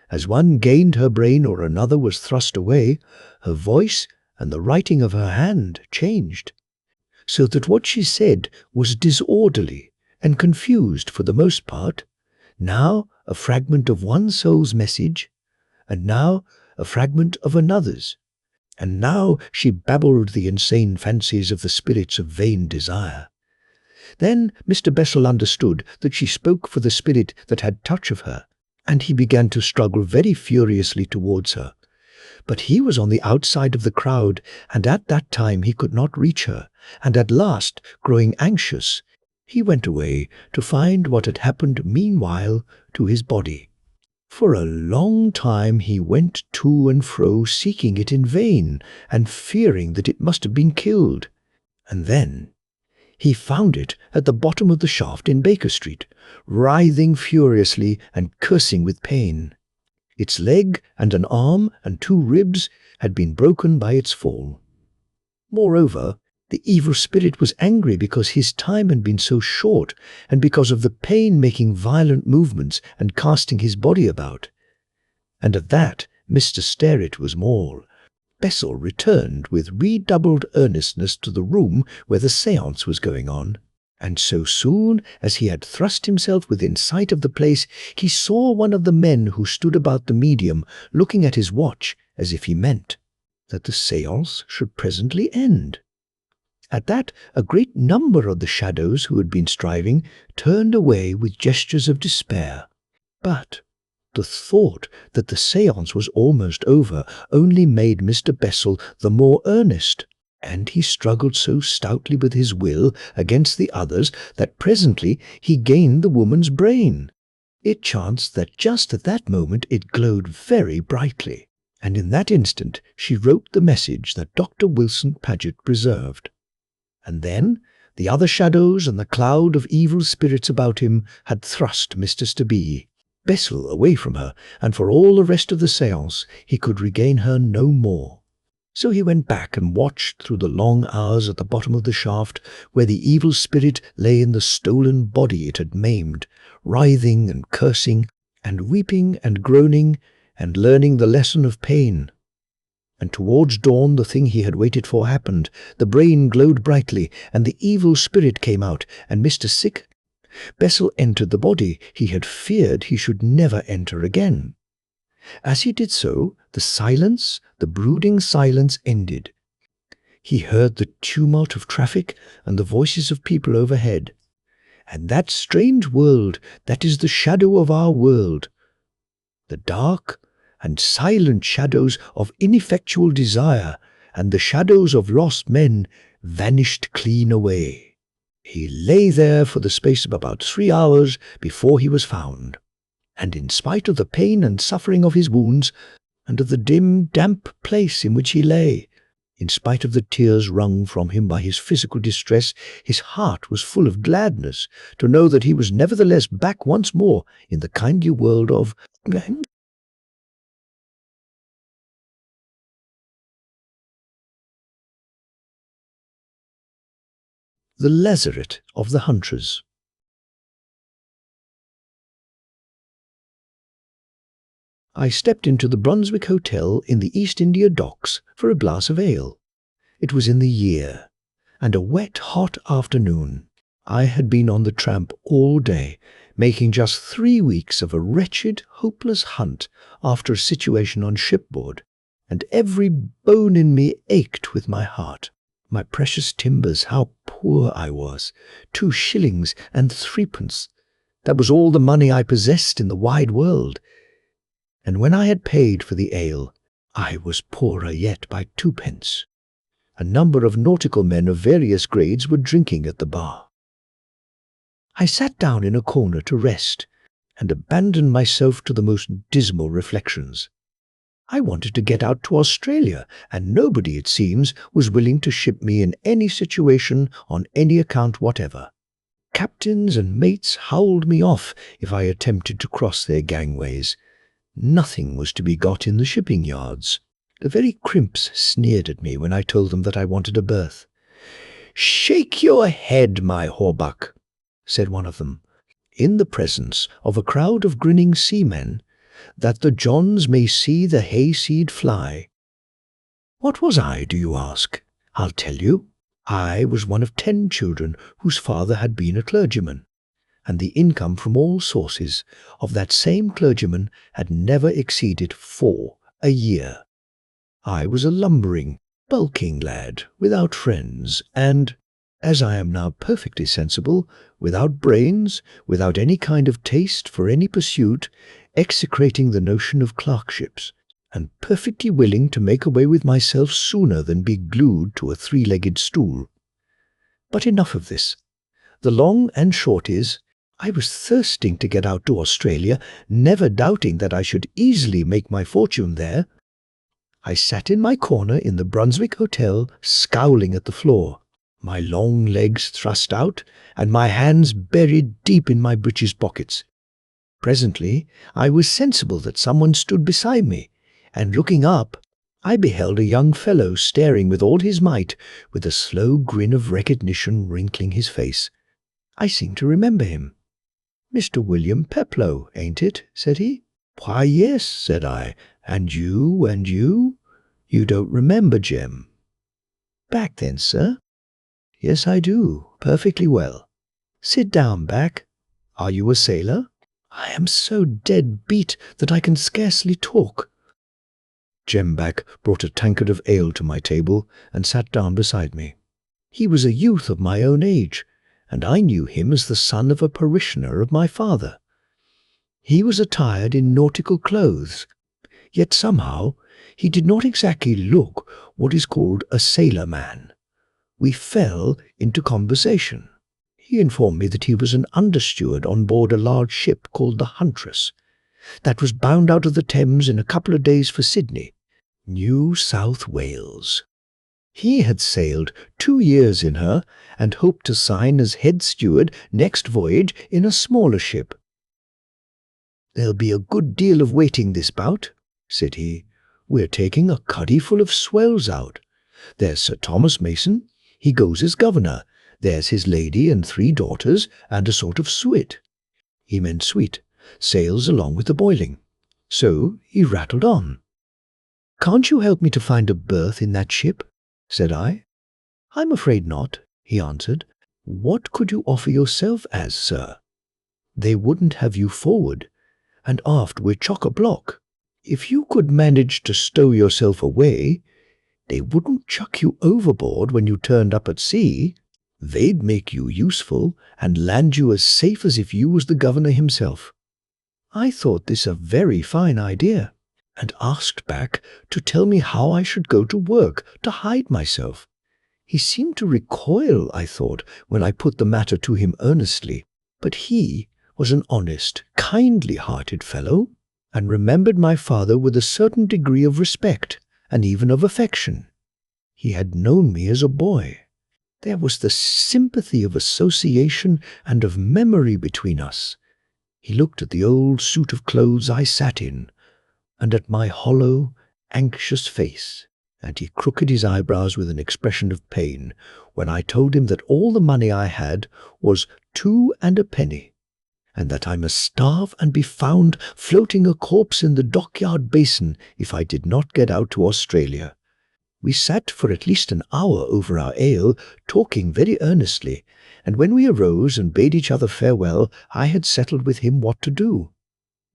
As one gained her brain or another was thrust away, her voice and the writing of her hand changed, so that what she said was disorderly and confused for the most part, now a fragment of one soul's message, and now a fragment of another's. And now she babbled the insane fancies of the spirits of vain desire. Then Mr. Bessel understood that she spoke for the spirit that had touch of her, and he began to struggle very furiously towards her. But he was on the outside of the crowd, and at that time he could not reach her, and at last, growing anxious, he went away to find what had happened meanwhile to his body. For a long time he went to and fro seeking it in vain, and fearing that it must have been killed. And then he found it at the bottom of the shaft in Baker Street, writhing furiously and cursing with pain. Its leg and an arm and 2 ribs had been broken by its fall. Moreover, the evil spirit was angry because his time had been so short and because of the pain making violent movements and casting his body about. And at that, Mr. Starlit was more. Bessel returned with redoubled earnestness to the room where the séance was going on, and so soon as he had thrust himself within sight of the place, he saw one of the men who stood about the medium looking at his watch as if he meant that the séance should presently end. At that, a great number of the shadows who had been striving turned away with gestures of despair. But the thought that the séance was almost over only made Mr. Bessel the more earnest, and he struggled so stoutly with his will against the others that presently he gained the woman's brain. It chanced that just at that moment it glowed very brightly, and in that instant she wrote the message that Dr. Wilson Paget preserved. And then the other shadows and the cloud of evil spirits about him had thrust Mr. Stabby, Bessel, away from her, and for all the rest of the séance he could regain her no more. So he went back and watched through the long hours at the bottom of the shaft where the evil spirit lay in the stolen body it had maimed, writhing and cursing, and weeping and groaning, and learning the lesson of pain. And towards dawn the thing he had waited for happened. The brain glowed brightly, and the evil spirit came out, and Mr. Bessel entered the body he had feared he should never enter again. As he did so, the silence, the brooding silence, ended. He heard the tumult of traffic and the voices of people overhead. And that strange world that is the shadow of our world, the dark and silent shadows of ineffectual desire and the shadows of lost men, vanished clean away. He lay there for the space of about 3 hours before he was found, and in spite of the pain and suffering of his wounds, and of the dim, damp place in which he lay, in spite of the tears wrung from him by his physical distress, his heart was full of gladness to know that he was nevertheless back once more in the kindly world of the lazaret of the hunters. I stepped into the Brunswick Hotel in the East India Docks for a glass of ale. It was in the year, and a wet, hot afternoon. I had been on the tramp all day, making just 3 weeks of a wretched, hopeless hunt after a situation on shipboard, and every bone in me ached with my heart. My precious timbers, how poor I was! 2 shillings and 3pence. That was all the money I possessed in the wide world. And when I had paid for the ale, I was poorer yet by 2pence. A number of nautical men of various grades were drinking at the bar. I sat down in a corner to rest, and abandoned myself to the most dismal reflections. I wanted to get out to Australia, and nobody, it seems, was willing to ship me in any situation on any account whatever. Captains and mates howled me off if I attempted to cross their gangways. Nothing was to be got in the shipping yards. The very crimps sneered at me when I told them that I wanted a berth. "Shake your head, my hawbuck," said one of them, in the presence of a crowd of grinning seamen, "that the Johns may see the hayseed fly." What was I, do you ask? I'll tell you. I was one of 10 children whose father had been a clergyman, and the income from all sources of that same clergyman had never exceeded 4 a year. I was a lumbering, bulking lad, without friends, and, as I am now perfectly sensible, without brains, without any kind of taste for any pursuit, execrating the notion of clerkships, and perfectly willing to make away with myself sooner than be glued to a 3-legged stool. But enough of this. The long and short is, I was thirsting to get out to Australia, never doubting that I should easily make my fortune there. I sat in my corner in the Brunswick Hotel, scowling at the floor, my long legs thrust out, and my hands buried deep in my breeches pockets. Presently, I was sensible that someone stood beside me, and looking up, I beheld a young fellow staring with all his might, with a slow grin of recognition wrinkling his face. I seemed to remember him. "Mr. William Peploe, ain't it?" said he. "Why, yes," said I. "And you, and you? You don't remember, Jem?" "Back then, sir?" "Yes, I do, perfectly well. Sit down, Back. Are you a sailor?" "I am so dead beat that I can scarcely talk." Jem Back brought a tankard of ale to my table and sat down beside me. He was a youth of my own age, and I knew him as the son of a parishioner of my father. He was attired in nautical clothes, yet somehow he did not exactly look what is called a sailor man. We fell into conversation. He informed me that he was an understeward on board a large ship called the Huntress, that was bound out of the Thames in a couple of days for Sydney, New South Wales. He had sailed 2 years in her and hoped to sign as head steward next voyage in a smaller ship. "There'll be a good deal of waiting this bout," said he. "We're taking a cuddy full of swells out. There's Sir Thomas Mason, he goes as governor. There's his lady and 3 daughters and a sort of suite." He meant suite, sails along with the boiling. So he rattled on. "Can't you help me to find a berth in that ship?" said I. "I'm afraid not," he answered. "What could you offer yourself as, sir?" "They wouldn't have you forward, and aft we're chock-a-block. If you could manage to stow yourself away, they wouldn't chuck you overboard when you turned up at sea. They'd make you useful and land you as safe as if you was the governor himself." I thought this a very fine idea, and asked Back to tell me how I should go to work to hide myself. He seemed to recoil, I thought, when I put the matter to him earnestly, but he was an honest, kindly-hearted fellow, and remembered my father with a certain degree of respect, and even of affection. He had known me as a boy. There was the sympathy of association and of memory between us. He looked at the old suit of clothes I sat in, and at my hollow, anxious face, and he crooked his eyebrows with an expression of pain when I told him that all the money I had was 2 and a penny, and that I must starve and be found floating a corpse in the dockyard basin if I did not get out to Australia. We sat for at least an hour over our ale, talking very earnestly, and when we arose and bade each other farewell, I had settled with him what to do.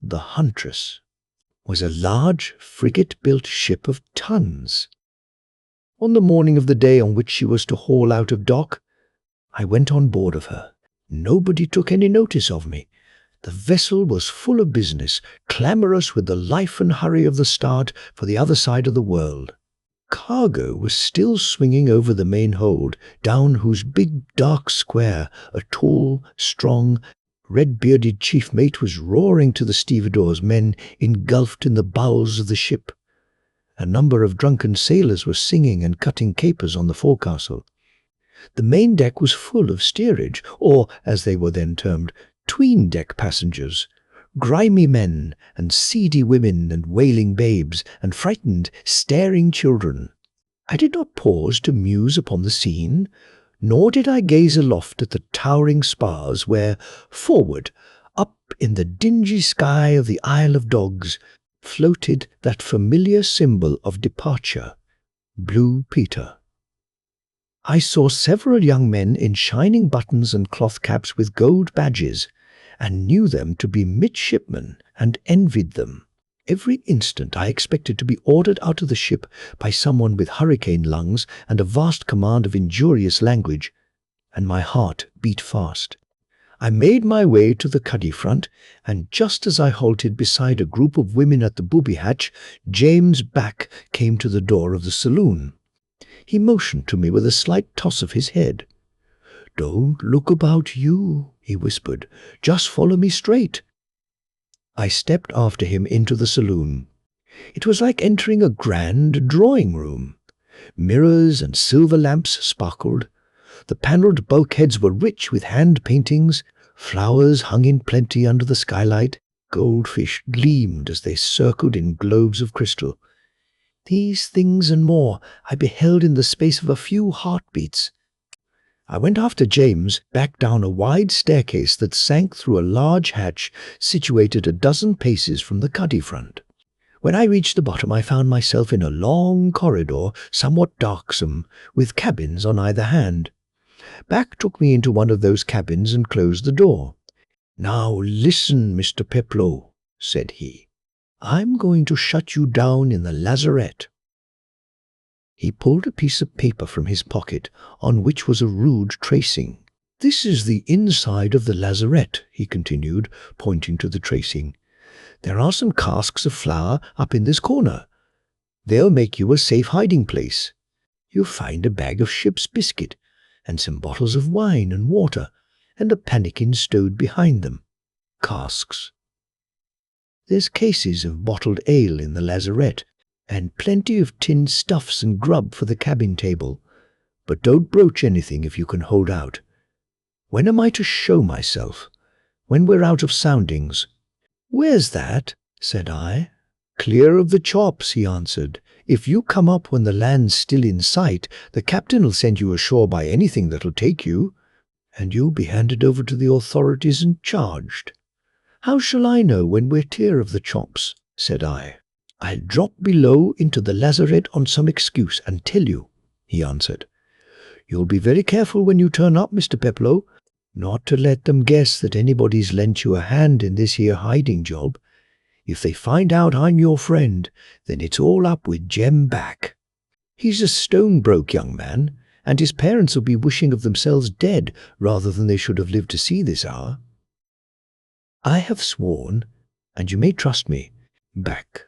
The Huntress was a large frigate-built ship of tons. On the morning of the day on which she was to haul out of dock, I went on board of her. Nobody took any notice of me. The vessel was full of business, clamorous with the life and hurry of the start for the other side of the world. Cargo was still swinging over the main hold, down whose big dark square a tall, strong, red-bearded chief mate was roaring to the stevedore's men engulfed in the bowels of the ship. A number of drunken sailors were singing and cutting capers on the forecastle. The main deck was full of steerage, or, as they were then termed, tween-deck passengers, grimy men and seedy women and wailing babes and frightened, staring children. I did not pause to muse upon the scene, nor did I gaze aloft at the towering spars where, forward, up in the dingy sky of the Isle of Dogs, floated that familiar symbol of departure, Blue Peter. I saw several young men in shining buttons and cloth caps with gold badges, and knew them to be midshipmen, and envied them. Every instant I expected to be ordered out of the ship by someone with hurricane lungs and a vast command of injurious language, and my heart beat fast. I made my way to the cuddy front, and just as I halted beside a group of women at the booby hatch, James Back came to the door of the saloon. He motioned to me with a slight toss of his head. "Don't look about you," he whispered. "Just follow me straight." I stepped after him into the saloon. It was like entering a grand drawing-room. Mirrors and silver lamps sparkled. The panelled bulkheads were rich with hand paintings. Flowers hung in plenty under the skylight. goldfish gleamed as they circled in globes of crystal. These things and more I beheld in the space of a few heartbeats. I went after James back down a wide staircase that sank through a large hatch situated a dozen paces from the cuddy front. When I reached the bottom, I found myself in a long corridor, somewhat darksome, with cabins on either hand. Back took me into one of those cabins and closed the door. "Now listen, Mr. Peploe," said he. "I'm going to shut you down in the lazarette." He pulled a piece of paper from his pocket, on which was a rude tracing. "This is the inside of the lazarette," he continued, pointing to the tracing. "There are some casks of flour up in this corner. They'll make you a safe hiding place. You'll find a bag of ship's biscuit, and some bottles of wine and water, and a pannikin stowed behind them. Casks. There's cases of bottled ale in the lazarette, and plenty of tinned stuffs and grub for the cabin table. But don't broach anything if you can hold out. When am I to show myself? When we're out of soundings." "Where's that?" said I. "Clear of the chops," he answered. "If you come up when the land's still in sight, the captain'll send you ashore by anything that'll take you, and you'll be handed over to the authorities and charged." "How shall I know when we're clear of the chops?" said I. "I'll drop below into the lazarette on some excuse and tell you," he answered. "You'll be very careful when you turn up, Mr. Peploe, not to let them guess that anybody's lent you a hand in this here hiding job. If they find out I'm your friend, then it's all up with Jem back. He's a stone-broke young man, and his parents will be wishing of themselves dead rather than they should have lived to see this hour. I have sworn, and you may trust me. Back."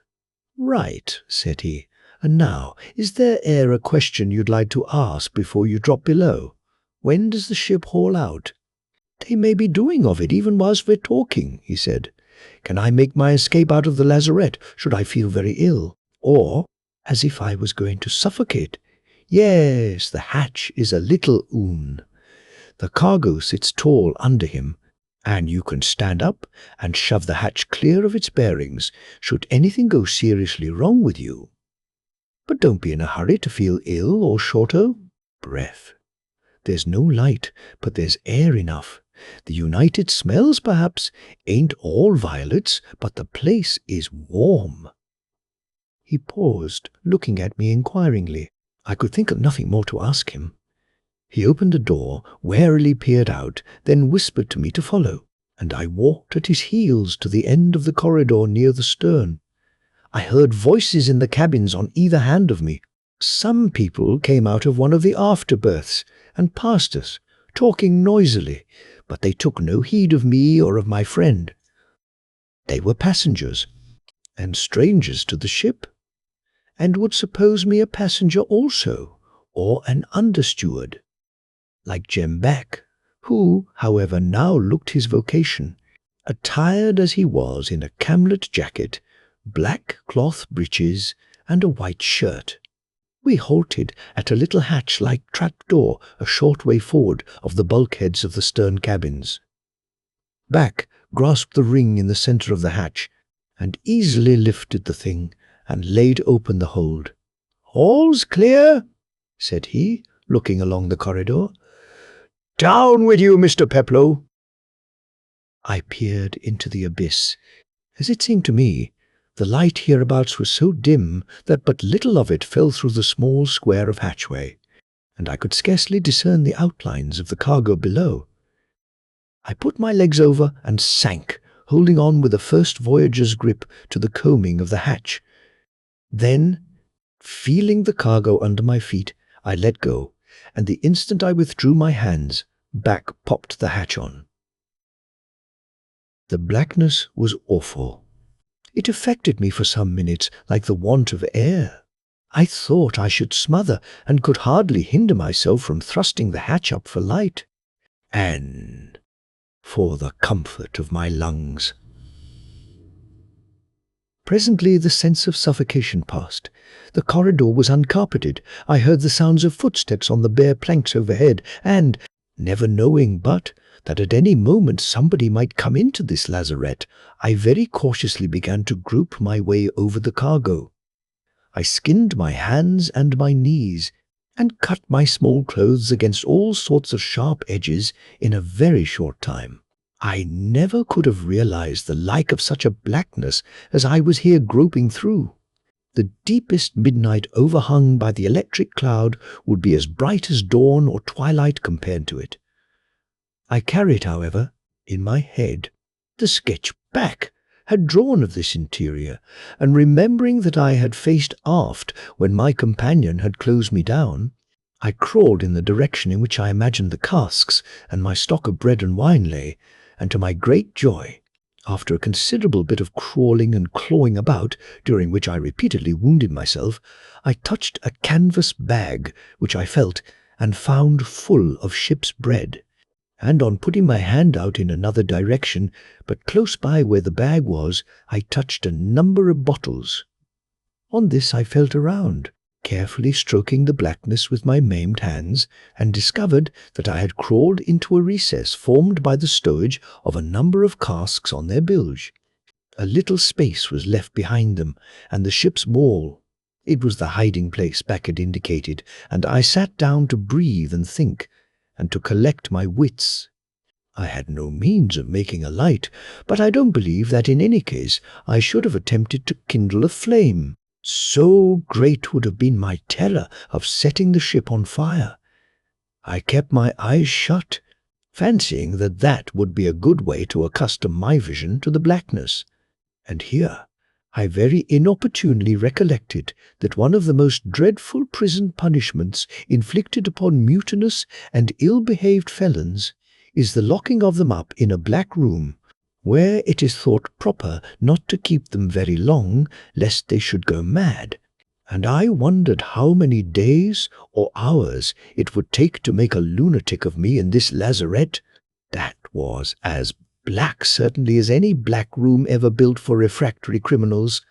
"Right," said he. "And now, is there e'er a question you'd like to ask before you drop below? When does the ship haul out?" "They may be doing of it even whilst we're talking," he said. "Can I make my escape out of the lazarette should I feel very ill? Or, as if I was going to suffocate? Yes, the hatch is a little oon. The cargo sits tall under him, and you can stand up and shove the hatch clear of its bearings should anything go seriously wrong with you. But don't be in a hurry to feel ill or short of breath. There's no light, but there's air enough. The united smells, perhaps, ain't all violets, but the place is warm." He paused, looking at me inquiringly. I could think of nothing more to ask him. He opened the door, warily peered out, then whispered to me to follow, and I walked at his heels to the end of the corridor near the stern. I heard voices in the cabins on either hand of me. Some people came out of one of the afterberths and passed us, talking noisily, but they took no heed of me or of my friend. They were passengers, and strangers to the ship, and would suppose me a passenger also, or an understeward, like Jem Back, who, however, now looked his vocation, attired as he was in a camlet jacket, black cloth breeches, and a white shirt. We halted at a little hatch-like trap-door a short way forward of the bulkheads of the stern cabins. Back grasped the ring in the centre of the hatch, and easily lifted the thing, and laid open the hold. "All's clear," said he, looking along the corridor. "Down with you, Mr. Peploe." I peered into the abyss. As it seemed to me, the light hereabouts was so dim that but little of it fell through the small square of hatchway, and I could scarcely discern the outlines of the cargo below. I put my legs over and sank, holding on with the first voyager's grip to the coaming of the hatch. Then, feeling the cargo under my feet, I let go, and the instant I withdrew my hands, back popped the hatch on. The blackness was awful. It affected me for some minutes like the want of air. I thought I should smother, and could hardly hinder myself from thrusting the hatch up for light, and for the comfort of my lungs. Presently the sense of suffocation passed. The corridor was uncarpeted. I heard the sounds of footsteps on the bare planks overhead, and, never knowing but that at any moment somebody might come into this lazarette, I very cautiously began to grope my way over the cargo. I skinned my hands and my knees, and cut my small clothes against all sorts of sharp edges in a very short time. I never could have realized the like of such a blackness as I was here groping through. The deepest midnight overhung by the electric cloud would be as bright as dawn or twilight compared to it. I carried, however, in my head, the sketch Back had drawn of this interior, and remembering that I had faced aft when my companion had closed me down, I crawled in the direction in which I imagined the casks and my stock of bread and wine lay, and to my great joy, after a considerable bit of crawling and clawing about, during which I repeatedly wounded myself, I touched a canvas bag which I felt and found full of ship's bread. And on putting my hand out in another direction, but close by where the bag was, I touched a number of bottles. On this I felt around, carefully stroking the blackness with my maimed hands, and discovered that I had crawled into a recess formed by the stowage of a number of casks on their bilge. A little space was left behind them, and the ship's wall. It was the hiding place Beck had indicated, and I sat down to breathe and think, and to collect my wits. I had no means of making a light, but I don't believe that in any case I should have attempted to kindle a flame. So great would have been my terror of setting the ship on fire. I kept my eyes shut, fancying that that would be a good way to accustom my vision to the blackness. And here I very inopportunely recollected that one of the most dreadful prison punishments inflicted upon mutinous and ill-behaved felons is the locking of them up in a black room, where it is thought proper not to keep them very long, lest they should go mad. And I wondered how many days or hours it would take to make a lunatic of me in this lazarette. That was as black certainly as any black room ever built for refractory criminals.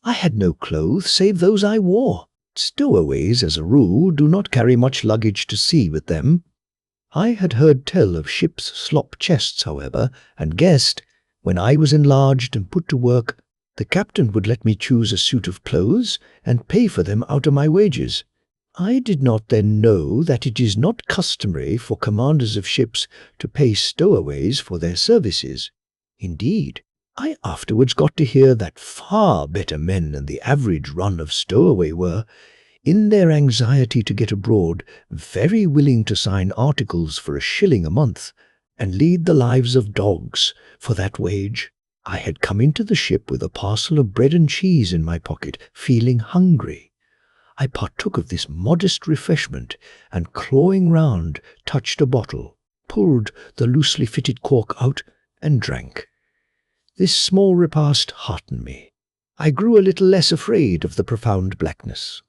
I had no clothes save those I wore. Stowaways, as a rule, do not carry much luggage to sea with them. I had heard tell of ship's slop chests, however, and guessed, when I was enlarged and put to work, the captain would let me choose a suit of clothes and pay for them out of my wages. I did not then know that it is not customary for commanders of ships to pay stowaways for their services. Indeed, I afterwards got to hear that far better men than the average run of stowaway were, in their anxiety to get abroad, very willing to sign articles for $1 a month, and lead the lives of dogs for that wage. I had come into the ship with a parcel of bread and cheese in my pocket, feeling hungry. I partook of this modest refreshment, and clawing round, touched a bottle, pulled the loosely fitted cork out, and drank. This small repast heartened me. I grew a little less afraid of the profound blackness,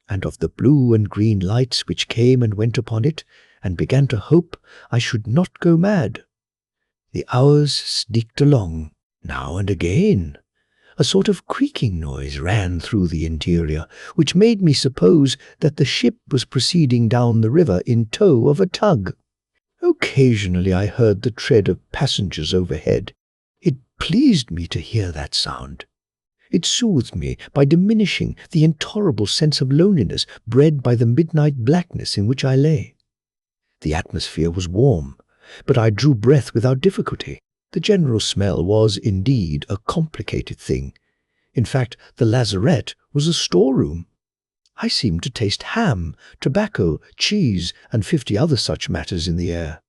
and of the blue and green lights which came and went upon it, and began to hope I should not go mad. The hours sneaked along. Now and again a sort of creaking noise ran through the interior, which made me suppose that the ship was proceeding down the river in tow of a tug. Occasionally I heard the tread of passengers overhead. It pleased me to hear that sound. It soothed me by diminishing the intolerable sense of loneliness bred by the midnight blackness in which I lay. The atmosphere was warm, but I drew breath without difficulty. The general smell was, indeed, a complicated thing. In fact, the lazarette was a storeroom. I seemed to taste ham, tobacco, cheese, and 50 other such matters in the air.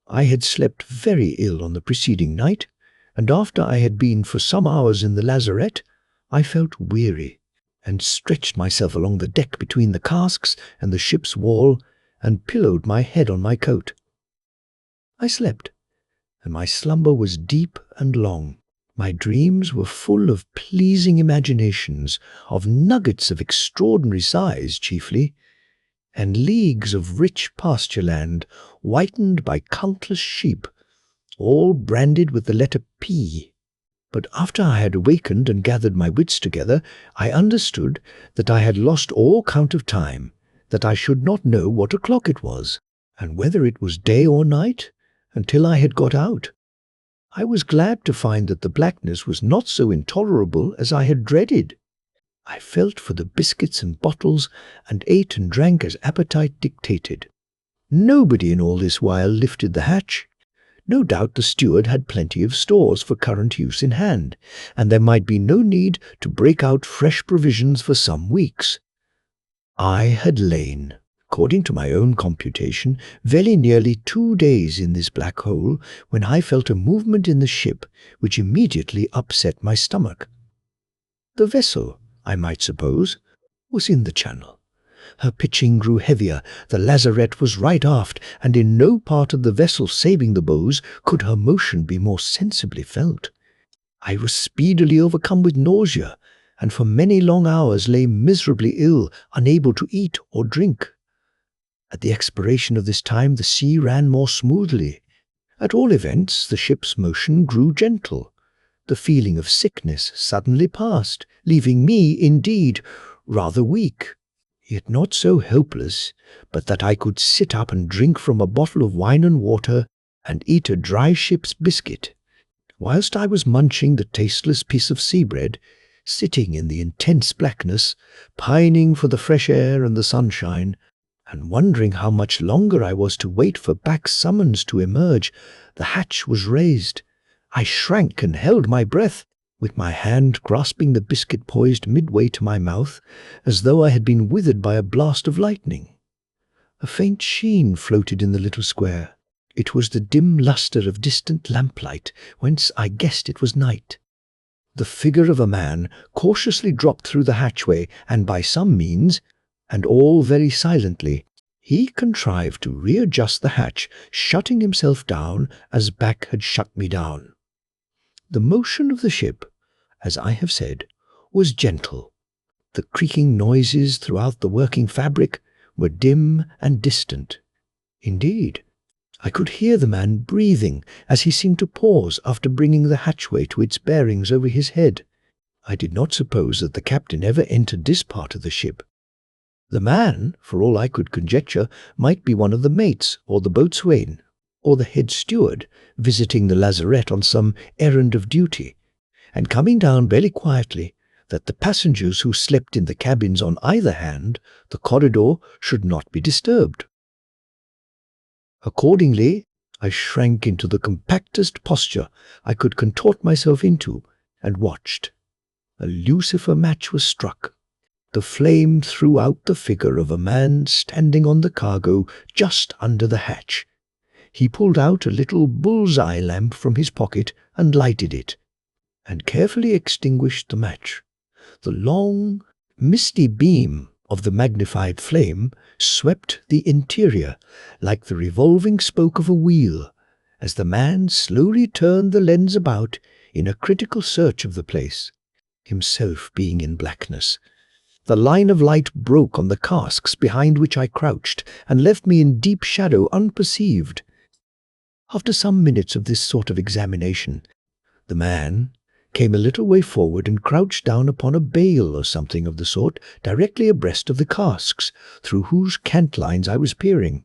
I had slept very ill on the preceding night, and after I had been for some hours in the lazarette, I felt weary, and stretched myself along the deck between the casks and the ship's wall, and pillowed my head on my coat. I slept, and my slumber was deep and long. My dreams were full of pleasing imaginations, of nuggets of extraordinary size chiefly, and leagues of rich pasture land, whitened by countless sheep, all branded with the letter P. But after I had awakened and gathered my wits together, I understood that I had lost all count of time, that I should not know what o'clock it was, and whether it was day or night, until I had got out. I was glad to find that the blackness was not so intolerable as I had dreaded. I felt for the biscuits and bottles, and ate and drank as appetite dictated. Nobody in all this while lifted the hatch. No doubt the steward had plenty of stores for current use in hand, and there might be no need to break out fresh provisions for some weeks. I had lain, according to my own computation, very nearly 2 days in this black hole when I felt a movement in the ship which immediately upset my stomach. The vessel, I might suppose, was in the channel. Her pitching grew heavier, the lazarette was right aft, and in no part of the vessel saving the bows could her motion be more sensibly felt. I was speedily overcome with nausea, and for many long hours lay miserably ill, unable to eat or drink. At the expiration of this time the sea ran more smoothly. At all events the ship's motion grew gentle. The feeling of sickness suddenly passed, leaving me, indeed, rather weak, yet not so helpless but that I could sit up and drink from a bottle of wine and water, and eat a dry ship's biscuit. Whilst I was munching the tasteless piece of sea bread, sitting in the intense blackness, pining for the fresh air and the sunshine, and wondering how much longer I was to wait for Back's summons to emerge, the hatch was raised. I shrank and held my breath, with my hand grasping the biscuit poised midway to my mouth, as though I had been withered by a blast of lightning. A faint sheen floated in the little square. It was the dim lustre of distant lamplight, whence I guessed it was night. The figure of a man cautiously dropped through the hatchway, and by some means, and all very silently, he contrived to readjust the hatch, shutting himself down as Back had shut me down. The motion of the ship, as I have said, was gentle. The creaking noises throughout the working fabric were dim and distant. Indeed, I could hear the man breathing as he seemed to pause after bringing the hatchway to its bearings over his head. I did not suppose that the captain ever entered this part of the ship. The man, for all I could conjecture, might be one of the mates, or the boatswain, or the head steward, visiting the lazarette on some errand of duty, and coming down very quietly, that the passengers who slept in the cabins on either hand the corridor should not be disturbed. Accordingly, I shrank into the compactest posture I could contort myself into, and watched. A lucifer match was struck. The flame threw out the figure of a man standing on the cargo just under the hatch. He pulled out a little bull's-eye lamp from his pocket and lighted it, and carefully extinguished the match. The long, misty beam of the magnified flame swept the interior like the revolving spoke of a wheel, as the man slowly turned the lens about in a critical search of the place, himself being in blackness. The line of light broke on the casks behind which I crouched, and left me in deep shadow unperceived. After some minutes of this sort of examination, the man came a little way forward and crouched down upon a bale or something of the sort directly abreast of the casks, through whose cantlines I was peering.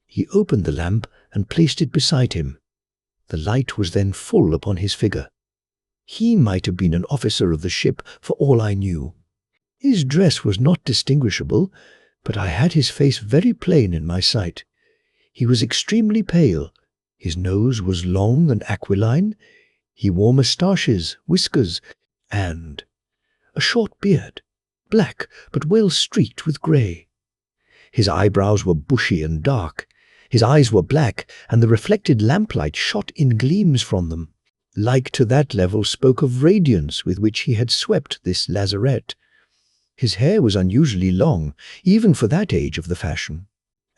He opened the lamp and placed it beside him. The light was then full upon his figure. He might have been an officer of the ship for all I knew. His dress was not distinguishable, but I had his face very plain in my sight. He was extremely pale. His nose was long and aquiline. He wore moustaches, whiskers, and a short beard, black but well streaked with grey. His eyebrows were bushy and dark. His eyes were black, and the reflected lamplight shot in gleams from them, like to that level spoke of radiance with which he had swept this lazarette. His hair was unusually long, even for that age of the fashion,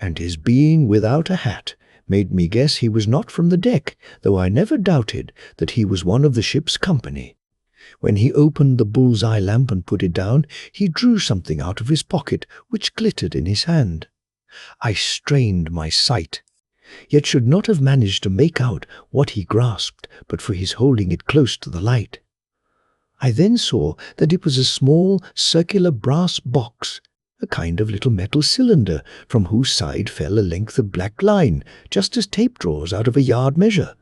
and his being without a hat made me guess he was not from the deck, though I never doubted that he was one of the ship's company. When he opened the bull's-eye lamp and put it down, he drew something out of his pocket which glittered in his hand. I strained my sight, yet should not have managed to make out what he grasped but for his holding it close to the light. I then saw that it was a small circular brass box, a kind of little metal cylinder from whose side fell a length of black line, just as tape draws out of a yard measure.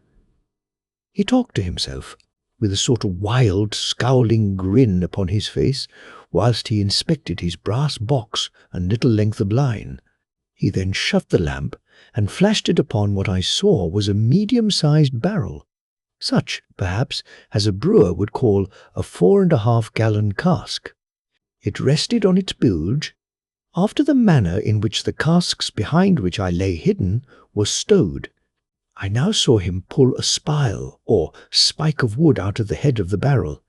He talked to himself, with a sort of wild, scowling grin upon his face, whilst he inspected his brass box and little length of line. He then shut the lamp and flashed it upon what I saw was a medium-sized barrel, such, perhaps, as a brewer would call a 4.5-gallon cask. It rested on its bilge, after the manner in which the casks behind which I lay hidden were stowed. I now saw him pull a spile, or spike of wood out of the head of the barrel,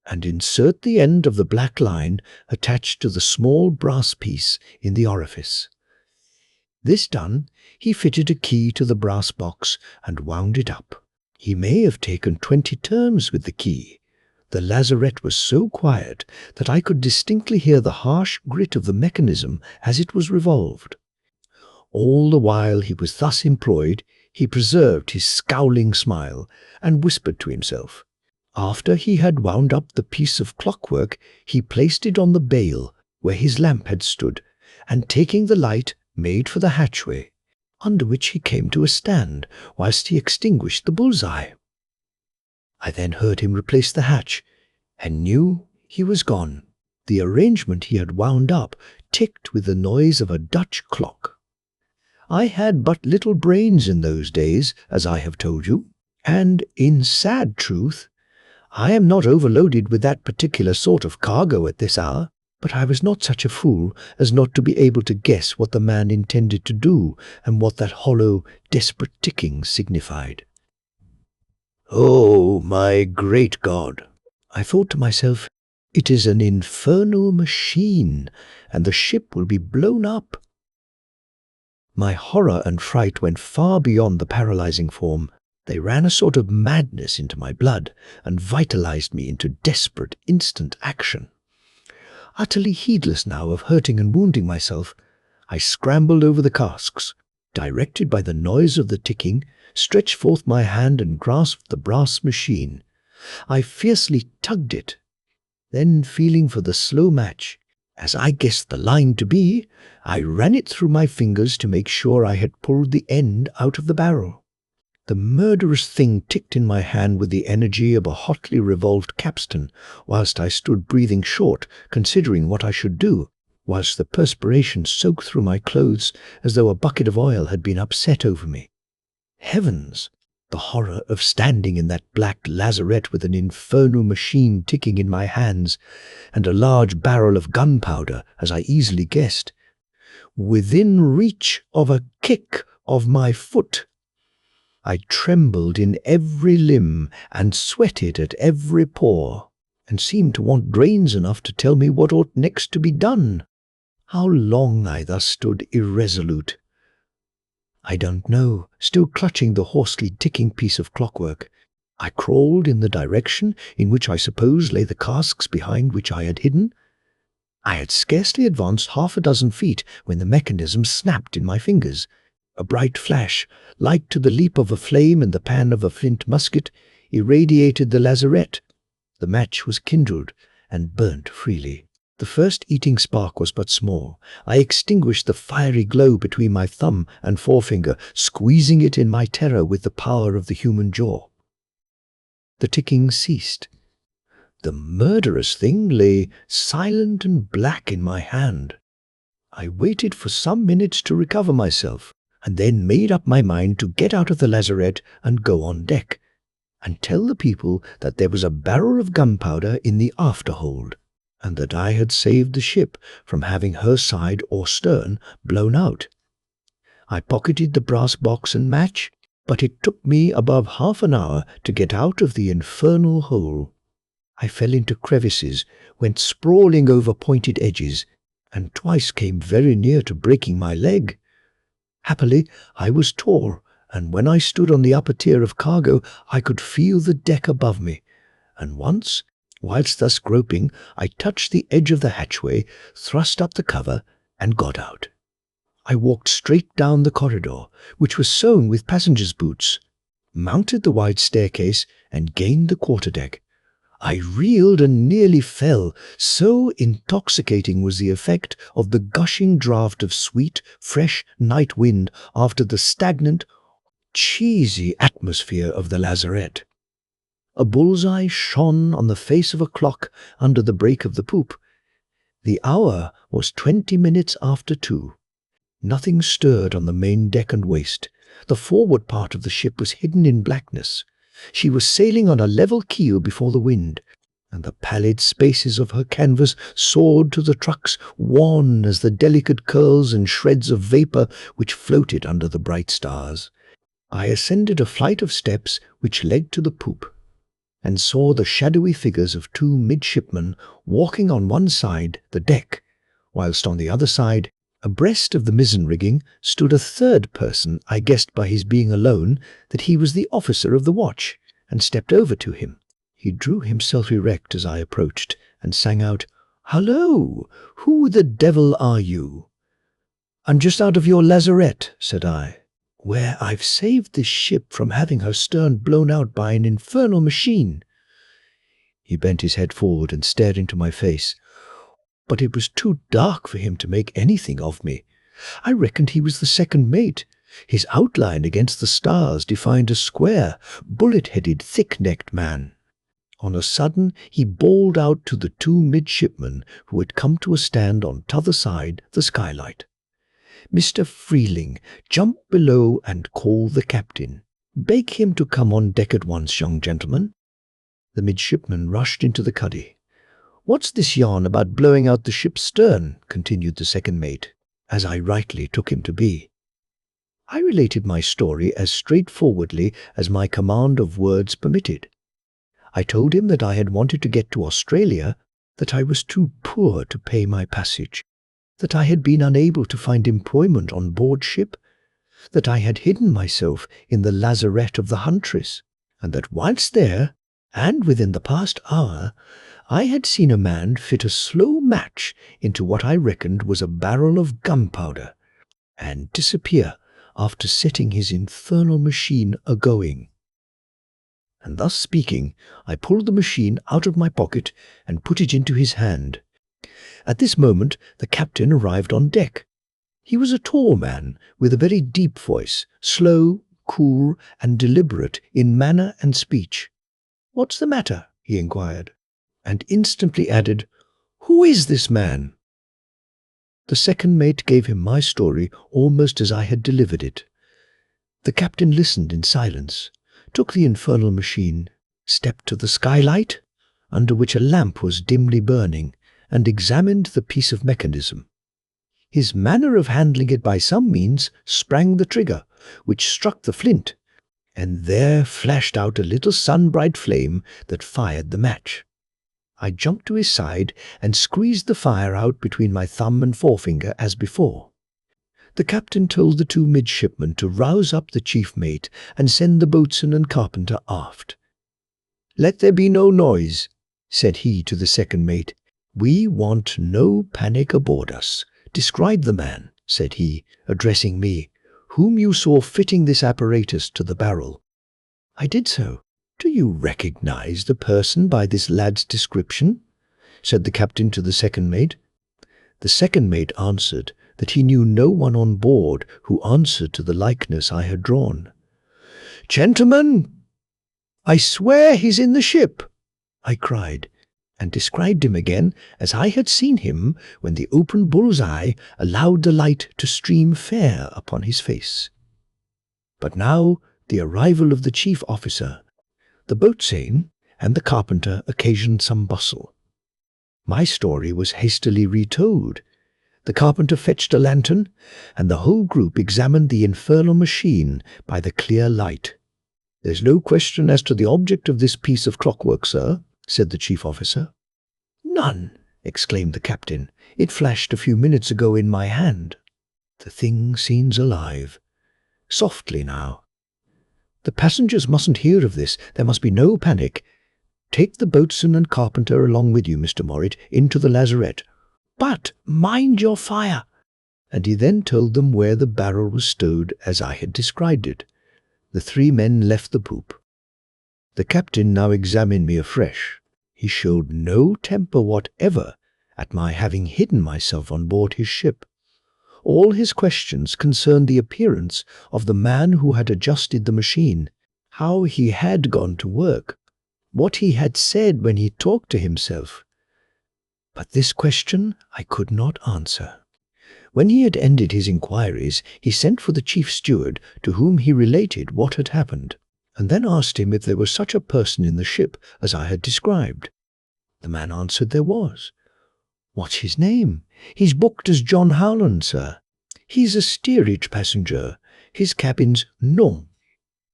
and insert the end of the black line attached to the small brass piece in the orifice. This done, he fitted a key to the brass box and wound it up. He may have taken 20 turns with the key. The lazarette was so quiet that I could distinctly hear the harsh grit of the mechanism as it was revolved. All the while he was thus employed, he preserved his scowling smile and whispered to himself. After he had wound up the piece of clockwork, he placed it on the bale where his lamp had stood, and taking the light, made for the hatchway, under which he came to a stand whilst he extinguished the bull's-eye. I then heard him replace the hatch, and knew he was gone. The arrangement he had wound up ticked with the noise of a Dutch clock. I had but little brains in those days, as I have told you, and, in sad truth, I am not overloaded with that particular sort of cargo at this hour, but I was not such a fool as not to be able to guess what the man intended to do and what that hollow, desperate ticking signified. "Oh, my great God!" I thought to myself, "it is an infernal machine, and the ship will be blown up." My horror and fright went far beyond the paralyzing form. They ran a sort of madness into my blood and vitalized me into desperate, instant action. Utterly heedless now of hurting and wounding myself, I scrambled over the casks, directed by the noise of the ticking, stretched forth my hand and grasped the brass machine. I fiercely tugged it. Then, feeling for the slow match, as I guessed the line to be, I ran it through my fingers to make sure I had pulled the end out of the barrel. The murderous thing ticked in my hand with the energy of a hotly revolved capstan, whilst I stood breathing short, considering what I should do, whilst the perspiration soaked through my clothes as though a bucket of oil had been upset over me. Heavens! The horror of standing in that black lazarette with an infernal machine ticking in my hands, and a large barrel of gunpowder, as I easily guessed, within reach of a kick of my foot. I trembled in every limb and sweated at every pore, and seemed to want brains enough to tell me what ought next to be done. How long I thus stood irresolute, I don't know, still clutching the hoarsely ticking piece of clockwork. I crawled in the direction in which I suppose lay the casks behind which I had hidden. I had scarcely advanced 6 feet when the mechanism snapped in my fingers. A bright flash, like to the leap of a flame in the pan of a flint musket, irradiated the lazarette. The match was kindled and burnt freely. The first eating spark was but small. I extinguished the fiery glow between my thumb and forefinger, squeezing it in my terror with the power of the human jaw. The ticking ceased. The murderous thing lay silent and black in my hand. I waited for some minutes to recover myself, and then made up my mind to get out of the lazarette and go on deck, and tell the people that there was a barrel of gunpowder in the afterhold, and that I had saved the ship from having her side or stern blown out. I pocketed the brass box and match, but it took me above half an hour to get out of the infernal hole. I fell into crevices, went sprawling over pointed edges, and twice came very near to breaking my leg. Happily, I was tall, and when I stood on the upper tier of cargo, I could feel the deck above me, and once, whilst thus groping, I touched the edge of the hatchway, thrust up the cover, and got out. I walked straight down the corridor, which was sown with passengers' boots, mounted the wide staircase, and gained the quarter-deck. I reeled and nearly fell, so intoxicating was the effect of the gushing draught of sweet, fresh night wind after the stagnant, cheesy atmosphere of the lazarette. A bullseye shone on the face of a clock under the break of the poop. The hour was 20 minutes after 2. Nothing stirred on the main deck and waist. The forward part of the ship was hidden in blackness. She was sailing on a level keel before the wind, and the pallid spaces of her canvas soared to the trucks, wan as the delicate curls and shreds of vapour which floated under the bright stars. I ascended a flight of steps which led to the poop, and saw the shadowy figures of 2 midshipmen walking on one side the deck, whilst on the other side, abreast of the mizzen rigging, stood a third person. I guessed by his being alone that he was the officer of the watch, and stepped over to him. He drew himself erect as I approached, and sang out, "Hallo! Who the devil are you?" "I'm just out of your lazarette," said I, "where I've saved this ship from having her stern blown out by an infernal machine." He bent his head forward and stared into my face, but it was too dark for him to make anything of me. I reckoned he was the second mate. His outline against the stars defined a square, bullet-headed, thick-necked man. On a sudden he bawled out to the 2 midshipmen who had come to a stand on t'other side the skylight, "Mr. Freeling, jump below and call the captain. Beg him to come on deck at once, young gentleman." The midshipmen rushed into the cuddy. "What's this yarn about blowing out the ship's stern?" continued the second mate, as I rightly took him to be. I related my story as straightforwardly as my command of words permitted. I told him that I had wanted to get to Australia, that I was too poor to pay my passage, that I had been unable to find employment on board ship, that I had hidden myself in the lazarette of the Huntress, and that whilst there, and within the past hour, I had seen a man fit a slow match into what I reckoned was a barrel of gunpowder, and disappear after setting his infernal machine a-going. And thus speaking, I pulled the machine out of my pocket and put it into his hand. At this moment the captain arrived on deck. He was a tall man with a very deep voice, slow, cool, and deliberate in manner and speech. "What's the matter?" he inquired, and instantly added, "Who is this man?" The second mate gave him my story almost as I had delivered it. The captain listened in silence, took the infernal machine, stepped to the skylight, under which a lamp was dimly burning, and examined the piece of mechanism. His manner of handling it by some means sprang the trigger, which struck the flint, and there flashed out a little sun-bright flame that fired the match. I jumped to his side and squeezed the fire out between my thumb and forefinger as before. The captain told the 2 midshipmen to rouse up the chief mate and send the boatswain and carpenter aft. "Let there be no noise," said he to the second mate. "We want no panic aboard us. Describe the man," said he, addressing me, "whom you saw fitting this apparatus to the barrel." I did so. "Do you recognize the person by this lad's description?" said the captain to the second mate. The second mate answered that he knew no one on board who answered to the likeness I had drawn. "Gentlemen, I swear he's in the ship," I cried, and described him again as I had seen him when the open bull's-eye allowed the light to stream fair upon his face. But now the arrival of the chief officer, the boatswain, and the carpenter occasioned some bustle. My story was hastily retold. The carpenter fetched a lantern, and the whole group examined the infernal machine by the clear light. "There's no question as to the object of this piece of clockwork, sir," said the chief officer. "None," exclaimed the captain. "It flashed a few minutes ago in my hand. The thing seems alive. Softly now. The passengers mustn't hear of this. There must be no panic. Take the boatswain and carpenter along with you, Mr. Morrit, into the lazarette. But mind your fire." And he then told them where the barrel was stowed as I had described it. The 3 men left the poop. The captain now examined me afresh. He showed no temper whatever at my having hidden myself on board his ship. All his questions concerned the appearance of the man who had adjusted the machine, how he had gone to work, what he had said when he talked to himself. But this question I could not answer. When he had ended his inquiries, he sent for the chief steward, to whom he related what had happened, and then asked him if there was such a person in the ship as I had described. The man answered there was. "What's his name?" "He's booked as John Howland, sir. He's a steerage passenger. His cabin's no.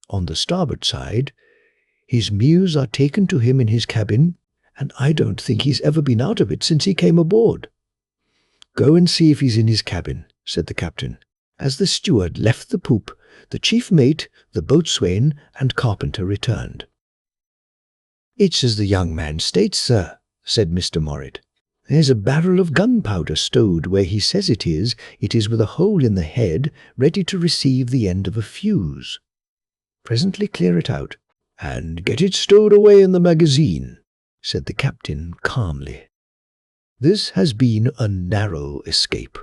On the starboard side. His meals are taken to him in his cabin, and I don't think he's ever been out of it since he came aboard." "Go and see if he's in his cabin," said the captain. As the steward left the poop, the chief mate, the boatswain, and carpenter returned. "It's as the young man states, sir," said Mr. Morritt. "There's a barrel of gunpowder stowed where he says it is with a hole in the head, ready to receive the end of a fuse. Presently clear it out, and get it stowed away in the magazine," said the captain calmly. "This has been a narrow escape.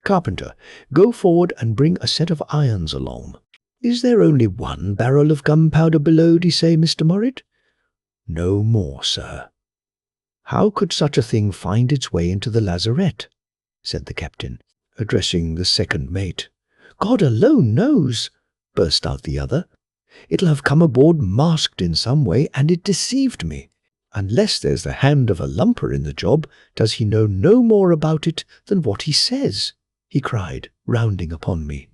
Carpenter, go forward and bring a set of irons along. Is there only one barrel of gunpowder below, d'ye say, Mr. Morritt?" "No more, sir." "How could such a thing find its way into the lazarette?" said the captain, addressing the second mate. "God alone knows," burst out the other. "It'll have come aboard masked in some way, and it deceived me. Unless there's the hand of a lumper in the job, does he know no more about it than what he says?" he cried, rounding upon me.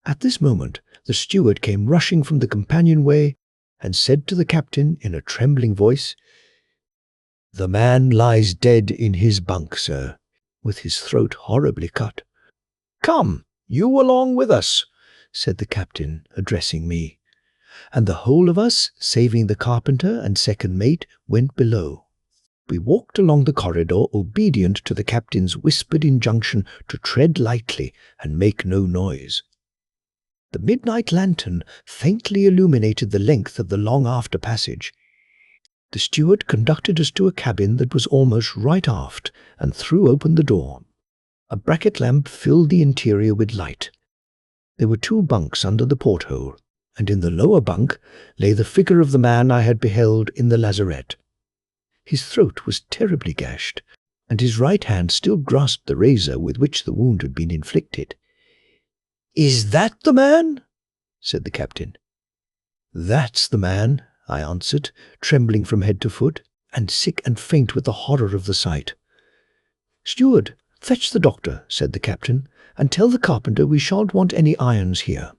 At this moment the steward came rushing from the companionway and said to the captain in a trembling voice, "The man lies dead in his bunk, sir, with his throat horribly cut." "Come, you along with us," said the captain, addressing me, and the whole of us, saving the carpenter and second mate, went below. We walked along the corridor, obedient to the captain's whispered injunction to tread lightly and make no noise. The midnight lantern faintly illuminated the length of the long after passage. The steward conducted us to a cabin that was almost right aft, and threw open the door. A bracket lamp filled the interior with light. There were 2 bunks under the porthole, and in the lower bunk lay the figure of the man I had beheld in the lazarette. His throat was terribly gashed, and his right hand still grasped the razor with which the wound had been inflicted. "Is that the man?" said the captain. "That's the man," I answered, trembling from head to foot, and sick and faint with the horror of the sight. "Steward, fetch the doctor," said the captain, "and tell the carpenter we shan't want any irons here."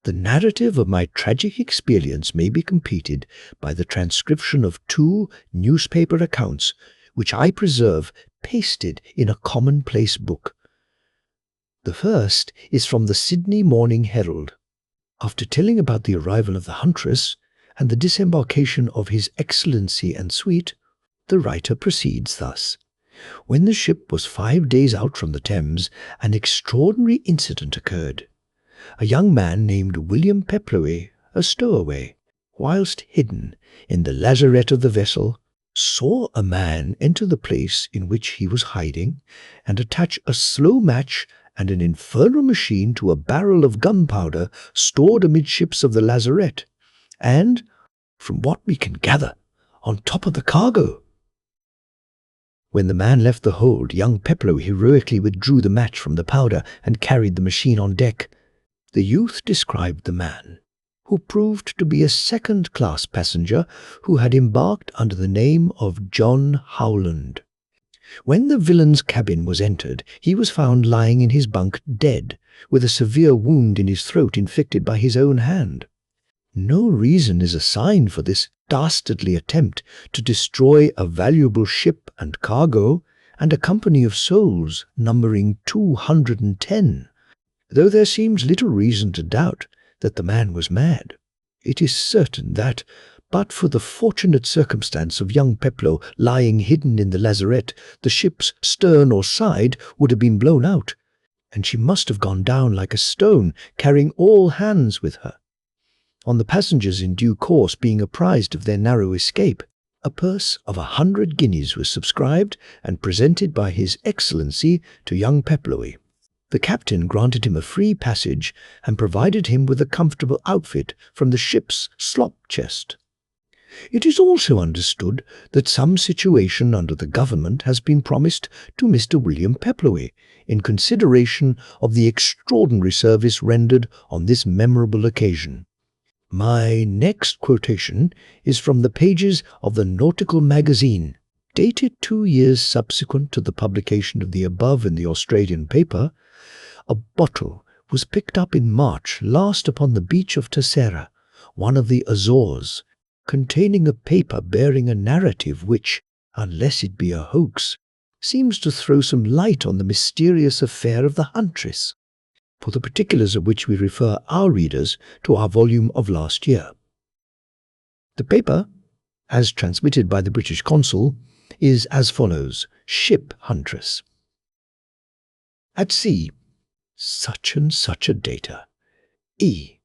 The narrative of my tragic experience may be completed by the transcription of 2 newspaper accounts, which I preserve pasted in a commonplace book. The first is from the Sydney Morning Herald. After telling about the arrival of the huntress and the disembarkation of His Excellency and suite, the writer proceeds thus. When the ship was 5 days out from the Thames, an extraordinary incident occurred. A young man named William Peploe, a stowaway, whilst hidden in the lazarette of the vessel, saw a man enter the place in which he was hiding and attach a slow match and an infernal machine to a barrel of gunpowder stored amidships of the lazarette, and, from what we can gather, on top of the cargo. When the man left the hold, young Peploe heroically withdrew the match from the powder and carried the machine on deck. The youth described the man, who proved to be a second-class passenger who had embarked under the name of John Howland. When the villain's cabin was entered, he was found lying in his bunk dead, with a severe wound in his throat inflicted by his own hand. No reason is assigned for this dastardly attempt to destroy a valuable ship and cargo, and a company of souls numbering 210. Though there seems little reason to doubt that the man was mad, it is certain that, but for the fortunate circumstance of young Peploe lying hidden in the lazarette, the ship's stern or side would have been blown out, and she must have gone down like a stone, carrying all hands with her. On the passengers in due course being apprised of their narrow escape, A purse of 100 guineas was subscribed and presented by His Excellency to young Peploe. The captain granted him a free passage and provided him with a comfortable outfit from the ship's slop chest. It is also understood that some situation under the government has been promised to Mr. William Peploe in consideration of the extraordinary service rendered on this memorable occasion. My next quotation is from the pages of the Nautical Magazine, dated 2 years subsequent to the publication of the above in the Australian paper. A bottle was picked up in March last upon the beach of Terceira, one of the Azores, containing a paper bearing a narrative which, unless it be a hoax, seems to throw some light on the mysterious affair of the huntress, for the particulars of which we refer our readers to our volume of last year. The paper, as transmitted by the British consul, is as follows: Ship Huntress. At sea, such and such a data. E.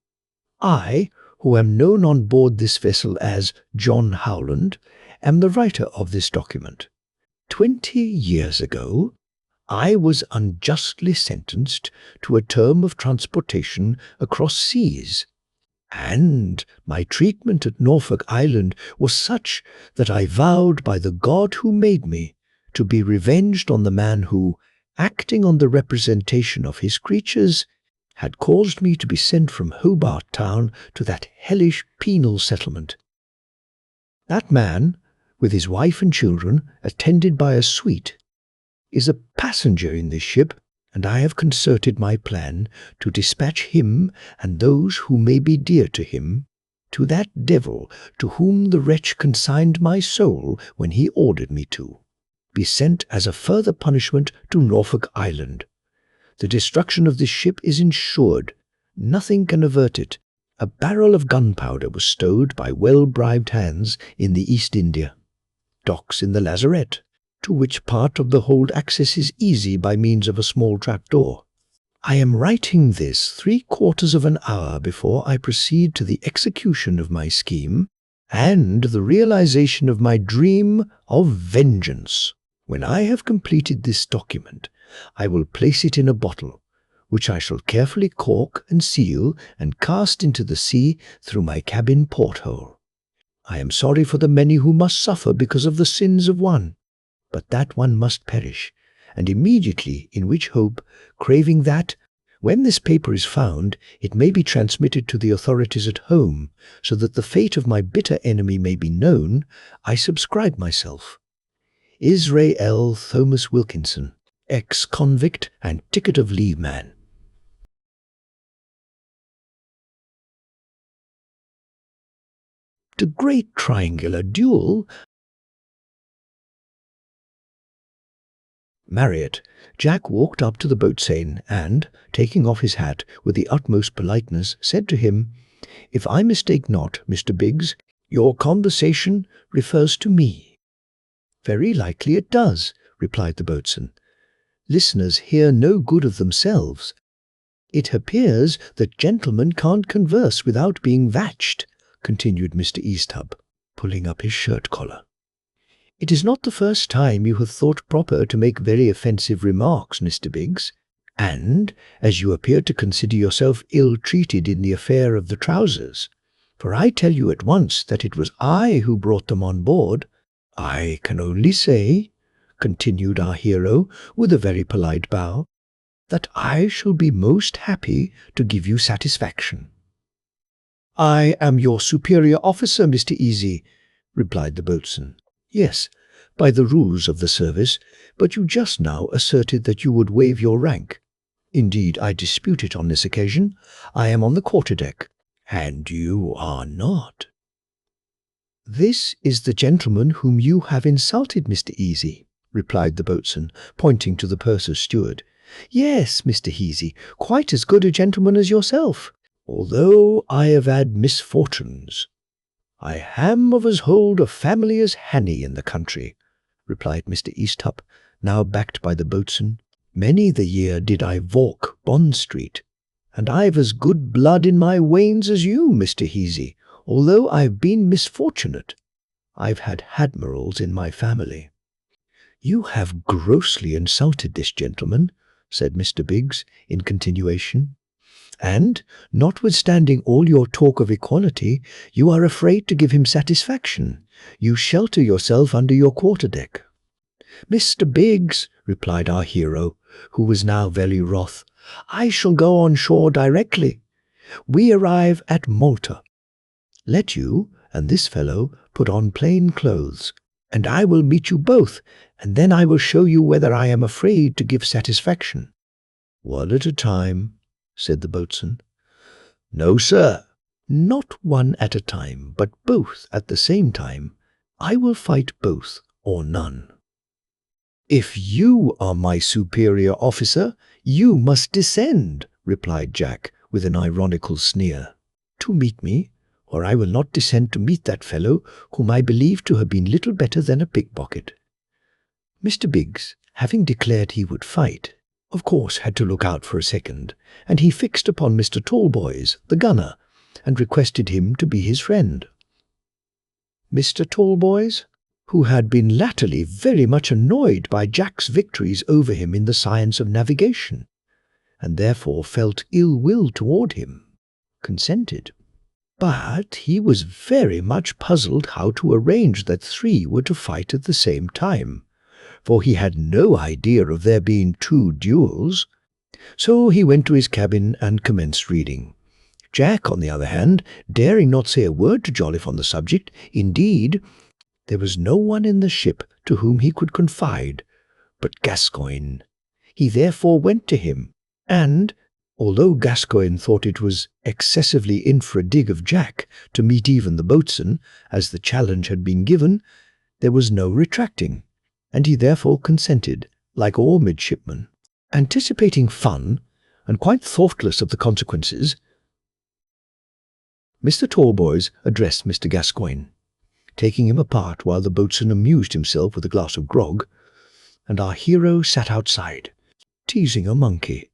I, who am known on board this vessel as John Howland, am the writer of this document. 20 years ago, I was unjustly sentenced to a term of transportation across seas, and my treatment at Norfolk Island was such that I vowed by the God who made me to be revenged on the man who, acting on the representation of his creatures, had caused me to be sent from Hobart Town to that hellish penal settlement. That man, with his wife and children, attended by a suite, is a passenger in this ship, and I have concerted my plan to dispatch him and those who may be dear to him to that devil to whom the wretch consigned my soul when he ordered me to be sent as a further punishment to Norfolk Island. The destruction of this ship is insured. Nothing can avert it. A barrel of gunpowder was stowed by well-bribed hands in the East India docks in the lazarette, to which part of the hold access is easy by means of a small trapdoor. I am writing this 3/4 of an hour before I proceed to the execution of my scheme and the realization of my dream of vengeance. When I have completed this document, I will place it in a bottle, which I shall carefully cork and seal and cast into the sea through my cabin porthole. I am sorry for the many who must suffer because of the sins of one, but that one must perish, and immediately, in which hope, craving that, when this paper is found, it may be transmitted to the authorities at home, so that the fate of my bitter enemy may be known, I subscribe myself. Israel Thomas Wilkinson, ex-convict and ticket of leave man. The great triangular duel. Marriott. Jack walked up to the boatswain and, taking off his hat with the utmost politeness, said to him, "If I mistake not, Mr. Biggs, your conversation refers to me." "Very likely it does," replied the boatswain. "Listeners hear no good of themselves. It appears that gentlemen can't converse without being vatched," continued Mr. Easthub, pulling up his shirt collar. "It is not the first time you have thought proper to make very offensive remarks, Mr. Biggs, and as you appear to consider yourself ill-treated in the affair of the trousers, for I tell you at once that it was I who brought them on board, I can only say," continued our hero with a very polite bow, "that I shall be most happy to give you satisfaction." "I am your superior officer, Mr. Easy," replied the boatswain. "Yes, by the rules of the service, but you just now asserted that you would waive your rank. Indeed, I dispute it on this occasion. I am on the quarter-deck, and you are not." "This is the gentleman whom you have insulted, Mr. Easy," replied the boatswain, pointing to the purser's steward. "Yes, Mr. Easy, quite as good a gentleman as yourself, although I have had misfortunes. I am of as old a family as Hanny in the country," replied Mr. Easthupp, now backed by the boatswain. "Many the year did I walk Bond Street, and I've as good blood in my veins as you, Mr. Easy, although I've been misfortunate. I've had admirals in my family." "You have grossly insulted this gentleman," said Mr. Biggs in continuation. "And, notwithstanding all your talk of equality, you are afraid to give him satisfaction. You shelter yourself under your quarterdeck." "Mr. Biggs," replied our hero, who was now very wroth, "I shall go on shore directly. We arrive at Malta. Let you and this fellow put on plain clothes, and I will meet you both, and then I will show you whether I am afraid to give satisfaction." "One at a time," said the boatswain. "No, sir, not one at a time, but both at the same time. I will fight both or none." "If you are my superior officer, you must descend," replied Jack with an ironical sneer, "to meet me, or I will not descend to meet that fellow whom I believe to have been little better than a pickpocket." Mr. Biggs, having declared he would fight, of course had to look out for a second, and he fixed upon Mr. Tallboys, the gunner, and requested him to be his friend. Mr. Tallboys, who had been latterly very much annoyed by Jack's victories over him in the science of navigation, and therefore felt ill will toward him, consented. But he was very much puzzled how to arrange that three were to fight at the same time, for he had no idea of there being two duels. So he went to his cabin and commenced reading. Jack, on the other hand, daring not say a word to Jolliffe on the subject, indeed, there was no one in the ship to whom he could confide but Gascoigne. He therefore went to him, and, although Gascoigne thought it was excessively infra-dig of Jack to meet even the boatswain, as the challenge had been given, there was no retracting, and he therefore consented, like all midshipmen. Anticipating fun, and quite thoughtless of the consequences, Mr. Tallboys addressed Mr. Gascoigne, taking him apart while the boatswain amused himself with a glass of grog, and our hero sat outside, teasing a monkey.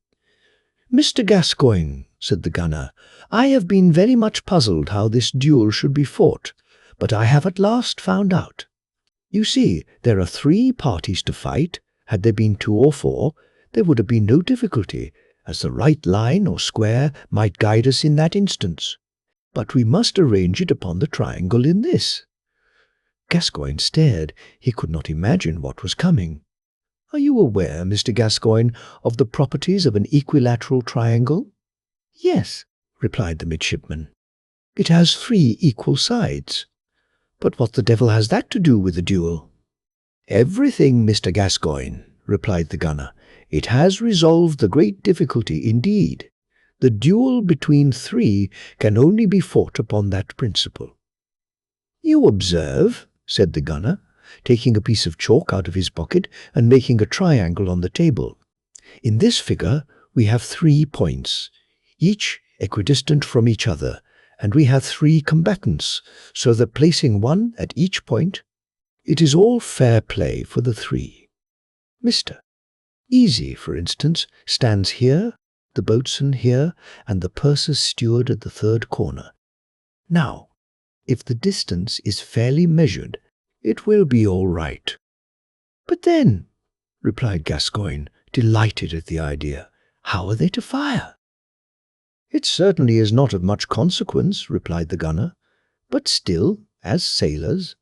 "Mr. Gascoigne," said the gunner, "I have been very much puzzled how this duel should be fought, but I have at last found out. You see, there are three parties to fight. Had there been two or four, there would have been no difficulty, as the right line or square might guide us in that instance. But we must arrange it upon the triangle in this." Gascoigne stared. He could not imagine what was coming. "Are you aware, Mr. Gascoigne, of the properties of an equilateral triangle?" "Yes," replied the midshipman. "It has three equal sides." "But what the devil has that to do with the duel?" "Everything, Mr. Gascoigne," replied the gunner. "It has resolved the great difficulty indeed. The duel between three can only be fought upon that principle." "You observe," said the gunner, taking a piece of chalk out of his pocket and making a triangle on the table. "In this figure we have 3 points, each equidistant from each other, and we have 3 combatants, so that placing one at each point, it is all fair play for the 3. Mr. Easy, for instance, stands here, the boatswain here, and the purser's steward at the third corner. Now, if the distance is fairly measured, it will be all right." "But then," replied Gascoigne, delighted at the idea, "how are they to fire?" "It certainly is not of much consequence," replied the gunner, "but still, as sailors,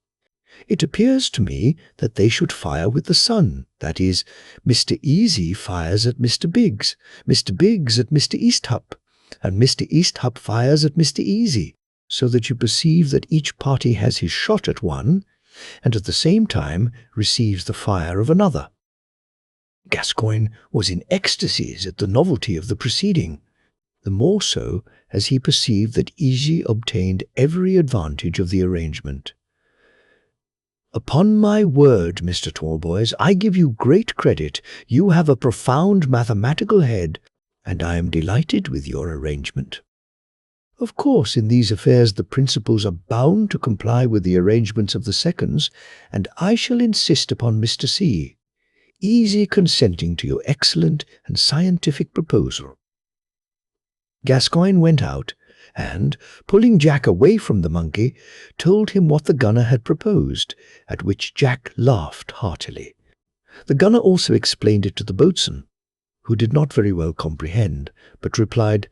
it appears to me that they should fire with the sun, that is, Mr. Easy fires at Mr. Biggs, Mr. Biggs at Mr. Easthupp, and Mr. Easthupp fires at Mr. Easy, so that you perceive that each party has his shot at one, and at the same time receives the fire of another." Gascoigne was in ecstasies at the novelty of the proceeding, the more so as he perceived that Easy obtained every advantage of the arrangement. "Upon my word, Mr. Tallboys, I give you great credit. You have a profound mathematical head, and I am delighted with your arrangement. Of course, in these affairs the principals are bound to comply with the arrangements of the seconds, and I shall insist upon Mr. C. Easy consenting to your excellent and scientific proposal." Gascoigne went out, and, pulling Jack away from the monkey, told him what the gunner had proposed, at which Jack laughed heartily. The gunner also explained it to the boatswain, who did not very well comprehend, but replied,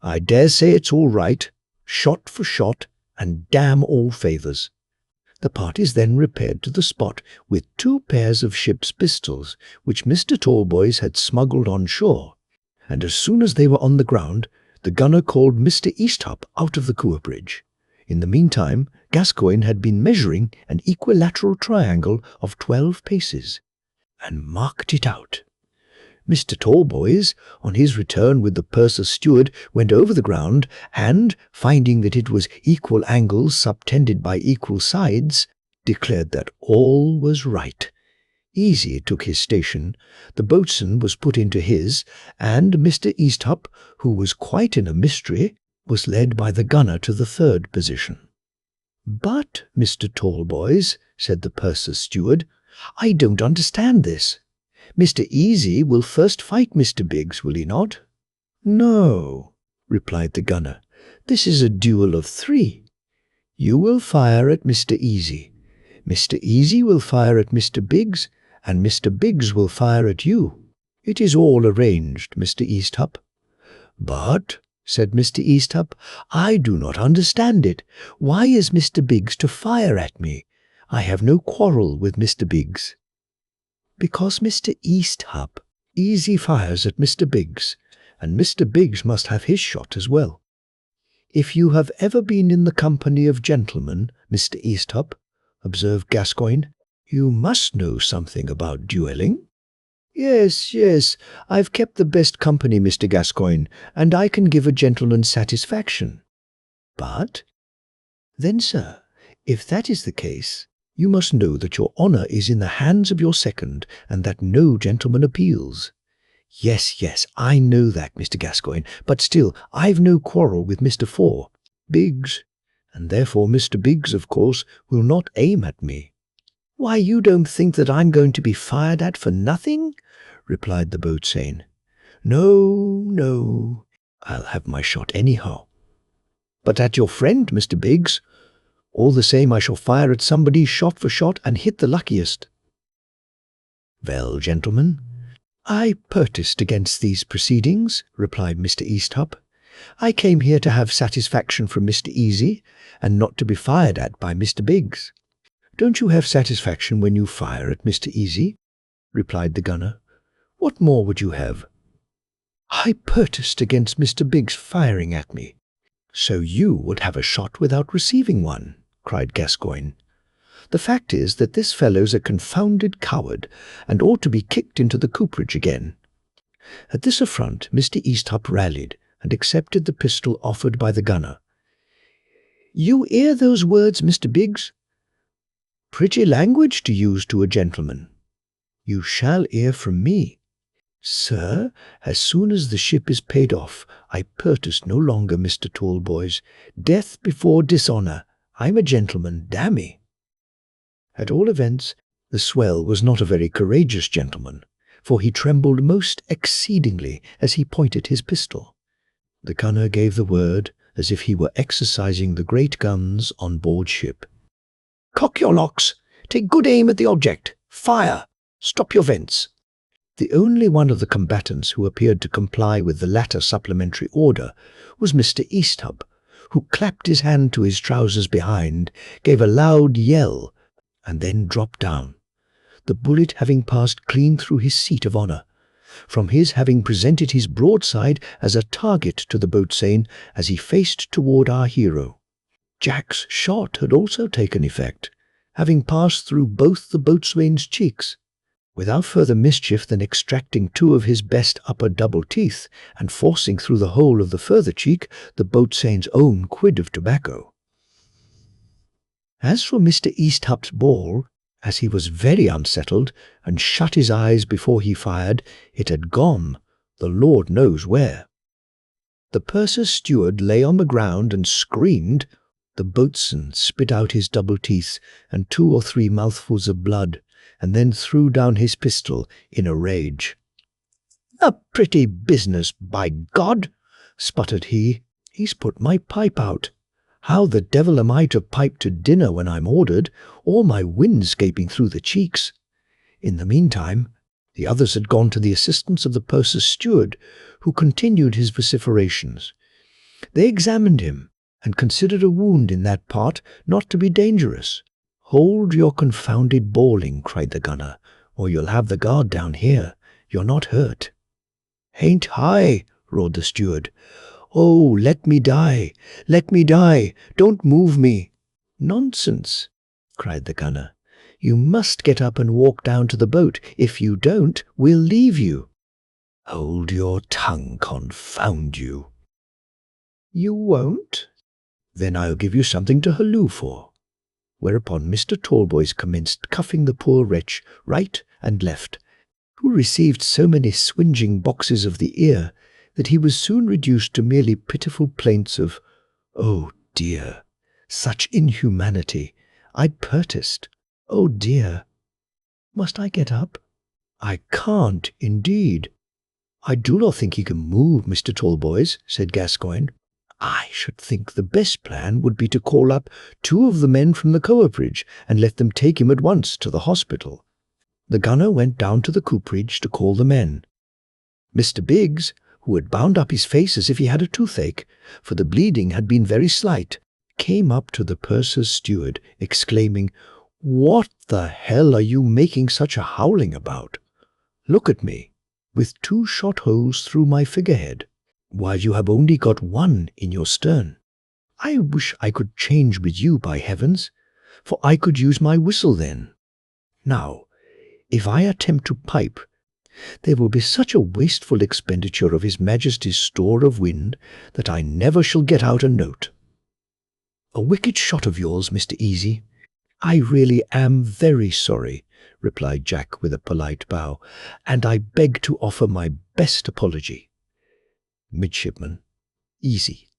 "I dare say it's all right, shot for shot, and damn all favours." The parties then repaired to the spot with 2 pairs of ship's pistols, which Mr. Tallboys had smuggled on shore, and as soon as they were on the ground, the gunner called Mr. Easthupp out of the Cour bridge. In the meantime, Gascoigne had been measuring an equilateral triangle of 12 paces, and marked it out. Mr. Tallboys, on his return with the purser's steward, went over the ground, and, finding that it was equal angles subtended by equal sides, declared that all was right. Easy took his station, the boatswain was put into his, and Mr. Easthupp, who was quite in a mystery, was led by the gunner to the 3rd position. "But, Mr. Tallboys," said the purser's steward, "I don't understand this. Mr. Easy will first fight Mr. Biggs, will he not?" "No," replied the gunner. "This is a duel of 3. You will fire at Mr. Easy. Mr. Easy will fire at Mr. Biggs, and Mr. Biggs will fire at you. It is all arranged, Mr. Easthupp." "But," said Mr. Easthupp, "I do not understand it. Why is Mr. Biggs to fire at me? I have no quarrel with Mr. Biggs." "Because Mr. Easthupp, Easy fires at Mr. Biggs, and Mr. Biggs must have his shot as well. If you have ever been in the company of gentlemen, Mr. Easthupp," observed Gascoigne, "you must know something about duelling." "Yes, yes, I've kept the best company, Mr. Gascoigne, and I can give a gentleman satisfaction." "But—" "Then, sir, if that is the case, you must know that your honour is in the hands of your second, and that no gentleman appeals." "Yes, yes, I know that, Mr. Gascoigne, but still I've no quarrel with Mr. Biggs, and therefore Mr. Biggs, of course, will not aim at me." "Why, you don't think that I'm going to be fired at for nothing?" replied the boatswain. "No, no, I'll have my shot anyhow." "But at your friend, Mr. Biggs. All the same, I shall fire at somebody shot for shot and hit the luckiest." "Well, gentlemen, I protest against these proceedings," replied Mr. Easthupp. "I came here to have satisfaction from Mr. Easy, and not to be fired at by Mr. Biggs." "Don't you have satisfaction when you fire at Mr. Easy?" replied the gunner. "What more would you have?" "I protest against Mr. Biggs firing at me." "So you would have a shot without receiving one?" cried Gascoigne. "The fact is that this fellow's a confounded coward, and ought to be kicked into the cooperage again." At this affront Mr. Easthupp rallied, and accepted the pistol offered by the gunner. "You hear those words, Mr. Biggs? Pretty language to use to a gentleman." "You shall hear from me. Sir, as soon as the ship is paid off, I protest no longer, Mr. Tallboys. Death before dishonour. I'm a gentleman, damn me." At all events, the swell was not a very courageous gentleman, for he trembled most exceedingly as he pointed his pistol. The gunner gave the word as if he were exercising the great guns on board ship. "Cock your locks! Take good aim at the object! Fire! Stop your vents!" The only one of the combatants who appeared to comply with the latter supplementary order was Mr. Easthupp, who clapped his hand to his trousers behind, gave a loud yell, and then dropped down, the bullet having passed clean through his seat of honour, from his having presented his broadside as a target to the boatswain as he faced toward our hero. Jack's shot had also taken effect, having passed through both the boatswain's cheeks. Without further mischief than extracting 2 of his best upper double teeth and forcing through the whole of the further cheek the boatswain's own quid of tobacco. As for Mr. Easthupp's ball, as he was very unsettled and shut his eyes before he fired, it had gone, the Lord knows where. The purser's steward lay on the ground and screamed. The boatswain spit out his double teeth and 2 or 3 mouthfuls of blood, and then threw down his pistol in a rage. "A pretty business, by God!" sputtered he. He's put my pipe out. How the devil am I to pipe to dinner when I'm ordered, all my wind escaping through the cheeks? In the meantime, the others had gone to the assistance of the purser's steward, who continued his vociferations. They examined him, and considered a wound in that part not to be dangerous. "Hold your confounded bawling," cried the gunner, "or you'll have the guard down here. You're not hurt." "Ain't I?" roared the steward. "Oh, let me die! Let me die! Don't move me!" "Nonsense!" cried the gunner. "You must get up and walk down to the boat. If you don't, we'll leave you." "Hold your tongue, confound you!" "You won't? Then I'll give you something to halloo for." Whereupon Mr. Tallboys commenced cuffing the poor wretch right and left, who received so many swinging boxes of the ear that he was soon reduced to merely pitiful plaints of, "Oh dear, such inhumanity! I protest, oh dear." "Must I get up?" "I can't, indeed." "I do not think he can move, Mr. Tallboys," said Gascoigne. "I should think the best plan would be to call up 2 of the men from the cooperage and let them take him at once to the hospital." The gunner went down to the cooperage to call the men. Mr. Biggs, who had bound up his face as if he had a toothache, for the bleeding had been very slight, came up to the purser's steward, exclaiming, "What the hell are you making such a howling about? Look at me, with 2 shot holes through my figurehead, while you have only got 1 in your stern. I wish I could change with you, by heavens, for I could use my whistle then. Now, if I attempt to pipe, there will be such a wasteful expenditure of His Majesty's store of wind that I never shall get out a note." "A wicked shot of yours, Mr. Easy. I really am very sorry," replied Jack with a polite bow, "and I beg to offer my best apology." Midshipman Easy.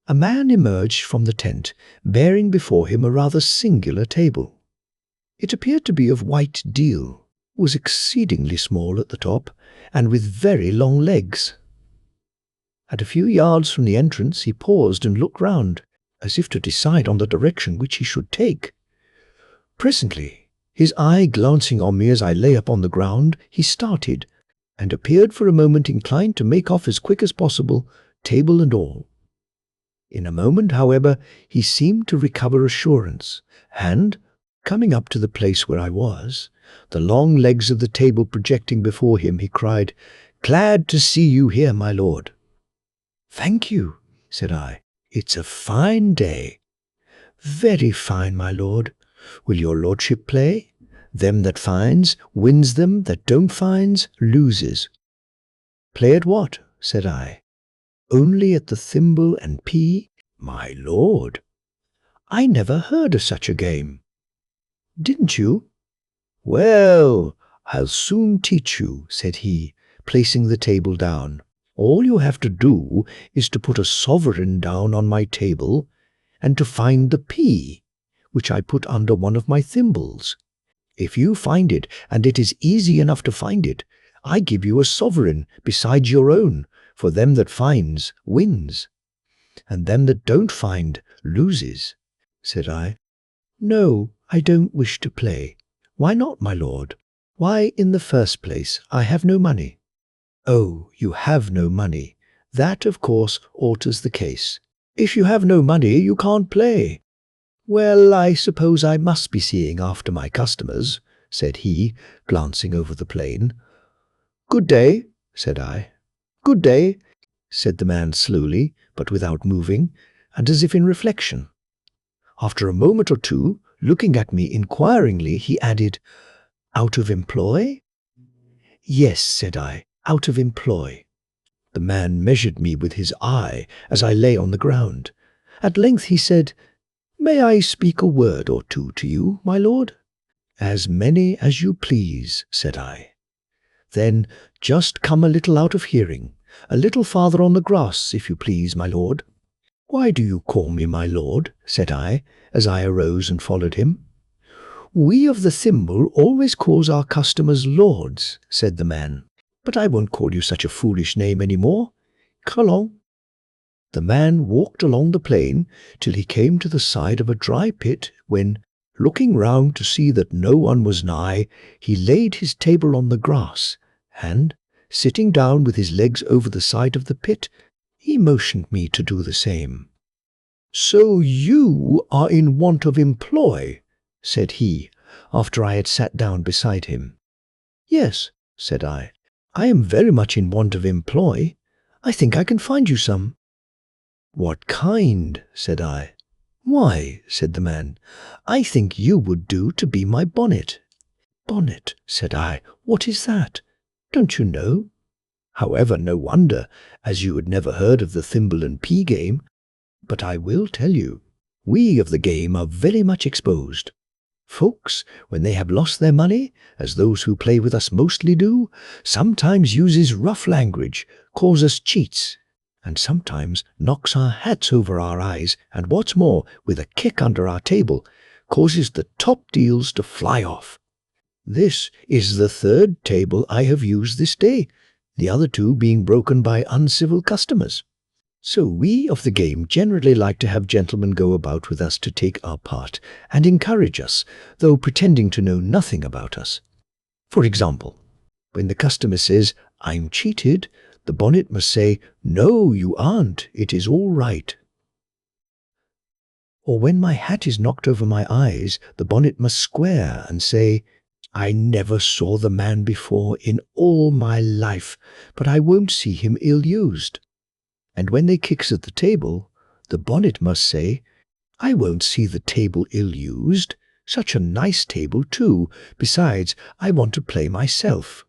A man emerged from the tent, bearing before him a rather singular table. It appeared to be of white deal, was exceedingly small at the top, and with very long legs. At a few yards from the entrance he paused and looked round, as if to decide on the direction which he should take. Presently, his eye glancing on me as I lay upon the ground, he started, and appeared for a moment inclined to make off as quick as possible, table and all. In a moment, however, he seemed to recover assurance, and, coming up to the place where I was, the long legs of the table projecting before him, he cried, "Glad to see you here, my lord." "Thank you," said I. "It's a fine day." "Very fine, my lord. Will your lordship play? Them that finds, wins, them that don't finds, loses." "Play at what?" said I. "Only at the thimble and pea, my lord." "I never heard of such a game." "Didn't you? Well, I'll soon teach you," said he, placing the table down. "All you have to do is to put a sovereign down on my table, and to find the pea, which I put under one of my thimbles. If you find it, and it is easy enough to find it, I give you a sovereign besides your own, for them that finds wins, and them that don't find loses," said I. "No, I don't wish to play." "Why not, my lord?" "Why, in the first place, I have no money." "Oh, you have no money. That, of course, alters the case. If you have no money, you can't play." "Well, I suppose I must be seeing after my customers," said he, glancing over the plain. "Good day," said I. "Good day," said the man slowly, but without moving, and as if in reflection. After a moment or two, looking at me inquiringly, he added, "Out of employ?" "Yes," said I, "out of employ." The man measured me with his eye as I lay on the ground. At length he said, "May I speak a word or 2 to you, my lord?" "As many as you please," said I. "Then just come a little out of hearing, a little farther on the grass, if you please, my lord." "Why do you call me my lord?" said I, as I arose and followed him. "We of the thimble always calls our customers lords," said the man. "But I won't call you such a foolish name any more. Come along." The man walked along the plain till he came to the side of a dry pit, when, looking round to see that no one was nigh, he laid his table on the grass, and, sitting down with his legs over the side of the pit, he motioned me to do the same. "So you are in want of employ?" said he, after I had sat down beside him. "Yes," said I am very much in want of employ. I think I can find you some." "What kind?" said I. "Why," said the man, "I think you would do to be my bonnet." "Bonnet," said I, "what is that? Don't you know? However, no wonder, as you had never heard of the thimble and pea game. But I will tell you, we of the game are very much exposed. Folks, when they have lost their money, as those who play with us mostly do, sometimes uses rough language, calls us cheats, and sometimes knocks our hats over our eyes, and what's more, with a kick under our table, causes the top deals to fly off. This is the third table I have used this day, the other two being broken by uncivil customers. So we of the game generally like to have gentlemen go about with us to take our part and encourage us, though pretending to know nothing about us. For example, when the customer says, "I'm cheated," the bonnet must say, "No, you aren't, it is all right." Or when my hat is knocked over my eyes, the bonnet must square and say, "I never saw the man before in all my life, but I won't see him ill-used." And when they kicks at the table, the bonnet must say, "I won't see the table ill-used. Such a nice table, too. Besides, I want to play myself."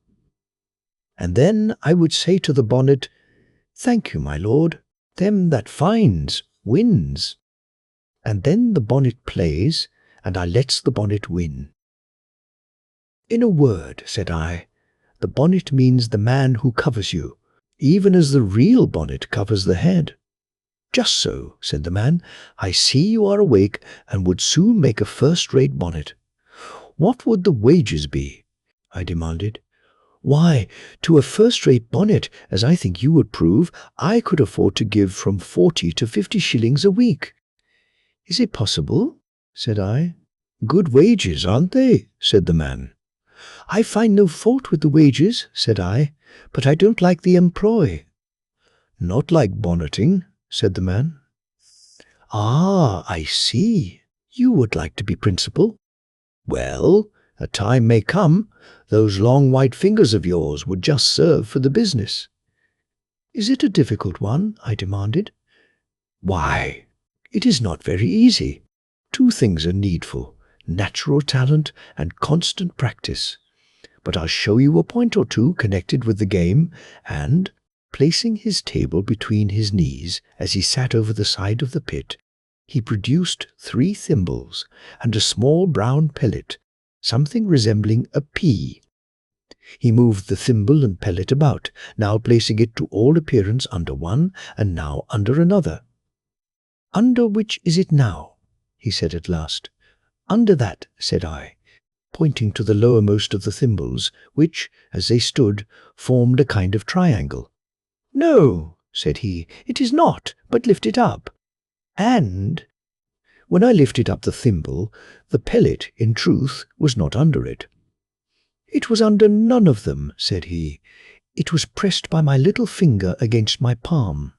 And then I would say to the bonnet, "Thank you, my lord. Them that finds, wins." And then the bonnet plays, and I lets the bonnet win. "In a word," said I, "the bonnet means the man who covers you, even as the real bonnet covers the head." "Just so," said the man. "I see you are awake and would soon make a first-rate bonnet." "What would the wages be?" I demanded. "Why, to a first-rate bonnet, as I think you would prove, I could afford to give from 40 to 50 shillings a week." "Is it possible?" said I. "Good wages, aren't they?" said the man. "I find no fault with the wages," said I, "but I don't like the employ." "Not like bonneting?" said the man. "Ah, I see. You would like to be principal. Well, a time may come. Those long white fingers of yours would just serve for the business." "Is it a difficult one?" I demanded. "Why, it is not very easy. 2 things are needful, natural talent and constant practice. But I'll show you a point or two connected with the game," and, placing his table between his knees as he sat over the side of the pit, he produced 3 thimbles and a small brown pellet, something resembling a pea. He moved the thimble and pellet about, now placing it to all appearance under one, and now under another. "Under which is it now?" he said at last. "Under that," said I, pointing to the lowermost of the thimbles, which, as they stood, formed a kind of triangle. "No," said he, "it is not, but lift it up." And when I lifted up the thimble, the pellet, in truth, was not under it. "It was under none of them," said he. "It was pressed by my little finger against my palm."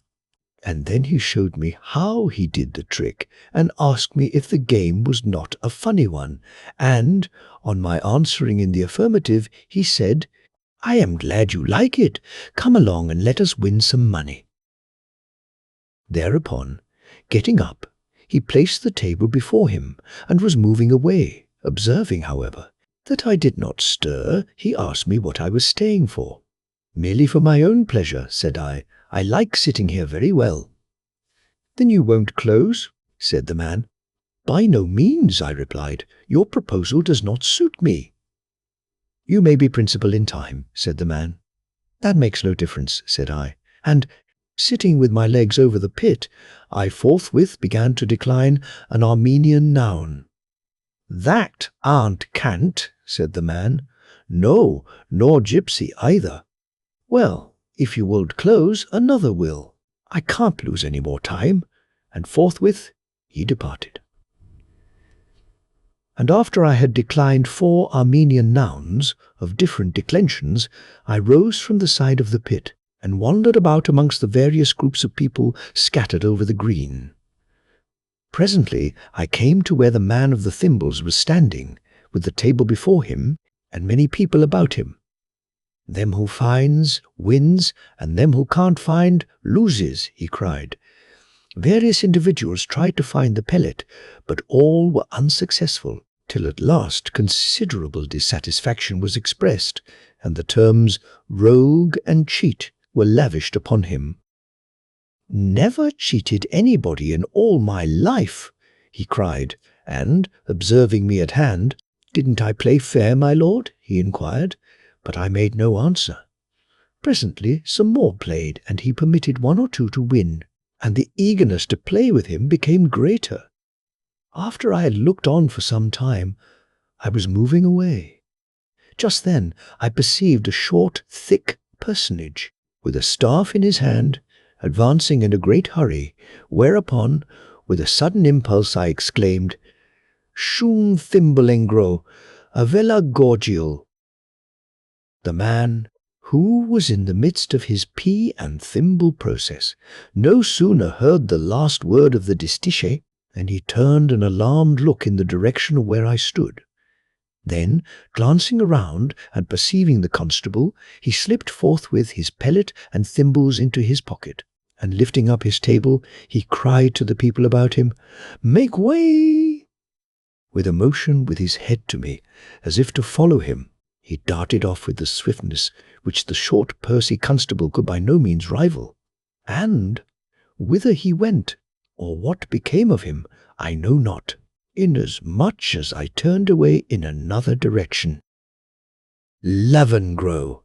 And then he showed me how he did the trick, and asked me if the game was not a funny one, and, on my answering in the affirmative, he said, "I am glad you like it. Come along and let us win some money." Thereupon, getting up, he placed the table before him, and was moving away. Observing, however, that I did not stir, he asked me what I was staying for. "Merely for my own pleasure," said I. "I like sitting here very well." "Then you won't close?" said the man. "By no means," I replied. "Your proposal does not suit me." "You may be principal in time," said the man. "That makes no difference," said I. "And Sitting with my legs over the pit, I forthwith began to decline an Armenian noun. "That aunt can't," said the man. "No, nor gypsy either." "Well, if you won't close, another will. I can't lose any more time." And forthwith he departed. And after I had declined 4 Armenian nouns of different declensions, I rose from the side of the pit and wandered about amongst the various groups of people scattered over the green. Presently I came to where the man of the thimbles was standing, with the table before him and many people about him. "Them who finds, wins, and them who can't find, loses," he cried. Various individuals tried to find the pellet, but all were unsuccessful, till at last considerable dissatisfaction was expressed, and the terms rogue and cheat were lavished upon him. "Never cheated anybody in all my life," he cried, and, observing me at hand, "Didn't I play fair, my lord?" he inquired, but I made no answer. Presently some more played, and he permitted 1 or 2 to win, and the eagerness to play with him became greater. After I had looked on for some time, I was moving away. Just then I perceived a short, thick personage, with a staff in his hand, advancing in a great hurry, whereupon, with a sudden impulse, I exclaimed, "Shun thimblengro, avella gorgio." The man, who was in the midst of his pea and thimble process, no sooner heard the last word of the distiche than he turned an alarmed look in the direction of where I stood. Then, glancing around and perceiving the constable, he slipped forthwith his pellet and thimbles into his pocket, and lifting up his table, he cried to the people about him, "Make way!" With a motion with his head to me, as if to follow him, he darted off with the swiftness which the short pursy constable could by no means rival. And whither he went, or what became of him, I know not, inasmuch as I turned away in another direction. Lavengro.